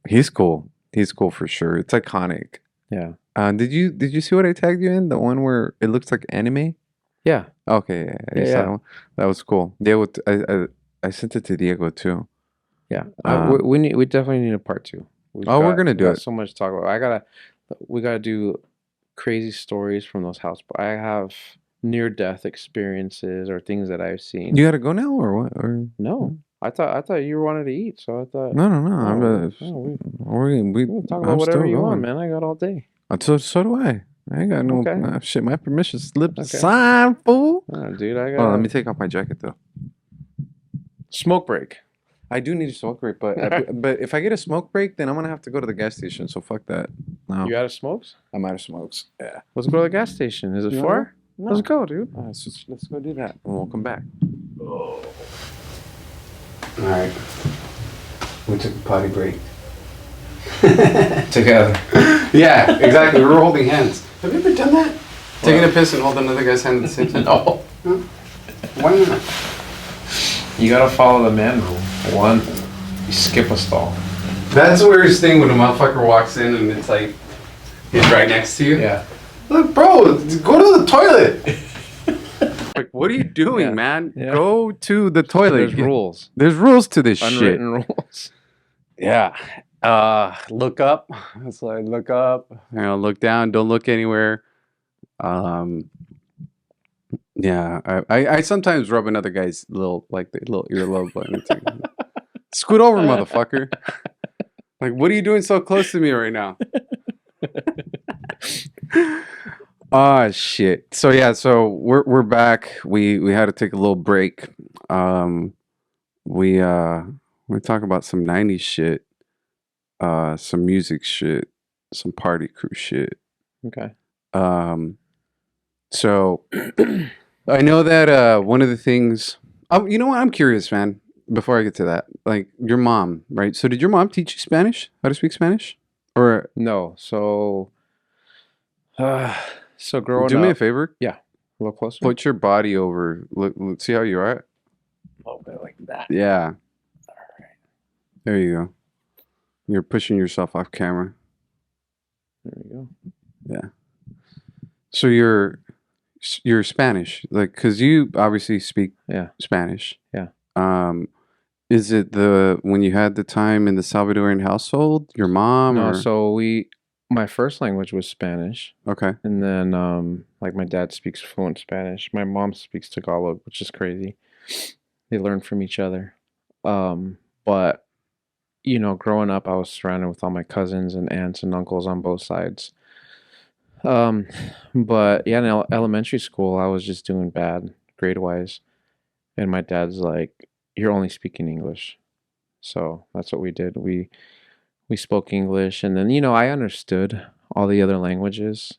He's cool. He's cool for sure. It's iconic. Yeah. Did you see what I tagged you in? The one where it looks like anime? Yeah. Okay. Yeah. That was cool. Diego, I sent it to Diego too. Yeah. We definitely need a part 2. We're gonna do it. So much to talk about. We gotta do crazy stories from those house. I have near-death experiences or things that I've seen. You gotta go now or what? Or No. I thought you wanted to eat, so I thought. No. We can talk about whatever you want, man. I got all day. So do I. I ain't got no Okay. shit. My permission slip Okay. sign, fool. Oh, dude, I got. Oh, let me take off my jacket though. Smoke break. I do need a smoke break, but if I get a smoke break, then I'm gonna have to go to the gas station. So fuck that. No, You out of smokes? I'm out of smokes. Yeah. Let's go to the gas station. Is it You far? No. Let's go, dude. Let's go do that, and we'll come back. All right. We took a potty break. Together. Yeah, exactly. We were holding hands. Have you ever done that? Taking a piss and holding another guy's hand at the same time? No. Why not? You gotta follow the man rule. 1, you skip a stall. That's the weirdest thing when a motherfucker walks in and it's like he's right next to you. Yeah. Look, bro, go to the toilet. Like, what are you doing, Yeah. man? Yeah. Go to the toilet. There's rules. There's rules to this Unwritten rules. Yeah. Look up. It's like look up. Look down. Don't look anywhere. Yeah. I sometimes rub another guy's little earlobe button. It's like, scoot over, motherfucker. Like, what are you doing so close to me right now? Ah, shit. So yeah, we're back. We had to take a little break. We talk about some 90s shit, some music shit, some party crew shit. Okay. So I know that one of the things, you know what? I'm curious, man. Before I get to that, like your mom, right? So did your mom teach you Spanish? How to speak Spanish? Or No. So growing up. do me a favor. A little closer. Put your body over. Look, see how you are. A little bit like that. Yeah. All right. There you go. You're pushing yourself off camera. There we go. Yeah. So you're Spanish, like, cause you obviously speak Spanish. Yeah. Is it when you had the time in the Salvadorian household, your mom? No. Or? So my first language was Spanish, Okay. and then like my dad speaks fluent Spanish. My mom speaks Tagalog, which is crazy. They learn from each other. But growing up, I was surrounded with all my cousins and aunts and uncles on both sides. But yeah, in elementary school, I was just doing bad grade wise, and my dad's like, "You're only speaking English," so that's what we did. We spoke English, and then I understood all the other languages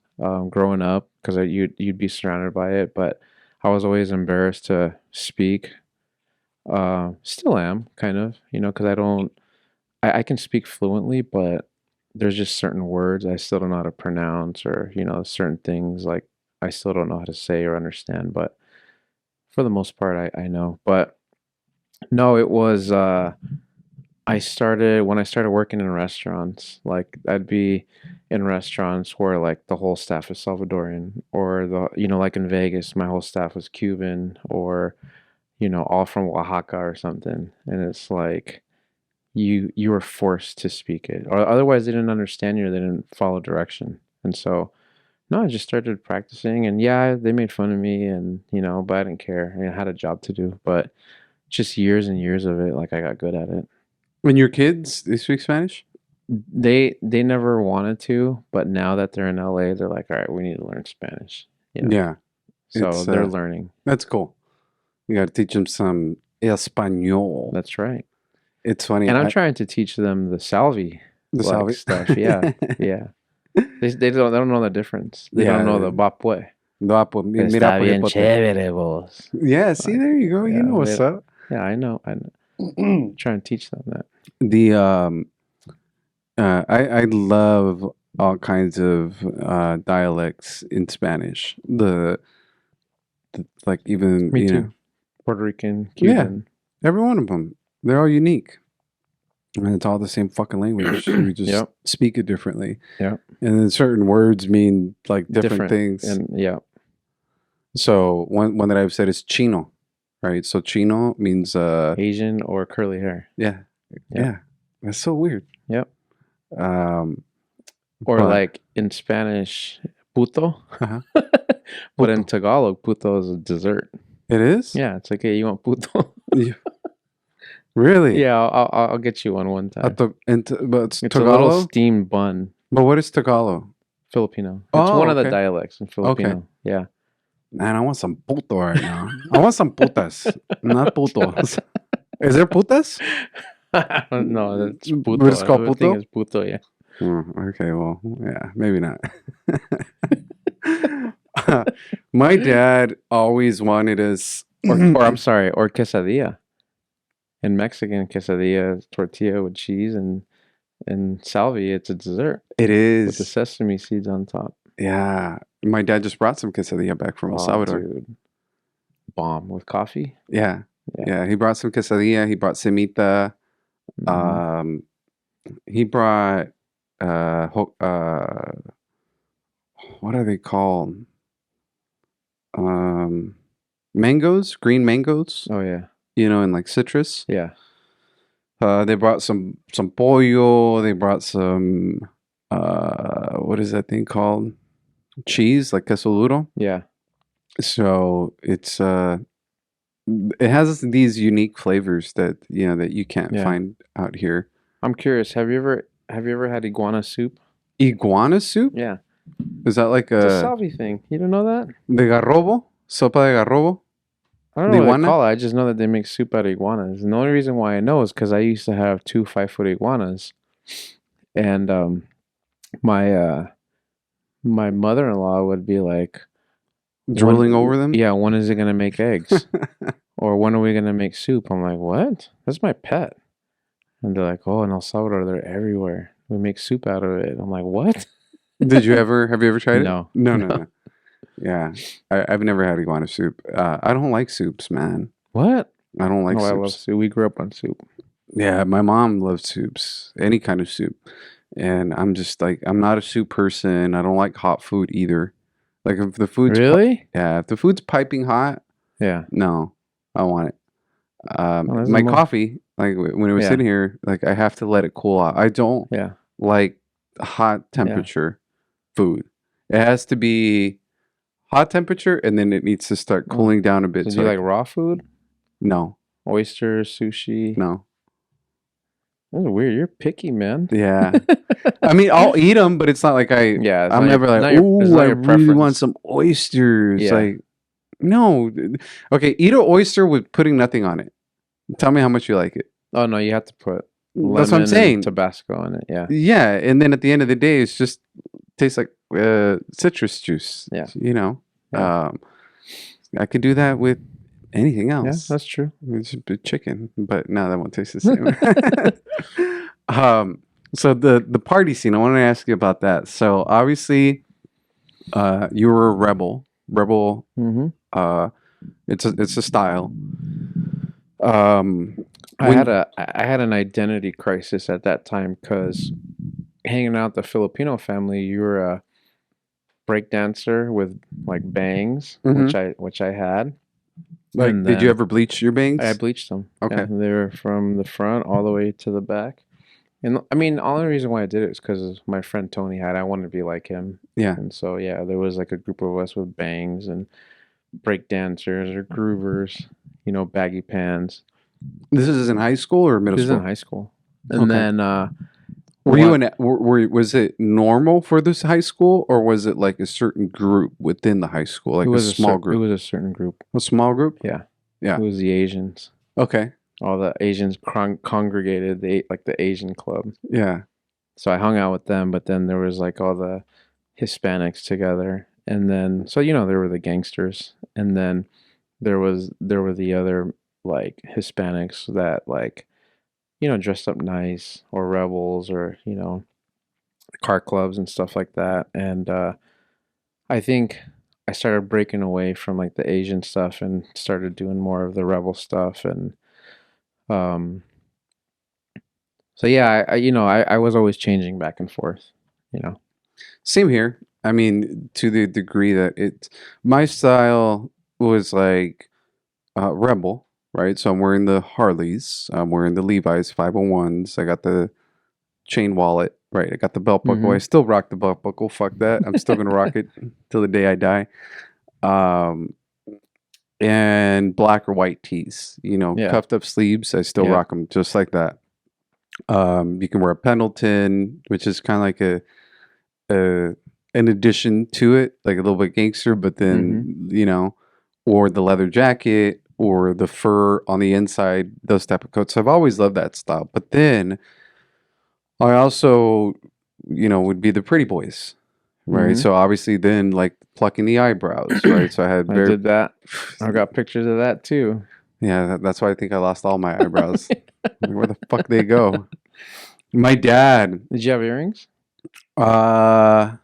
growing up because you'd be surrounded by it, but I was always embarrassed to speak. Still am kind of, because I can speak fluently, but there's just certain words I still don't know how to pronounce, or certain things like I still don't know how to say or understand. But for the most part, I know. But no, it was when I started working in restaurants. Like I'd be in restaurants where like the whole staff is Salvadorian, or like in Vegas, my whole staff was Cuban, or all from Oaxaca or something. And it's like you were forced to speak it, or otherwise they didn't understand you, or they didn't follow direction. And so no, I just started practicing, and yeah, they made fun of me, and but I didn't care. I had a job to do, but just years and years of it, like I got good at it. When your kids, they speak Spanish? They never wanted to, but now that they're in LA, they're like, all right, we need to learn Spanish. Yeah. So they're learning. That's cool. You got to teach them some Espanol. That's right. It's funny. And I'm trying to teach them the Salvi stuff. Yeah. Yeah. They don't know the difference. They don't know the Bapue. Está bien chévere, vos. Yeah, see, there you go. Yeah, you know what's up. Yeah, I know. Trying to teach them that. I love all kinds of dialects in Spanish. Like even Me too. Puerto Rican, Cuban. Yeah, every one of them. They're all unique. And it's all the same fucking language. We just speak it differently. Yeah. And then certain words mean like different things. And yeah. So one that I've said is chino, right? So chino means Asian or curly hair. Yeah. Yeah. That's so weird. Yep. Or like in Spanish, puto. Uh-huh. But in Tagalog, puto is a dessert. It is? Yeah, it's like, hey, you want puto? Really? Yeah, I'll get you one time. But it's It's Tagalog? a little steamed bun. But what is Tagalog? Filipino. It's one of the dialects in Filipino. Okay. Yeah. Man, I want some puto right now. I want some putas, not putos. Is there putas? I don't know. That's puto. But it's called puto? It's puto, yeah. Okay, well, yeah, maybe not. My dad always wanted us... Or I'm sorry, or quesadilla. In Mexican, quesadilla is tortilla with cheese, and salvi, it's a dessert. It is. With the sesame seeds on top. Yeah. My dad just brought some quesadilla back from El Salvador. Dude. Bomb. With coffee? Yeah. He brought some quesadilla. He brought semita. Mm-hmm. He brought what are they called? Mangoes, green mangoes. Oh yeah. And like citrus. Yeah. They brought some pollo. They brought some what is that thing called? Cheese, like queso duro. Yeah. So it has these unique flavors that that you can't find out here. I'm curious. Have you ever had iguana soup? Iguana soup? Yeah. Is that like It's a salvi thing. You don't know that? De garrobo? Sopa de garrobo? I don't know what they call it. I just know that they make soup out of iguanas. And the only reason why I know is because I used to have 2 5-foot iguanas. And my mother-in-law would be like... Drooling over them? Yeah, when is it going to make eggs? Or when are we going to make soup? I'm like, what? That's my pet. And they're like, oh, in El Salvador, they're everywhere. We make soup out of it. I'm like, what? Have you ever tried it? No. No. Yeah. I've never had iguana soup. I don't like soups, man. What? I don't like soups. I love soup. We grew up on soup. Yeah, my mom loved soups. Any kind of soup. And I'm just like, I'm not a soup person. I don't like hot food either. Like if the food's... Really? if the food's piping hot, no, I want it. My coffee, like when it was sitting here, like I have to let it cool out. I don't like hot temperature food. It has to be hot temperature, and then it needs to start cooling down a bit. Do you like raw food? No. Oysters, sushi? No. That's weird. You're picky, man. Yeah. I mean, I'll eat them, but it's not like I'm never like, ooh, I really want some oysters. Yeah. Like, no. Okay, eat an oyster with putting nothing on it. Tell me how much you like it. Oh, no, you have to put that's what I'm saying. Tabasco on it, yeah. Yeah, and then at the end of the day, it's just tastes like citrus juice. Yeah. I could do that with anything Yeah, else. that's true. It's just a chicken, but no, that won't taste the same. So the party scene, I want to ask you about that. So obviously, you were a rebel. Rebel. Hmm. Uh, it's a style. Um, when I had an identity crisis at that time because hanging out with the Filipino family, you were a break dancer with like bangs, Mhm. which I had, Like, and did you then ever bleach your I bangs? bleached them. Yeah, Okay. they were from the front all the way to the back. And I mean, the only reason why I did it is because my friend Tony had. I wanted to be like him, Yeah. and so yeah, there was like a group of us with bangs and break dancers or groovers, baggy pants. This is in high school or middle This is in school? high school, and Okay. then Were you one in? Was it normal for this high school, or was it like a certain group within the high school, like a small it group? was a certain group. A small group? Yeah, Yeah. it was the Asians. Okay. All the Asians congregated. They like the Asian club. Yeah. So I hung out with them, but then there was like all the Hispanics together, and then so there were the gangsters, and then there were the other like Hispanics that like dressed up nice or rebels or car clubs and stuff like that, and I think I started breaking away from like the Asian stuff and started doing more of the rebel stuff, and um so yeah, I was always changing back and forth, you know. Same here. I mean, to the degree that my style was like rebel, right? So I'm wearing the Harleys, I'm wearing the Levi's 501s. I got the chain wallet, right? I got the belt buckle. I Mhm. still rock the belt buckle. Fuck that. I'm still gonna rock it till the day I die. Um, and black or white tees, Yeah. cuffed up sleeves. I still Yeah. rock them just like that. You can wear a Pendleton, which is kind of like a an addition to it, like a little bit gangster, but Mhm. then or the leather jacket or the fur on the inside, those type of coats. I've always loved that style. But then I also, would be the pretty boys, right? Mhm. So obviously then like plucking the eyebrows, right? So I had I very did that. I got pictures of that too. yeah, that's why I think I lost all my eyebrows. Like, where the fuck they go? My dad, Did you have earrings? uh,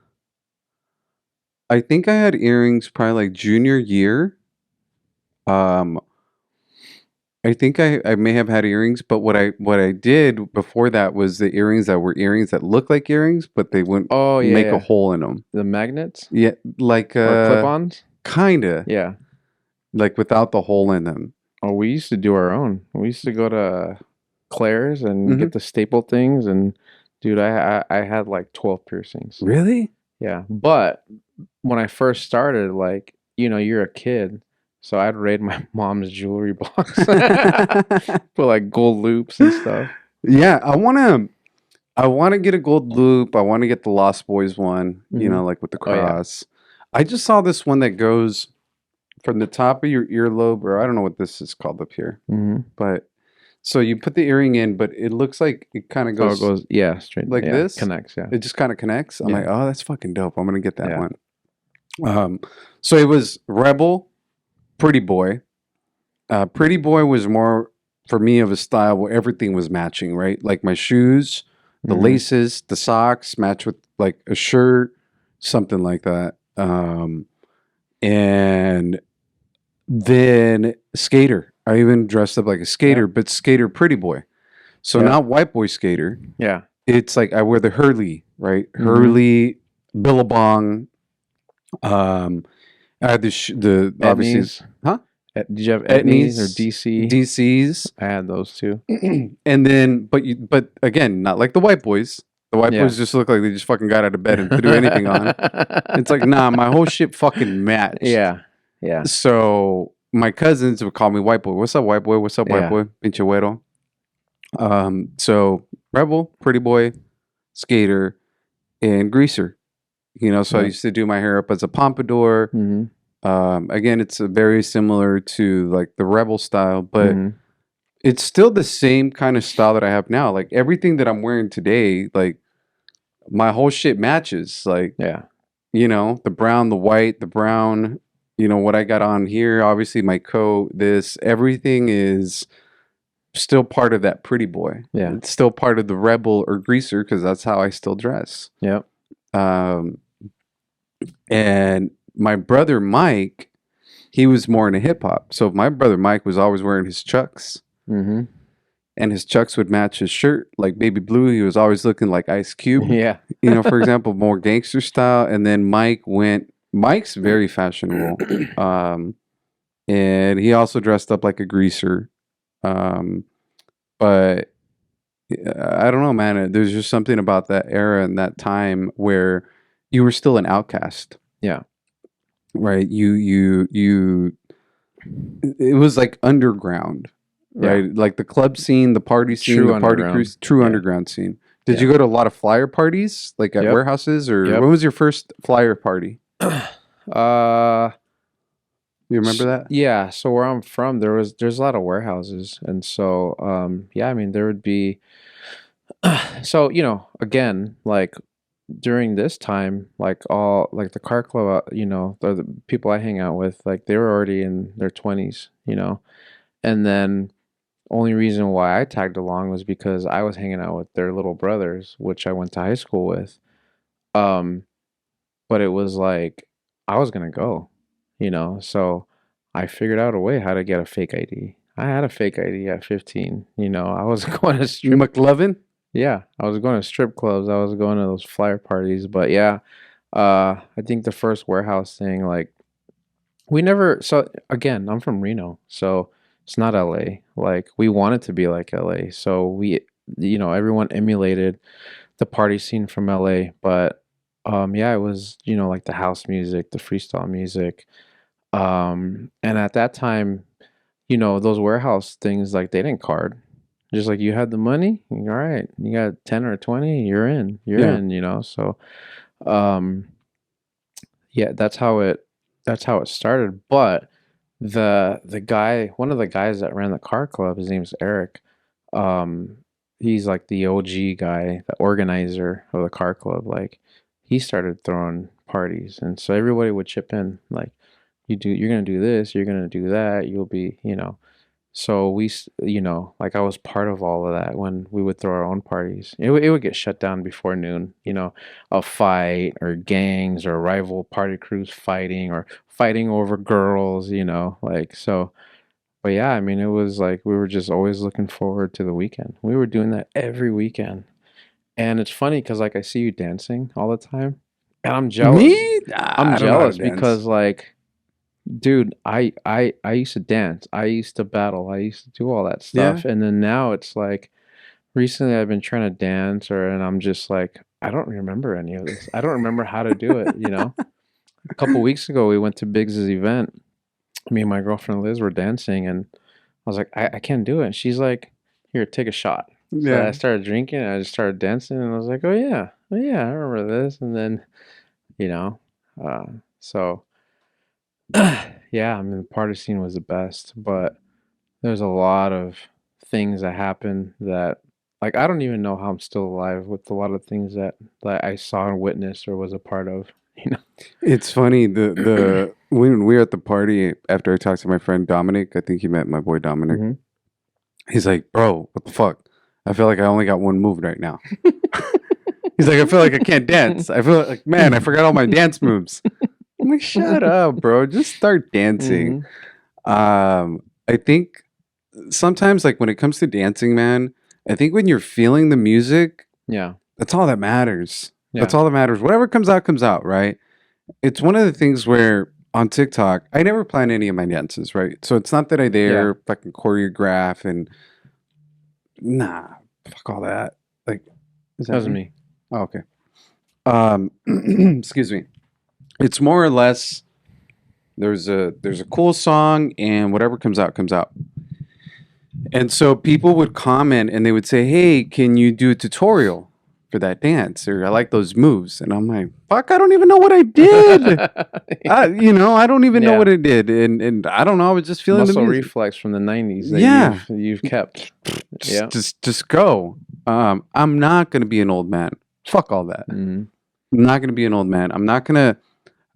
I think I had earrings probably like junior year. Um, I think I may have had earrings, but what I did before that was the earrings that were earrings that looked like earrings, but they wouldn't Oh yeah, make a yeah. hole in them. The magnets Yeah, like or clip-ons? kinda Yeah. like without the hole in them. Oh, we used to do our own. We used to go to Claire's and Hmm. get the staple things, and dude, I had like 12 piercings. Really? Yeah, but when I first started, like, you're a kid, so I'd raid my mom's jewelry box, put like gold loops and stuff. Yeah, I wanna get a gold loop. I want to get the Lost Boys one, Hmm. like with the Oh yeah. cross. I just saw this one that goes from the top of your earlobe, or I don't know what this is called up here, Hmm. but so you put the earring in, but it looks like it kind of Oh, it goes goes, yeah, straight, like yeah, this. connects, yeah, It just kind of connects. I'm like, yeah, oh, that's fucking dope. I'm gonna get that yeah. one. So it was Rebel, Pretty Boy. Pretty Boy was more for me of a style where everything was matching, right? Like my shoes, the Hmm. laces, the socks match with like a shirt, something like that. And then skater. I even dressed up like a skater, Yep. but skater pretty boy. So Yep. not white boy skater. Yeah. It's like I wear the Hurley, right? Hmm. Hurley, Billabong. Um, I had the obviously, Etnies. huh? Did you have Etnies or Etnies, DC? DCs, I had those too. and then but again, not like the white boys. The white Yeah. boys just look like they just fucking got out of bed and threw anything on. It's like, nah, my whole shit fucking matched. Yeah. Yeah. So my cousins would call me white boy. What's up, white boy? What's up, white Yeah. boy? Pinche güero. So rebel, pretty boy, skater, and greaser. So I Yep. used to do my hair up as a pompadour. Hmm. Again, it's very similar to like the rebel style, but Hmm. it's still the same kind of style that I have now. Like everything that I'm wearing today, like my whole shit matches. Like, Yeah. the brown, the white, the brown, you know, what I got on here, obviously my coat, this, everything is still part of that pretty boy. Yeah. It's still part of the rebel or greaser because that's how I still dress. Yep. Um, and my brother Mike, he was more into hip hop. So my brother Mike was always wearing his Chucks, Mm-hmm. and his Chucks would match his shirt, like Baby Blue. He was always looking like Ice Cube, Yeah. you know, for example, more gangster style. And then Mike's very fashionable. And he also dressed up like a greaser. But I don't know, man. There's just something about that era and that time where you were still an outcast. Yeah. Right. It was like underground, right? Yeah. Like the club scene, the party scene, True the party underground. cruise, true Yeah. underground scene. Did Yeah. you go to a lot of flyer parties, like at Yep. warehouses, or Yep. when was your first flyer party? You remember that? Yeah, so where I'm from, there's a lot of warehouses, and so yeah, I mean there would be so again, like during this time, like all like the car club, the people I hang out with, like they were already in their 20s, and then only reason why I tagged along was because I was hanging out with their little brothers, which I went to high school with. Um, but it was like I was gonna go, so I figured out a way how to get a fake ID. I had a fake ID at 15. I was going to McLovin? yeah, I was going to strip clubs. I was going to those flyer parties. But yeah, I think the first warehouse thing, like we never. So again, I'm from Reno, so it's not LA. Like we wanted to be like LA, so everyone emulated the party scene from LA. But yeah, it was like the house music, the freestyle music. And at that time, those warehouse things, like they didn't card. Just like you had the money, all right, you got 10 or 20, you're in, Yeah. So, um, yeah, that's how it started. But one of the guys that ran the car club, his name's Eric. Um, he's like the OG guy, the organizer of the car club. Like he started throwing parties, and so everybody would chip in. Like you're gonna do this, you're gonna do that. You'll be, So like I was part of all of that when we would throw our own parties. It would get shut down before noon, a fight or gangs or rival party crews fighting or fighting over girls, like so. But yeah, I mean, it was like we were just always looking forward to the weekend. We were doing that every weekend. And it's funny because like I see you dancing all the time and I'm jealous. Me? I'm I don't know how to jealous dance. because like dude, I used to dance. I used to battle. I used to do all that stuff. And then now it's like recently I've been trying to dance and I'm just like I don't remember any of this. I don't remember how to do it, A couple weeks ago we went to Biggs's event. Me and my girlfriend Liz were dancing and I was like, I can't do it. And she's like, here, take a shot. So Yeah. I started drinking and I just started dancing and I was like, oh yeah, I remember this. And then, so yeah, I mean, the party scene was the best, but there's a lot of things that happened that, like, I don't even know how I'm still alive with a lot of things that I saw and witnessed or was a part of, It's funny, the when we were at the party after I talked to my friend Dominic, I think you met my boy Dominic. Mhm. He's like, bro, what the fuck? I feel like I only got one move right now. He's like, I feel like I can't dance. I feel like, man, I forgot all my dance moves. I'm like, shut up, bro. Just start dancing. I think sometimes, like when it comes to dancing, man, I think when you're feeling the music, Yeah. that's all that matters. Yeah. That's all that matters. Whatever comes out, right? It's one of the things where on TikTok, I never plan any of my dances, right? So it's not that I there fucking choreograph and nah, fuck all that. Like, is That was me. Oh, okay. Excuse me. It's more or less there's a cool song and whatever comes out comes out. And so people would comment and they would say, "Hey, can you do a tutorial for that dance?" Or I like those moves. And I'm like, "Fuck, I don't even know what I did." I don't even know what I did. And I don't know, I was just feeling Muscle the music. reflex from the 90s that Yeah. you've kept. Yeah. Just go. I'm not going to be an old man. Fuck all that. Mhm. I'm not going to be an old man. I'm not going to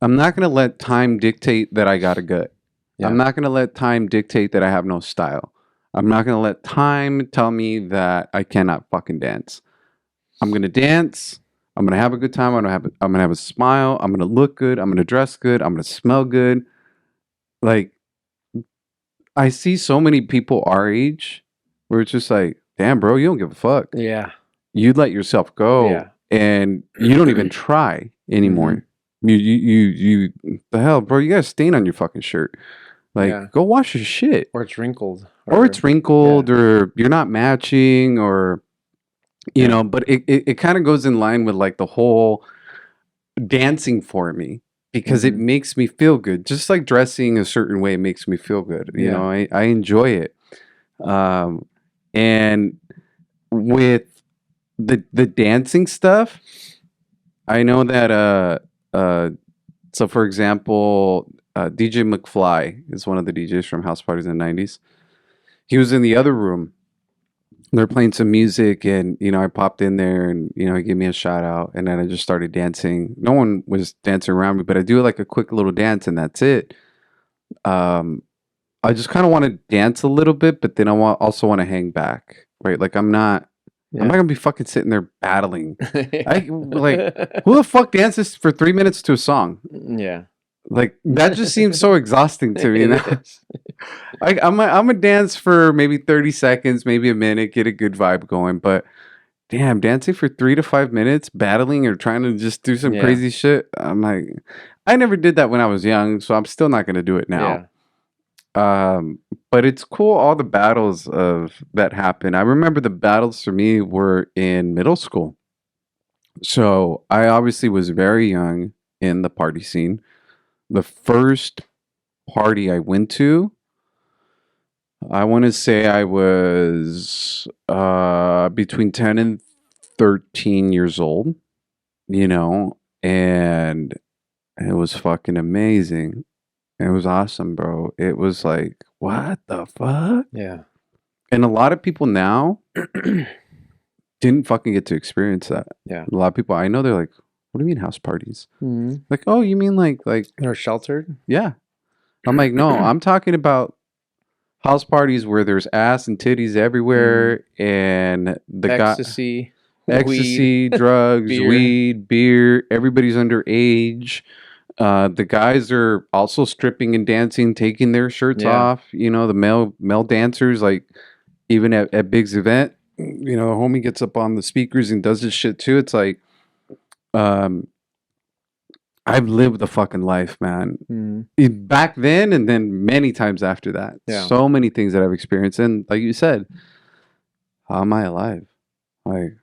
I'm not gonna let time dictate that I got a gut. Yeah. I'm not gonna let time dictate that I have no style. I'm not gonna let time tell me that I cannot fucking dance. I'm gonna dance. I'm gonna have a good time. I'm gonna have a smile. I'm gonna look good. I'm gonna dress good. I'm gonna smell good. Like I see so many people our age where it's just like, damn, bro, you don't give a fuck. Yeah. You let yourself go, Yeah. and you don't even try anymore. The hell, bro? You got a stain on your fucking shirt. Like, Yeah. go wash your shit. Or it's wrinkled. Or it's wrinkled, or you're not matching, or you know. But it kind of goes in line with like the whole dancing for me because it makes me feel good. Just like dressing a certain way makes me feel good. You know, I enjoy it. And with the dancing stuff, I know that so for example, DJ McFly is one of the DJs from house parties in the 90s. He was in the other room. They're playing some music, and you know, I popped in there, and you know, he gave me a shout out, and then I just started dancing. No one was dancing around me, but I do like a quick little dance, and that's it. I just kind of want to dance a little bit, but then also want to hang back, right? Like I'm not gonna be fucking sitting there battling. Like who the fuck dances for 3 minutes to a song? Yeah. Like that just seems so exhausting to me. You know? I'm a dance for maybe 30 seconds, maybe a minute, get a good vibe going. But damn, dancing for 3 to 5 minutes, battling or trying to just do some crazy shit. I'm like, I never did that when I was young, so I'm still not gonna do it now. But it's cool all the battles of that happen. I remember the battles for me were in middle school. So I obviously was very young in the party scene. The first party I went to, I want to say I was between 10 and 13 years old, you know, and it was fucking amazing. It was awesome, bro. It was like, what the fuck? Yeah. And a lot of people now didn't fucking get to experience that. Yeah. A lot of people I know, they're like, what do you mean house parties? Mm-hmm. Like, oh, you mean like They're sheltered? yeah. I'm like, no, I'm talking about house parties where there's ass and titties everywhere, and the ecstasy, ecstasy, drugs, weed, beer. Everybody's underage. The guys are also stripping and dancing, taking their shirts off. You know, the male dancers, like even at Big's event, you know, homie gets up on the speakers and does this shit too. It's like, I've lived the fucking life, man. Back then and then many times after that. Yeah. So many things that I've experienced. And like you said, how am I alive? Like,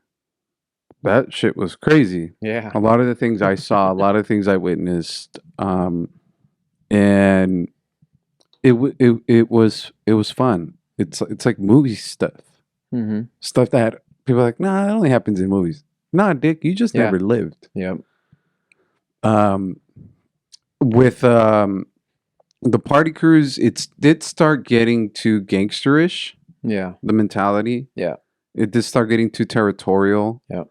that shit was crazy. Yeah. A lot of the things I saw, a lot of things I witnessed, and it was fun. It's like movie stuff. Stuff that people are like, nah, that only happens in movies. Nah, Dick, you just never lived. Yep. With the party crews, it did start getting too gangsterish. Yeah. The mentality. Yeah. It did start getting too territorial. Yeah.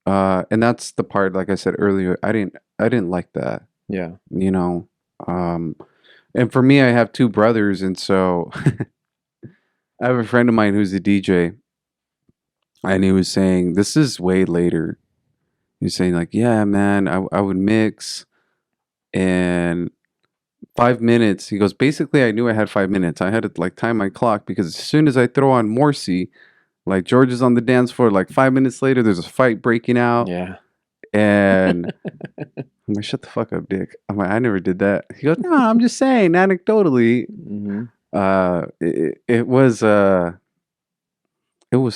And that's the part, like I said earlier, I didn't like that. Yeah. You know. And for me, I have two brothers, and so I have a friend of mine who's a DJ, and he was saying, this is way later. He's saying like, yeah, man, I would mix, and 5 minutes. He goes, basically, I knew I had 5 minutes. I had to like time my clock because as soon as I throw on Morsi, like George is on the dance floor, like 5 minutes later, there's a fight breaking out. Yeah. And I'm like, shut the fuck up, Dick. I'm like, I never did that. He goes, no, I'm just saying, anecdotally. It was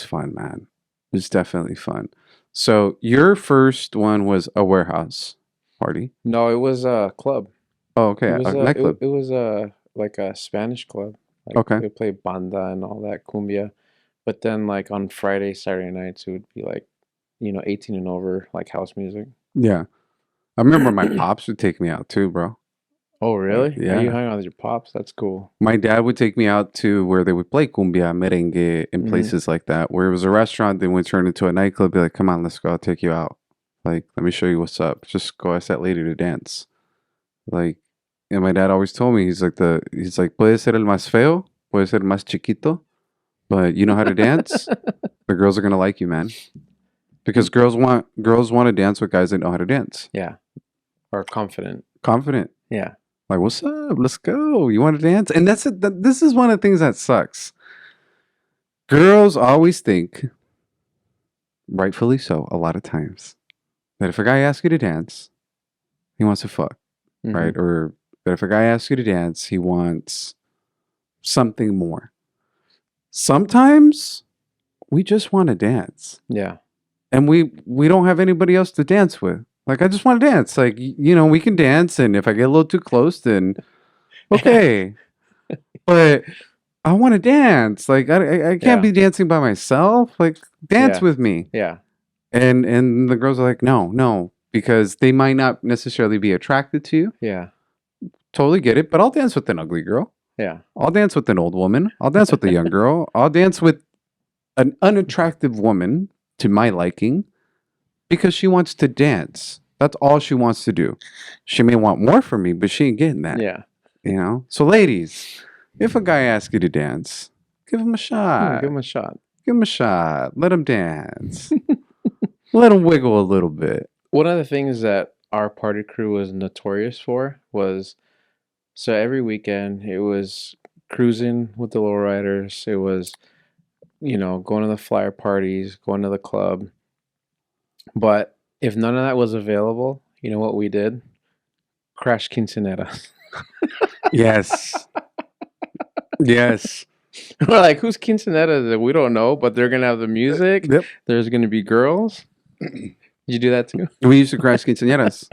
fun, man. It was definitely fun. So your first one was a warehouse party? No, it was a club. Oh, okay. It was A nightclub. It was like a Spanish club. Like, Okay. they play banda and all that cumbia, but then like on Friday, Saturday nights, it would be like, 18 and over, like house music. Yeah. I remember my pops would take me out too, bro. Oh, really? Yeah. You hung out with your pops? That's cool. My dad would take me out to where they would play cumbia, merengue, and places like that, where it was a restaurant, then would turn into a nightclub. Be like, come on, let's go. I'll take you out. Like, let me show you what's up. Just go ask that lady to dance. Like, and my dad always told me, he's like, puede ser el más feo, puede ser el más chiquito, but you know how to dance, the girls are gonna like you, man. Because girls want to dance with guys that know how to dance. Yeah. Or confident. Confident. Yeah. Like, what's up? Let's go. You want to dance? And that's it. This is one of the things that sucks. Girls always think, rightfully so, a lot of times, that if a guy asks you to dance, he wants to fuck, Mhm. right? Or that if a guy asks you to dance, he wants something more. Sometimes we just want to dance, Yeah. and we don't have anybody else to dance with. Like, I just want to dance. Like, we can dance, and if I get a little too close, then okay. But I want to dance. Like, I can't Yeah. be dancing by myself. Like, dance Yeah. with me. Yeah. And the girls are like, no, because they might not necessarily be attracted to you. Yeah. Totally get it. But I'll dance with an ugly girl. Yeah. I'll dance with an old woman. I'll dance with a young girl. I'll dance with an unattractive woman to my liking because she wants to dance. That's all she wants to do. She may want more from me, but she ain't getting that. Yeah. So ladies, if a guy asks you to dance, give him a shot. Give him a shot. Give him a shot. Let him dance. Let him wiggle a little bit. One of the things that our party crew was notorious for was, so every weekend it was cruising with the lowriders. It was, going to the flyer parties, going to the club. But if none of that was available, you know what we did? Crash quinceañeras. Yes. Yes. We're like, whose quinceañera is it? We don't know, but they're gonna have the music. Yep. There's gonna be girls. Did you do that too? We used to crash quinceañeras.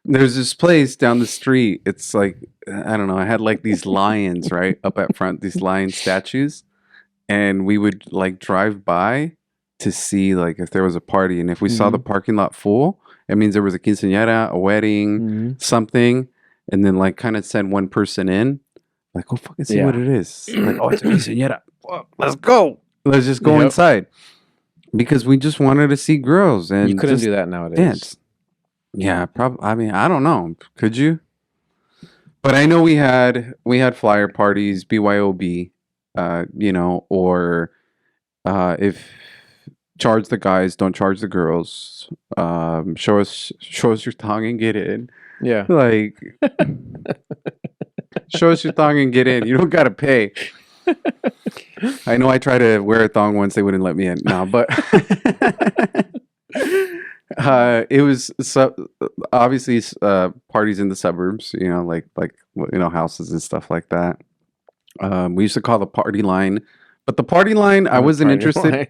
There's this place down the street. It's like, I don't know. I had like these lions right up at front, these lion statues. And we would like drive by to see like if there was a party. And if we saw the parking lot full, it means there was a quinceañera, a wedding, something. And then like kind of send one person in. Like, go fucking see what it is. Like, oh, it's a quinceañera. Let's go. Let's just go inside. Because we just wanted to see girls. And you couldn't just do that nowadays. dance. Yeah, probably. I mean, I don't know. Could you? But I know we had flyer parties, BYOB, or if charge the guys, don't charge the girls. Show us your tongue and get in. Yeah. Like, show us your thong and get in. You don't gotta pay. I know I tried to wear a thong once, they wouldn't let me in. No, but it was obviously parties in the suburbs, like houses and stuff like that. We used to call the party line, but the party line I wasn't interested.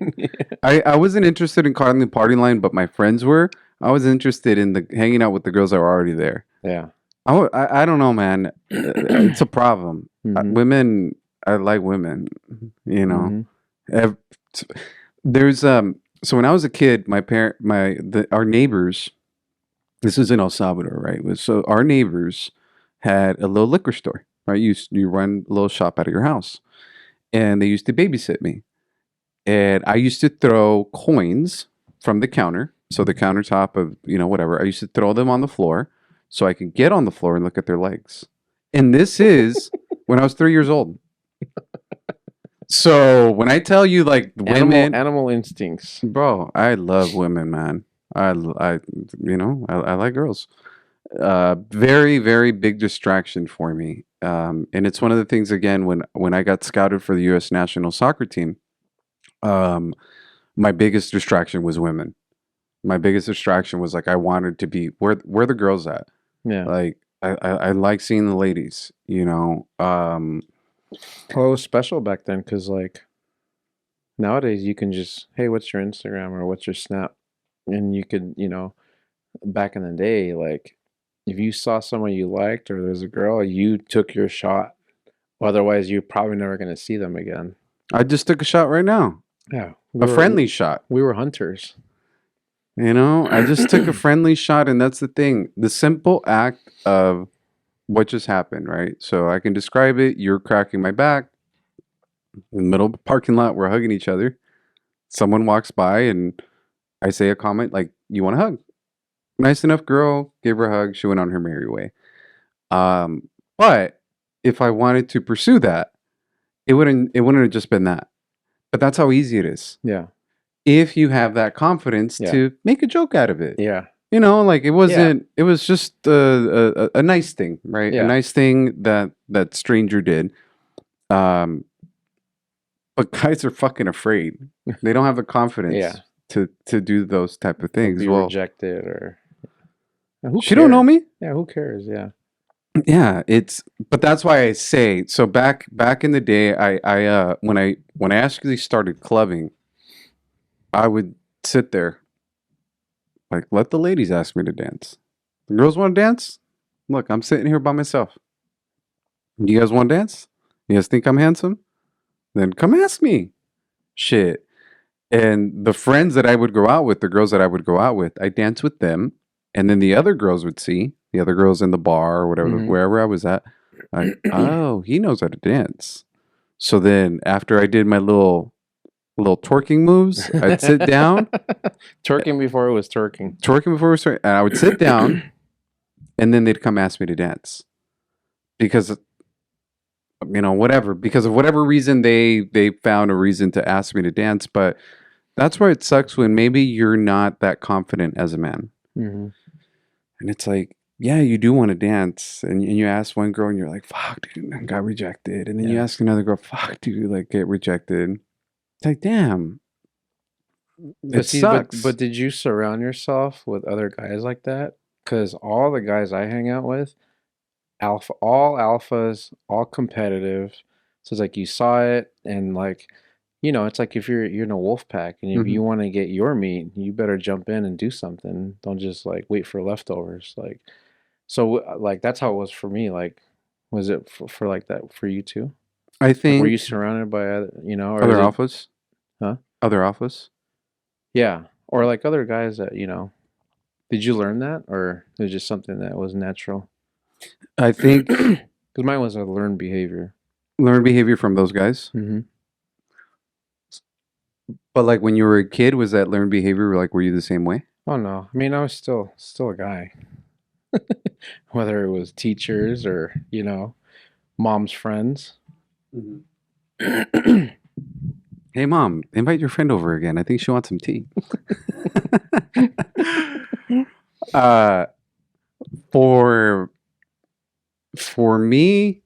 I wasn't interested in calling the party line, but my friends were. I was interested in hanging out with the girls that were already there. Yeah. I don't know, man. It's a problem. Women, I like women. There's So when I was a kid, our neighbors. This is in El Salvador, right? So our neighbors had a little liquor store, right? You run a little shop out of your house, and they used to babysit me, and I used to throw coins from the counter. So the countertop of whatever. I used to throw them on the floor. So I could get on the floor and look at their legs. And this is when I was 3 years old. So when I tell you like women, animal instincts, bro, I love women, man. I like girls. Very, very big distraction for me. And it's one of the things, again, when I got scouted for the U.S. national soccer team, my biggest distraction was women. My biggest distraction was like I wanted to be where the girls at. Yeah. Like I like seeing the ladies, Well, it was special back then because like nowadays you can just, hey, what's your Instagram or what's your Snap? And you could, back in the day, like if you saw someone you liked or there's a girl, you took your shot. Otherwise, you're probably never going to see them again. I just took a shot right now. Yeah. A friendly shot. We were hunters. I just took a friendly shot, and that's the thing. The simple act of what just happened, right? So I can describe it. You're cracking my back. In the middle of a parking lot, we're hugging each other. Someone walks by, and I say a comment like, you want a hug? Nice enough girl, gave her a hug. She went on her merry way. But if I wanted to pursue that, it wouldn't have just been that. But that's how easy it is. Yeah. If you have that confidence Yeah. to make a joke out of it. Yeah. You know, like it wasn't. It was just a nice thing, right? Yeah. A nice thing that stranger did. But guys are fucking afraid. They don't have the confidence Yeah. to do those type of things. Be Well, rejected or who she don't know cares? me. Yeah, who cares? Yeah. Yeah, but that's why I say so. Back in the day, when I actually started clubbing, I would sit there, like, let the ladies ask me to dance. The girls want to dance. Look, I'm sitting here by myself. You guys want to dance? You guys think I'm handsome? Then come ask me. Shit. And the friends that I would go out with, the girls that I would go out with, I dance with them, and then the other girls would see the other girls in the bar or whatever, wherever I was at. Like, oh, he knows how to dance. So then, after I did my little twerking moves, I'd sit down. Twerking before it was twerking. Twerking before it was twerking, and I would sit down, and then they'd come ask me to dance because, whatever, because of whatever reason they found a reason to ask me to dance. But that's where it sucks when maybe you're not that confident as a man. Mm-hmm. And it's like, yeah, you do want to dance. And you ask one girl and you're like, fuck, dude, I got rejected. And then you ask another girl, fuck, dude, like get rejected. It's like, damn. It sucks. But did you surround yourself with other guys like that? Because all the guys I hang out with, all alphas, all competitive. So it's like you saw it, and like, it's like if you're in a wolf pack, and if you want to get your meat, you better jump in and do something. Don't just like wait for leftovers. Like, so like that's how it was for me. Like, was it for like that for you too? I think. Like, were you surrounded by other, or other alphas? Huh? Other alphas? Yeah, or like other guys that Did you learn that, or it was just something that was natural? I think because mine was a learned behavior. Learned behavior from those guys. Mm-hmm. But like when you were a kid, was that learned behavior? Like, were you the same way? Oh no, I mean I was still a guy. Whether it was teachers or mom's friends. Mm-hmm. Hey mom, invite your friend over again. I think she wants some tea. For me,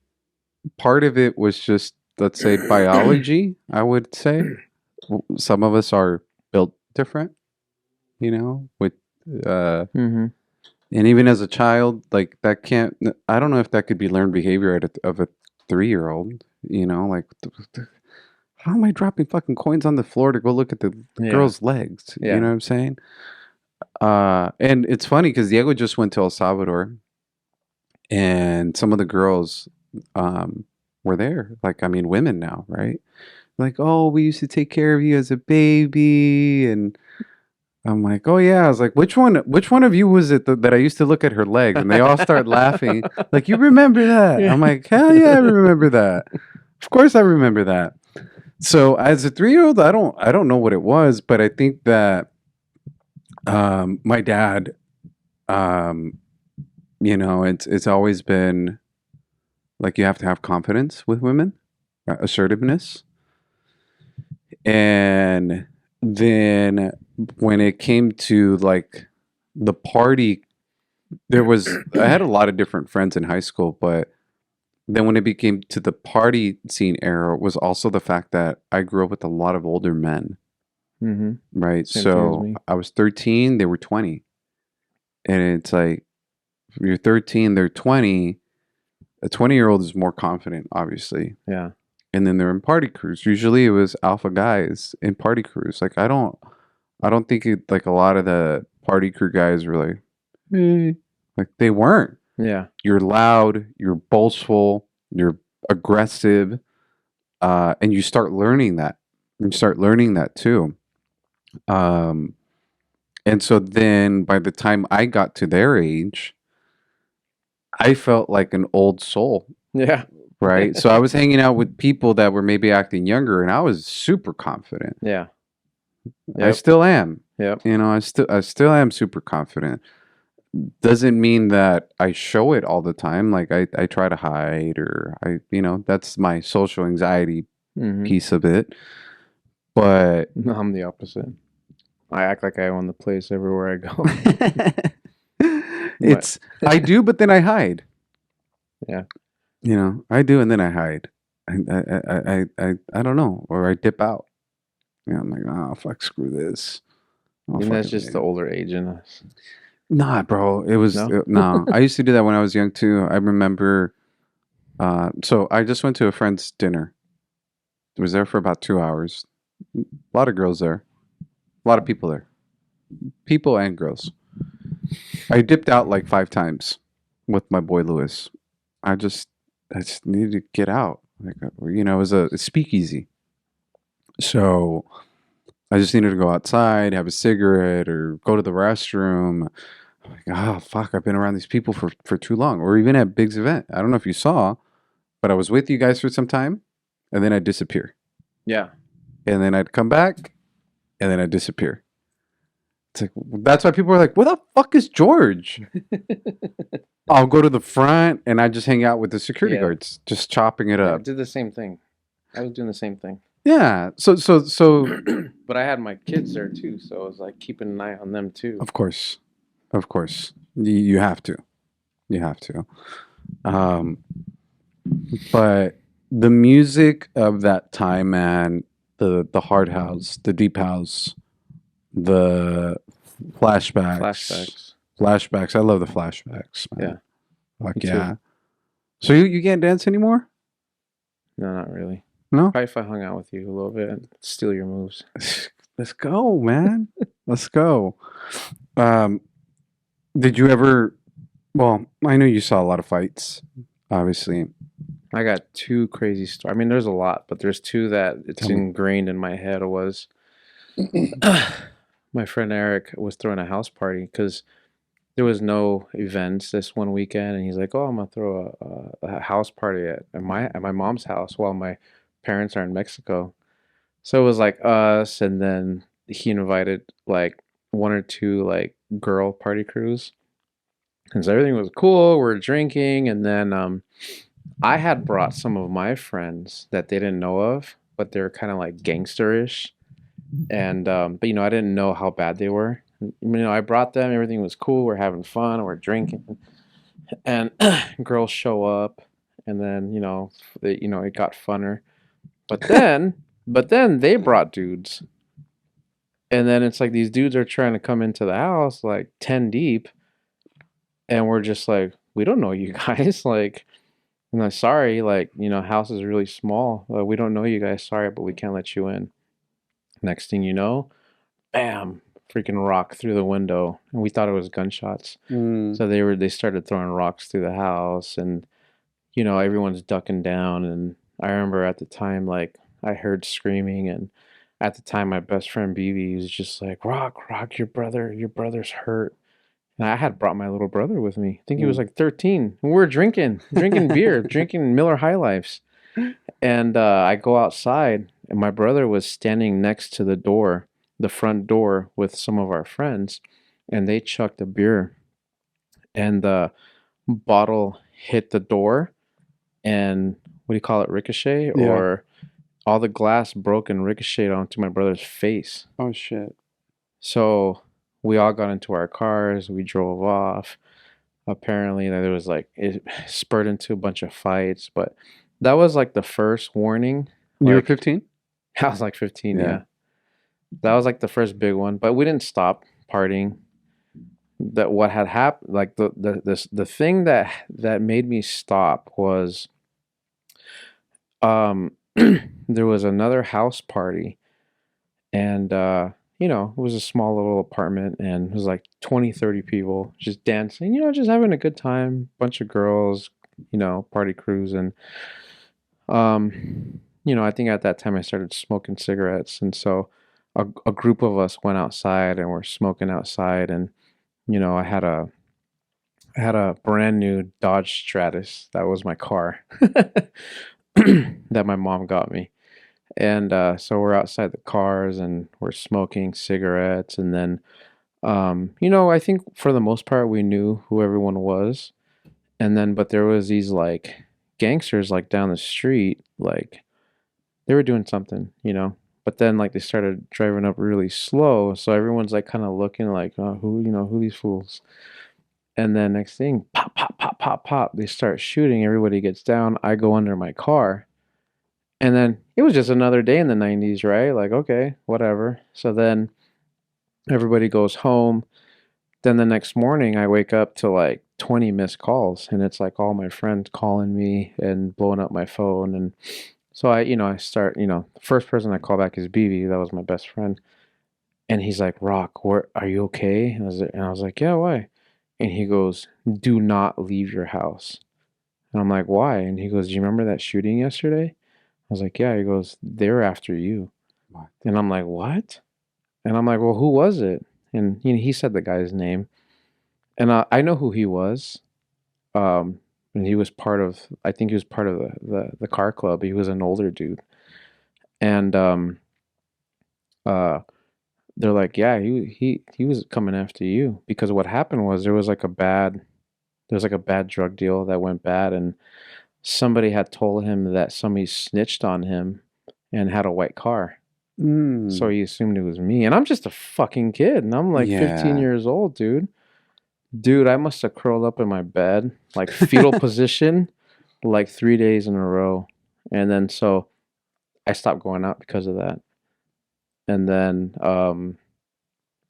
part of it was just, let's say, biology. I would say some of us are built different, with and even as a child, like that can't. I don't know if that could be learned behavior of a 3-year-old. Like. How am I dropping fucking coins on the floor to go look at the girl's legs? Yeah. You know what I'm saying? And it's funny because Diego just went to El Salvador, and some of the girls were there. Like, I mean, women now, right? Like, oh, we used to take care of you as a baby, and I'm like, oh yeah. I was like, which one of you was it that I used to look at her legs? And they all start laughing. Like, you remember that? I'm like, hell yeah, I remember that. Of course, I remember that. So as a 3-year-old, I don't know what it was, but I think that my dad, it's always been like you have to have confidence with women, assertiveness. And then when it came to like the party, I had a lot of different friends in high school, but then when it became to the party scene era was also the fact that I grew up with a lot of older men. Mm-hmm. Right. So I was 13, they were 20. And it's like, if you're 13, they're 20. A 20-year-old is more confident, obviously. Yeah. And then they're in party crews. Usually it was alpha guys in party crews. Like, I don't think like a lot of the party crew guys were like, like they weren't. Yeah. You're loud, you're boastful, you're aggressive, and you start learning that. You start learning that too. And so then by the time I got to their age, I felt like an old soul. Yeah. Right? So I was hanging out with people that were maybe acting younger, and I was super confident. Yeah. I still am. Yep. I still am super confident. doesn't mean that I show it all the time. Like I try to hide, or that's my social anxiety Mm-hmm. piece of it. But No, I'm the opposite. I act like I own the place everywhere I go. But it's I do, but then I hide. yeah, I do, and then I hide. I don't know, or I dip out. Yeah, I'm like, oh fuck, screw this. Oh and that's fucking just the older age in us. nah, bro. It was No. no. I used to do that when I was young too. I remember. So I just went to a friend's dinner. I was there for about 2 hours. A lot of girls there. A lot of people there. People and girls. I dipped out like 5 times with my boy Lewis. I just needed to get out. Like it was a speakeasy. So I just needed to go outside, have a cigarette, or go to the restroom. I'm like, oh fuck, I've been around these people for too long. Or even at Big's event. I don't know if you saw, but I was with you guys for some time, and then I'd disappear. Yeah. And then I'd come back, and then I'd disappear. It's like that's why people are like, where the fuck is George? I'll go to the front and I just hang out with the security Yeah. guards, just chopping it I up. did the same thing. I was doing the same thing. Yeah. So But I had my kids there too, so I was like keeping an eye on them too. of course. You have to. You have to. But the music of that time, man, the hard house, the deep house, the flashbacks. I love the flashbacks, man. Fuck me too. yeah. So you can't dance anymore? No, not really. No? Probably if I hung out with you a little bit and steal your moves. Let's go, man. Let's go. Did you ever? Well, I know you saw a lot of fights, obviously. I got two crazy stories. I mean, there's a lot, but there's two that it's Tell me. ingrained in my head. It was my friend Eric was throwing a house party because there was no events this one weekend, and he's like, "Oh, I'm gonna throw a house party at my mom's house while my parents are in Mexico." So it was like us, and then he invited like one or two like girl party crews, and so everything was cool. We're drinking, and then I had brought some of my friends that they didn't know of, but they're kind of like gangsterish, and but I didn't know how bad they were. I brought them. Everything was cool. We're having fun. We're drinking, and girls show up, and then it got funner. But then they brought dudes, and then it's like these dudes are trying to come into the house like 10 deep, and we're just like, we don't know you guys, like. I'm like, sorry, like, house is really small. We don't know you guys. Sorry, but we can't let you in. Next thing you know, bam, freaking rock through the window. And we thought it was gunshots. Mm. So they started throwing rocks through the house, and everyone's ducking down. And I remember at the time, like, I heard screaming, and at the time my best friend BB was just like, Rock, your brother's hurt. And I had brought my little brother with me. I think he was like 13. And we were drinking beer, drinking Miller High Lifes. And I go outside, and my brother was standing next to the front door with some of our friends, and they chucked a beer, and the bottle hit the door, and what do you call it, ricochet, Yeah. or all the glass broke and ricocheted onto my brother's face. Oh shit. So we all got into our cars, we drove off. Apparently, there was like it spurred into a bunch of fights, but that was like the first warning. You were Like, 15? I was like 15, Yeah. yeah. That was like the first big one, but we didn't stop partying. That what had happened, like the thing that made me stop was there was another house party, and it was a small little apartment, and it was like 20, 30 people just dancing, just having a good time, bunch of girls, party crews, and I think at that time I started smoking cigarettes, and so a group of us went outside and we're smoking outside, and I had a brand new Dodge Stratus. That was my car that my mom got me. And so we're outside the cars and we're smoking cigarettes. And then I think for the most part we knew who everyone was. And then, but there was these like gangsters like down the street, like they were doing something. But then like they started driving up really slow, so everyone's like kind of looking like, oh, who these fools? And then next thing, pop, pop, pop, pop, pop, they start shooting. Everybody gets down. I go under my car. And then it was just another day in the 90s, right? Like, okay, whatever. So then everybody goes home. Then the next morning, I wake up to like 20 missed calls, and it's like all my friends calling me and blowing up my phone. And so I start, the first person I call back is BB. That was my best friend. And he's like, Rock, where are you okay? And I was like, yeah, why? And he goes, do not leave your house. And I'm like, why? And he goes, do you remember that shooting yesterday? I was like, yeah. He goes, they're after you. What? And I'm like, what? And I'm like, well, who was it? And he said the guy's name. And I know who he was. Um, and he was I think he was part of the car club. He was an older dude. And uh, they're like, yeah, he was coming after you because what happened was there was like a bad drug deal that went bad, and somebody had told him that somebody snitched on him and had a white car. So Mm, he assumed it was me. And I'm just a fucking kid. And I'm like 15 yeah. years old, dude. Dude, I must have curled up in my bed, like fetal position, like 3 days in a row. And then so I stopped going out because of that. And then,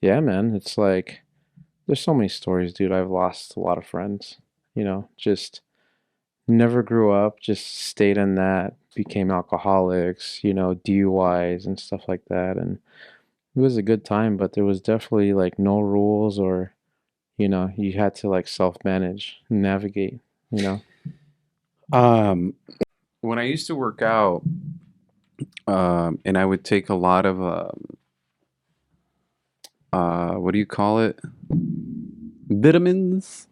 yeah, man, it's like there's so many stories, dude. I've lost a lot of friends, just never grew up, just stayed in that, became alcoholics, DUIs and stuff like that. And it was a good time, but there was definitely like no rules or, you had to like self-manage, navigate, you know? Um, when I used to work out, and I would take a lot of what do you call it? Vitamins.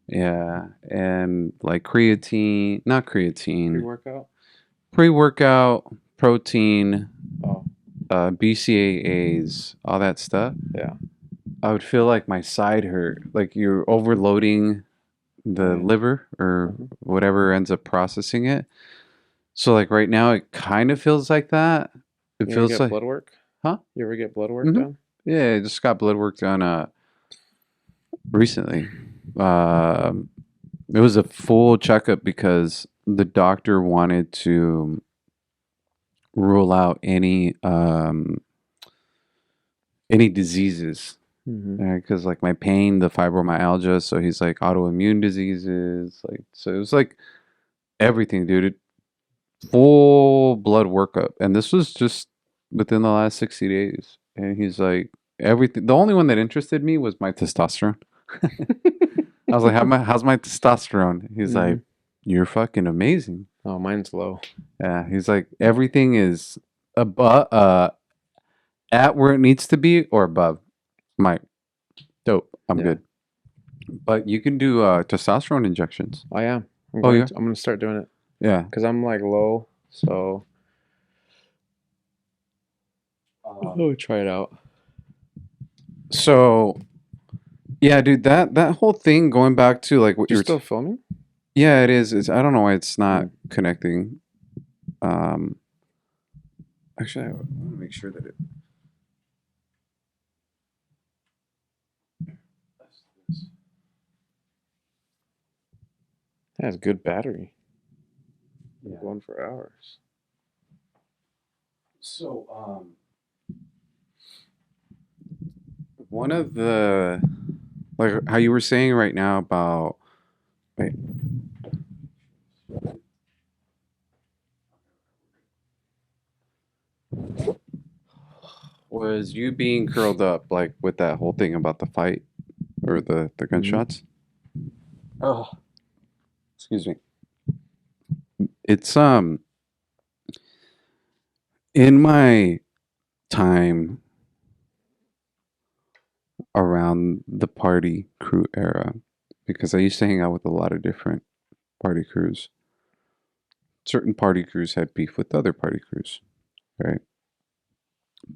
Yeah, and like creatine, not creatine, Pre-workout? pre-workout, protein, Oh, BCAAs, all that stuff. yeah. I would feel like my side hurt, like you're overloading the Right. liver or Mhm. whatever ends up processing it. So like right now, it kind of feels like that. It You ever feels get like, blood work? huh? You ever get blood work Hmm. done? Yeah, I just got blood work done recently. Um, it was a full checkup because the doctor wanted to rule out any diseases. Mm-hmm. Because like my pain, the fibromyalgia, so he's like autoimmune diseases, like so it was like everything, dude. Full blood workup, and this was just within the last 60 days. And he's like everything. The only one that interested me was my testosterone. I was like, how's my testosterone? He's Mm-hmm. like, you're fucking amazing. Oh, mine's low. Yeah, he's like everything is above, at where it needs to be or above. I'm like, dope. I'm Yeah. good. But you can do testosterone injections. I am. I'm Oh going yeah, to. I'm gonna start doing it yeah. because I'm like low. So oh, try it out. So yeah, dude, that whole thing going back to like what You you were. still filming? Yeah, it is. It's I don't know why it's not Mm. connecting. Um, actually, I want to make sure that it. That has good battery. Yeah. Going for hours. So, one of the like how you were saying right now about wait, was you being curled up like with that whole thing about the fight or the Mm-hmm. gunshots? Oh, excuse me. It's in my time around the party crew era because I used to hang out with a lot of different party crews. Certain party crews had beef with other party crews, right?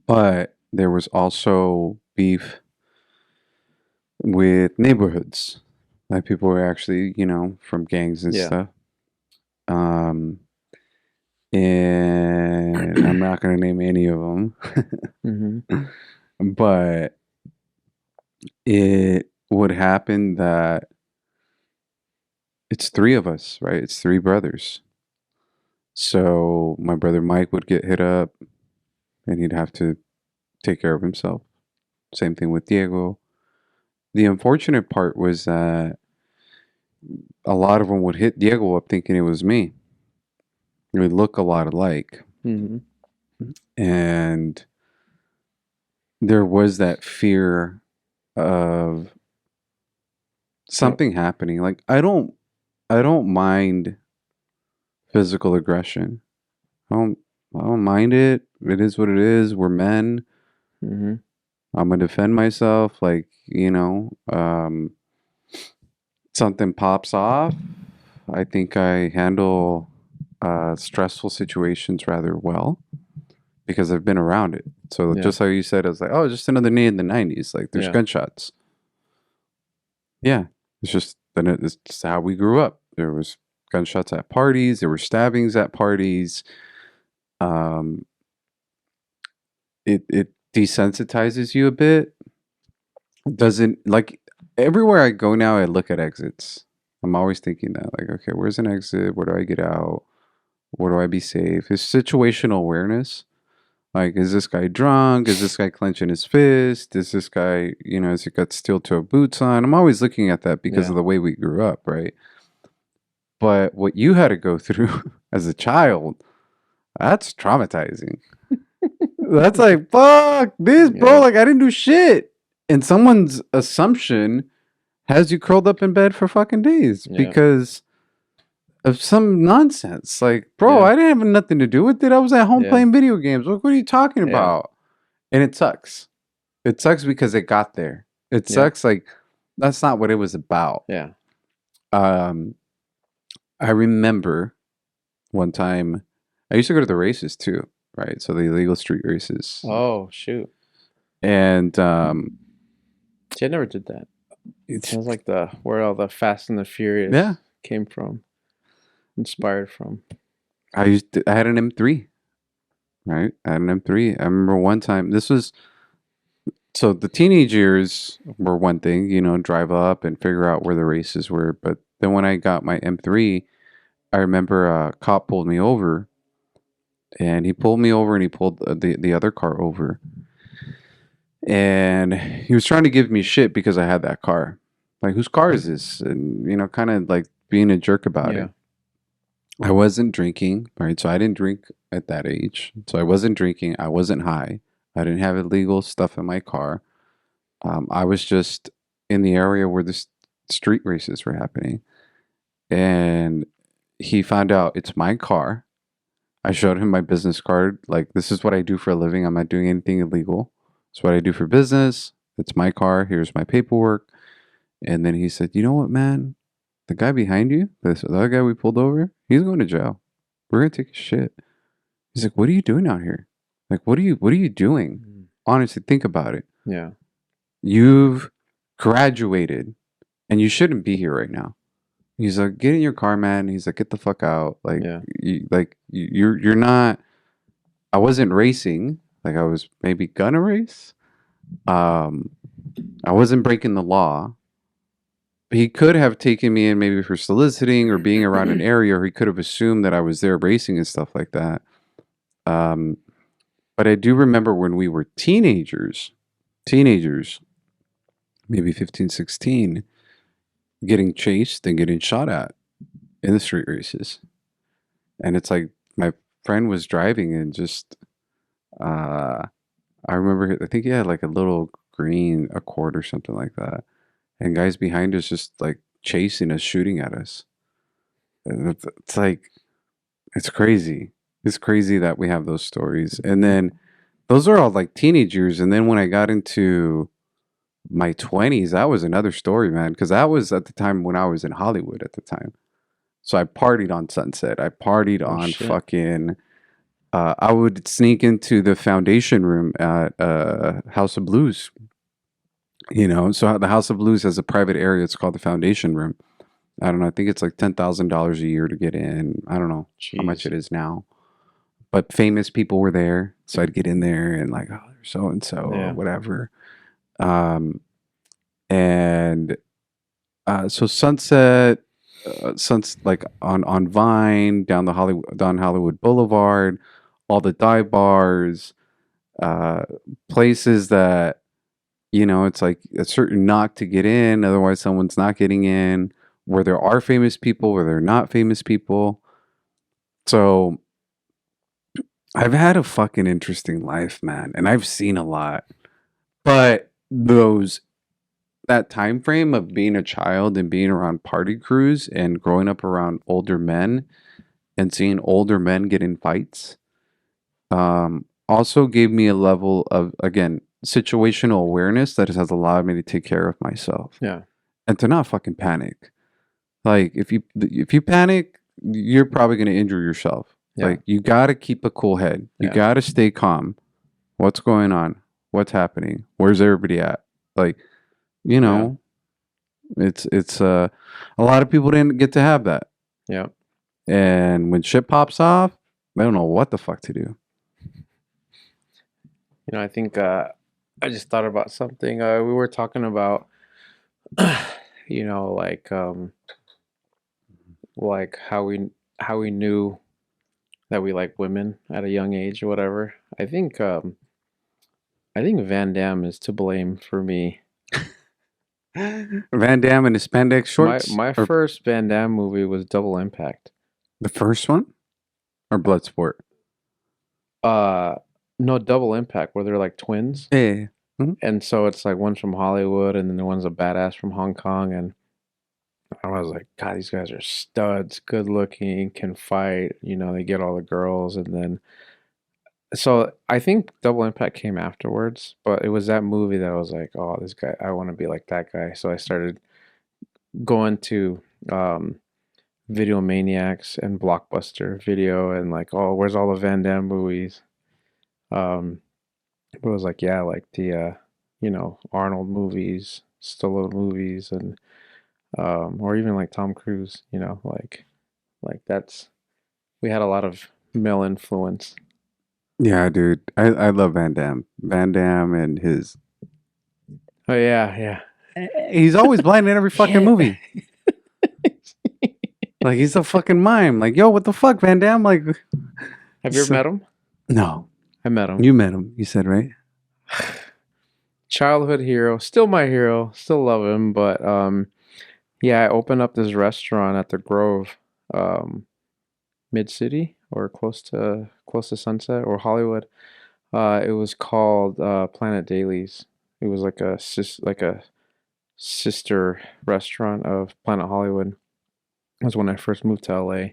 But there was also beef with neighborhoods. Like people were actually, from gangs and Yeah. stuff. Um, and I'm not gonna name any of them, Mm-hmm. but it would happen that it's three of us, right? It's three brothers. So my brother Mike would get hit up, and he'd have to take care of himself. Same thing with Diego. The unfortunate part was that a lot of them would hit Diego up thinking it was me. We look a lot alike. Mm-hmm. And there was that fear of something happening. Like I don't mind physical aggression. I don't mind it. It is what it is. We're men. Mm-hmm. I'm gonna defend myself. Like, something pops off. I think I handle stressful situations rather well because I've been around it. So Yeah. just like you said, it's like, oh, just another knee in the '90s. Like there's Yeah. gunshots. Yeah, it's just how we grew up. There was gunshots at parties. There were stabbings at parties. Um, it desensitizes you a bit. Doesn't like everywhere I go now, I look at exits. I'm always thinking that, like, okay, where's an exit? Where do I get out? Where do I be safe? It's situational awareness. Like, is this guy drunk? Is this guy clenching his fist? Is this guy, has he got steel toe boots on? I'm always looking at that because Yeah. of the way we grew up, right? But what you had to go through as a child, that's traumatizing. That's like, fuck this, bro. Yeah. Like, I didn't do shit. And someone's assumption has you curled up in bed for fucking days Yeah. because of some nonsense. Like, bro, Yeah. I didn't have nothing to do with it. I was at home Yeah. playing video games. What are you talking Yeah. about? And it sucks. It sucks because it got there. It Yeah. sucks. Like, that's not what it was about. Yeah. I remember one time I used to go to the races too, right? So the illegal street races. Oh shoot! And See, I never did that. it's Sounds like where all the Fast and the Furious yeah. came from, inspired from. I had an M3, right? I had an M3. I remember one time so the teenage years were one thing, drive up and figure out where the races were. But then when I got my M3, I remember a cop pulled me over, and he pulled me over and he pulled the other car over. And he was trying to give me shit because I had that car. Like, whose car is this? And, kind of like being a jerk about Yeah. it. I wasn't drinking, right? So I didn't drink at that age. So I wasn't drinking. I wasn't high. I didn't have illegal stuff in my car. I was just in the area where the street races were happening. And he found out it's my car. I showed him my business card. Like, this is what I do for a living. I'm not doing anything illegal. It's what I do for business. It's my car. Here's my paperwork. And then he said, you know what, man? The guy behind you, the other guy we pulled over, he's going to jail. We're going to take his shit. He's like, what are you doing out here? Like, what are you doing? Honestly, think about it. Yeah. You've graduated and you shouldn't be here right now. He's like, get in your car, man. He's like, get the fuck out. Like, Yeah. you're not. I wasn't racing. Like, I was maybe gonna race. I wasn't breaking the law. He could have taken me in maybe for soliciting or being around an area, or he could have assumed that I was there racing and stuff like that. But I do remember when we were teenagers, maybe 15, 16, getting chased and getting shot at in the street races. And it's like my friend was driving and just, I remember, I think he had like a little green Accord or something like that. And guys behind us just like chasing us, shooting at us. And it's like, it's crazy. It's crazy that we have those stories. And then those are all like teenage years. And then when I got into my 20s, that was another story, man. Because that was at the time when I was in Hollywood at the time. So I partied on Sunset. I partied on shit. fucking. I would sneak into the foundation room at House of Blues. You know, so the House of Blues has a private area. It's called the Foundation Room. I don't know. I think it's like $10,000 a year to get in. I don't know how much Jeez. it is now. But famous people were there, so I'd get in there and like, oh, there's so and so or Yeah. whatever. Um, and so Sunset, like on Vine, down Hollywood Boulevard, all the dive bars, uh, places that it's like a certain knock to get in, otherwise someone's not getting in. Where there are famous people, where there are not famous people. So I've had a fucking interesting life, man, and I've seen a lot. But that time frame of being a child and being around party crews and growing up around older men and seeing older men get in fights, also gave me a level of, again, situational awareness that has allowed me to take care of myself Yeah. and to not fucking panic. Like if you panic, you're probably going to injure yourself. Yeah. Like you got to keep a cool head. You Yeah. got to stay calm. What's going on? What's happening? Where's everybody at? Like, it's a lot of people didn't get to have that. Yeah. And when shit pops off, they don't know what the fuck to do. I think I just thought about something. We were talking about, like how we knew that we like women at a young age or whatever. I think Van Damme is to blame for me. Van Damme and his spandex shorts? My Or first Van Damme movie was Double Impact. the first one? Or Bloodsport? No, Double Impact, where they're like twins. Yeah. And so it's like one's from Hollywood and then the one's a badass from Hong Kong. And I was like, God, these guys are studs, good looking, can fight. They get all the girls. And then, so I think Double Impact came afterwards, but it was that movie that I was like, oh, this guy, I want to be like that guy. So I started going to Video Maniacs and Blockbuster Video and like, oh, where's all the Van Damme movies? Um, But it was like, yeah, like the Arnold movies, Stallone movies, and or even like Tom Cruise, like that's we had a lot of male influence. Yeah, dude. I love Van Damme. Van Damme and his. Oh yeah, yeah. He's always blind in every fucking movie. Like, he's a fucking mime. Like, yo, what the fuck, Van Damme? Like, Have you ever met him? no. I met him. You met him, you said, right? Childhood hero, still my hero, still love him, but yeah, I opened up this restaurant at the Grove, mid city or close to Sunset or Hollywood. It was called Planet Dailies. It was like a sister restaurant of Planet Hollywood. It was when I first moved to LA.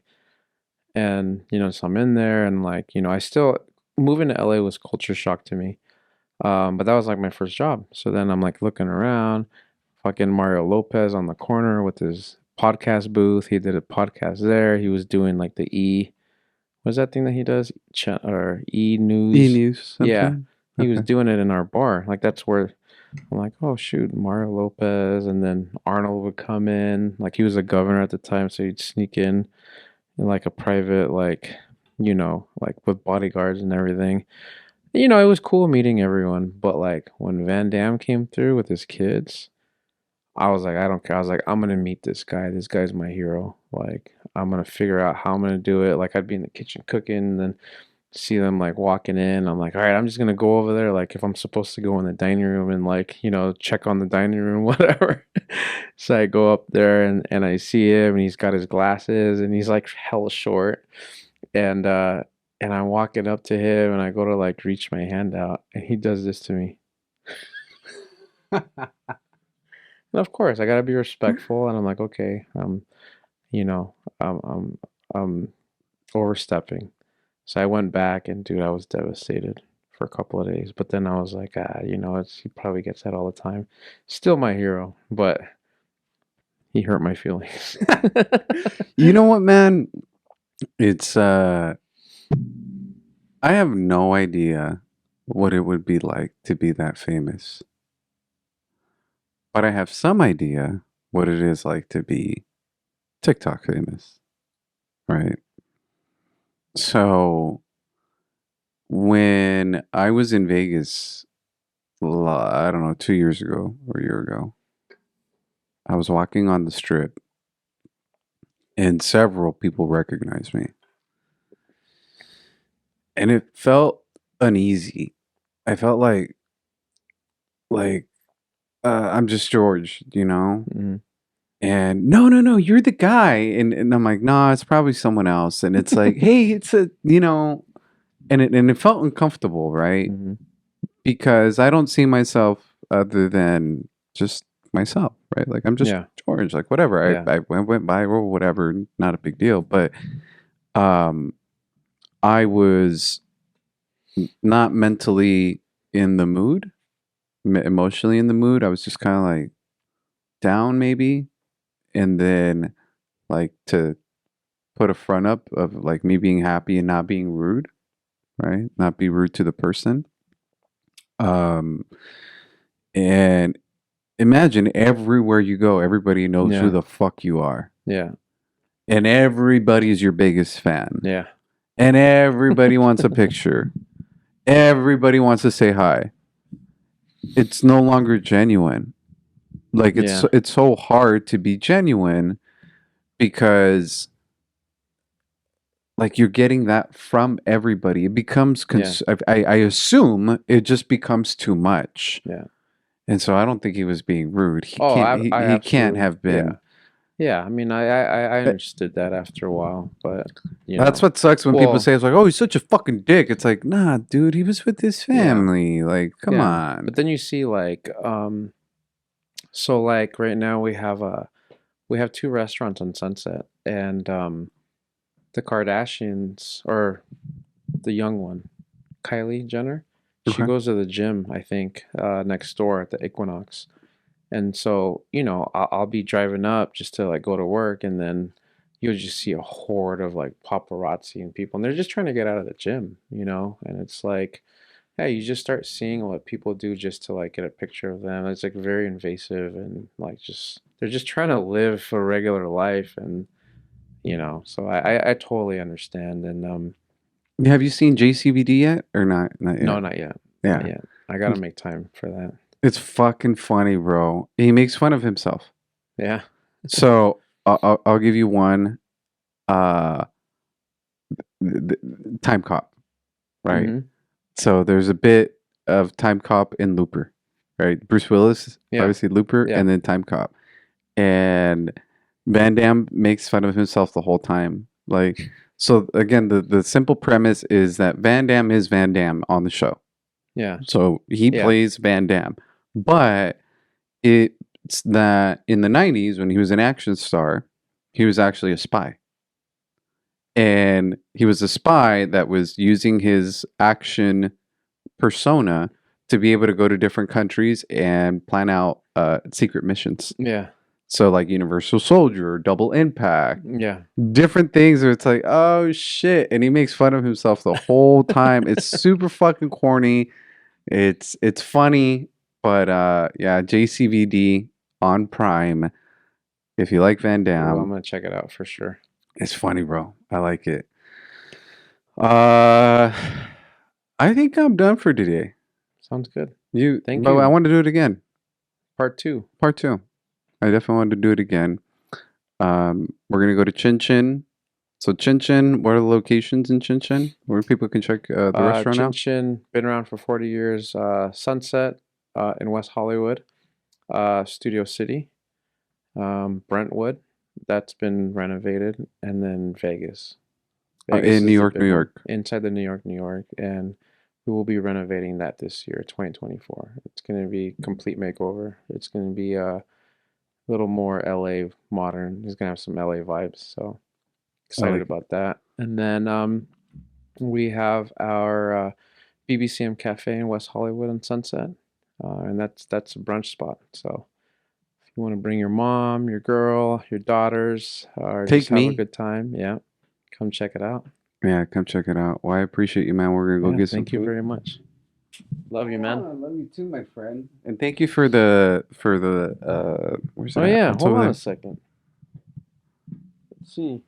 And, so I'm in there and like, I still moving to LA was culture shock to me. But that was like my first job. So then I'm like looking around, fucking Mario Lopez on the corner with his podcast booth. He did a podcast there. He was doing like what's that thing that he does? Or E News. E-News. Yeah. Something? He was Okay. doing it in our bar. Like that's where I'm like, oh shoot, Mario Lopez, and then Arnold would come in. Like he was a governor at the time, so he'd sneak in like a private, like with bodyguards and everything. It was cool meeting everyone, but like when Van Damme came through with his kids, I was like, I don't care. I was like, I'm gonna meet this guy. This guy's my hero. Like, I'm gonna figure out how I'm gonna do it. Like, I'd be in the kitchen cooking, and then see them like walking in. I'm like, all right, I'm just gonna go over there. Like, if I'm supposed to go in the dining room and like, check on the dining room, whatever. So I go up there and I see him, and he's got his glasses, and he's like hella short, and I'm walking up to him, and I go to like reach my hand out, and he does this to me. And of course, I gotta be respectful, and I'm like, okay, you know, I'm overstepping. So I went back, and dude, I was devastated for a couple of days. But then I was like, he probably gets that all the time. Still my hero, but he hurt my feelings. You know what, man? It's I have no idea what it would be like to be that famous. but I have some idea what it is like to be TikTok famous, right? So when I was in Vegas, I don't know, 2 years ago or a year ago, I was walking on the strip and several people recognized me. And it felt uneasy. I felt like I'm just George, you know? Mm. And no, you're the guy. And I'm like, nah, it's probably someone else. And it's like, hey, it's a, and it felt uncomfortable, right? Mm-hmm. Because I don't see myself other than just myself, right? Like I'm just Yeah. George, like whatever. Yeah. I went viral, whatever, not a big deal. But I was not mentally in the mood, emotionally in the mood. I was just kind of like down maybe. And then like to put a front up of like me being happy and not being rude, right? Not be rude to the person. And imagine everywhere you go, everybody knows who Yeah. the fuck you are. Yeah. And everybody's your biggest fan. Yeah. And everybody wants a picture. Everybody wants to say hi. It's no longer genuine. Like Yeah. it's so hard to be genuine because like you're getting that from everybody. It becomes I assume it just becomes too much. Yeah. And so I don't think he was being rude. He Oh, can't I he can't absolutely. have Yeah. been. Yeah. I mean, I understood that after a while, but That's what sucks when people Well, say it's like, "Oh, he's such a fucking dick." It's like, "Nah, dude, he was with his Yeah. family." Like, come yeah. on. But then you see like, so like right now we have two restaurants on Sunset, and the Kardashians, or the young one, Kylie Jenner, she Okay. goes to the gym, I think, next door at the Equinox. And so, I'll be driving up just to like go to work, and then you'll just see a horde of like paparazzi and people, and they're just trying to get out of the gym, and it's like, hey, you just start seeing what people do just to like get a picture of them. It's like very invasive, and like just they're just trying to live a regular life, and so I totally understand. And Have you seen JCVD yet or not? Not no, yet. not yet. Yeah. Not yet. I gotta make time for that. It's fucking funny, bro. He makes fun of himself. Yeah. So I'll give you one. Uh, Time Cop, right? Hmm. So there's a bit of Time Cop in Looper, right? Bruce Willis, Yeah. obviously Looper, Yeah. and then Time Cop. And Van Damme makes fun of himself the whole time. Like, so again, the simple premise is that Van Damme is Van Damme on the show. Yeah. So he Yeah. plays Van Damme. But it's that in the 90s, when he was an action star, he was actually a spy. And he was a spy that was using his action persona to be able to go to different countries and plan out secret missions. Yeah. So like Universal Soldier, Double Impact, Yeah. different things where it's like, oh shit. And he makes fun of himself the whole time. It's super fucking corny. It's funny, but yeah, JCVD on Prime. If you like Van Ooh, I'm Damme, gonna check it out for sure. it's funny, bro. I like it. Uh I think I'm done for today. Sounds good. But you. I want to do it again. Part 2. Part 2. I definitely want to do it again. We're gonna go to Chin Chin. So Chin Chin, what are the locations in Chin Chin where people can check the restaurant Chin out? Chin, been around for 40 years. Sunset in West Hollywood. Studio City. Brentwood, that's been renovated, and then Vegas. Vegas In New is the York, big New one. York. Inside the New York, and we will be renovating that this year, 2024. It's going to be complete makeover. It's going to be a little more LA modern. It's going to have some LA vibes, so excited like it. about that. And then we have our BBCM Cafe in West Hollywood on Sunset, and that's a brunch spot. So if you want to bring your mom, your girl, your daughters, or Take just have a me. good time, yeah, come check it out. Yeah, come check it out. Well, I appreciate you, man. We're gonna go Yeah, get some thank you food. very much. Love you, man. I love you too, my friend. And thank you for the where's it Oh at? yeah, It's hold over on there. a second. Let's see.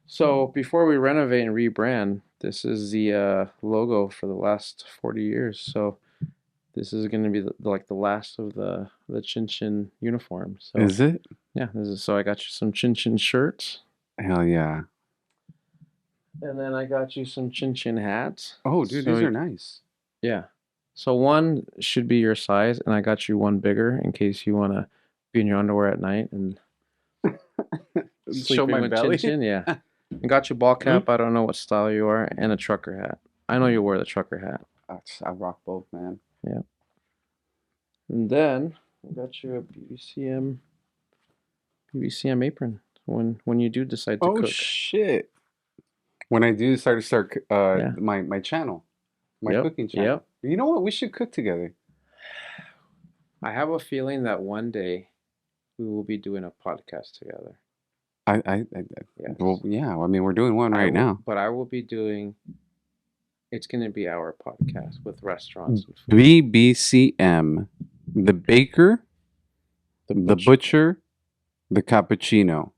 So before we renovate and rebrand, this is the logo for the last 40 years. So this is going to be like the last of the Chin Chin uniform. So Is it? yeah, this is so I got you some Chin Chin shirts, Hell yeah. and then I got you some Chin Chin hats. Oh, dude, So these are nice. yeah, so one should be your size, and I got you one bigger in case you want to be in your underwear at night and Show sleeping my with belly. Chin Chin. Yeah, I got you ball cap. I don't know what style you are, and a trucker hat. I know you wear the trucker hat. I rock both, man. Yeah. And then I got you a BBCM apron when you do decide to Oh cook. shit. When I do start Yeah. my channel, my Yep. cooking channel. Yep. You know what? We should cook together. I have a feeling that one day we will be doing a podcast together. I Yes. well, yeah. I mean, we're doing one I right will- now. But I will be doing. It's going to be our podcast with restaurants and food. BBCM, the baker, the butcher, the cappuccino.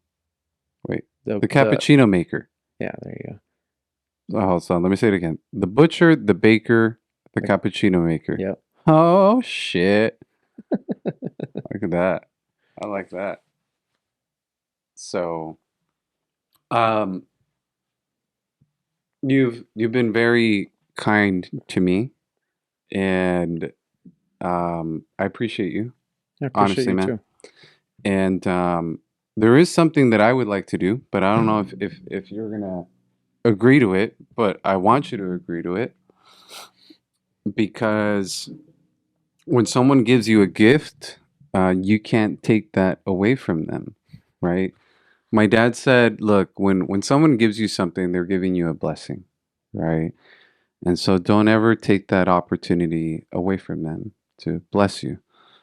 Wait, the cappuccino maker. Yeah, there you go. Oh, hold on. Let me say it again. The butcher, the baker, the The- cappuccino maker. Yep. Oh shit! Look at that. I like that. So, um, you've been very kind to me, and I appreciate you. I appreciate Honestly, you man. too. And there is something that I would like to do, but I don't know if you're gonna agree to it. But I want you to agree to it because when someone gives you a gift, you can't take that away from them, right? My dad said, "Look, when someone gives you something, they're giving you a blessing, right? And so don't ever take that opportunity away from them to bless you."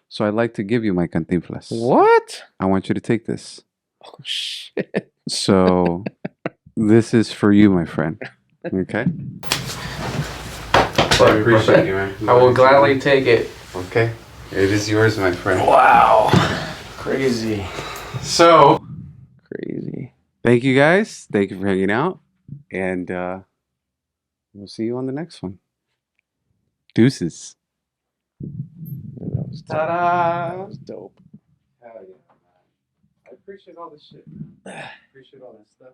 So I'd like to give you my cantinflas. What? I want you to take this. Oh shit. So this is for you, my friend. Okay? I appreciate you, man. I will gladly take it. Okay? It is yours, my friend. Wow. Crazy. So, Crazy. thank you guys. Thank you for hanging out. And we'll see you on the next one. Deuces. That was dope. Ta-da! That was dope. Hell yeah, man. I appreciate all this shit. Appreciate all that stuff.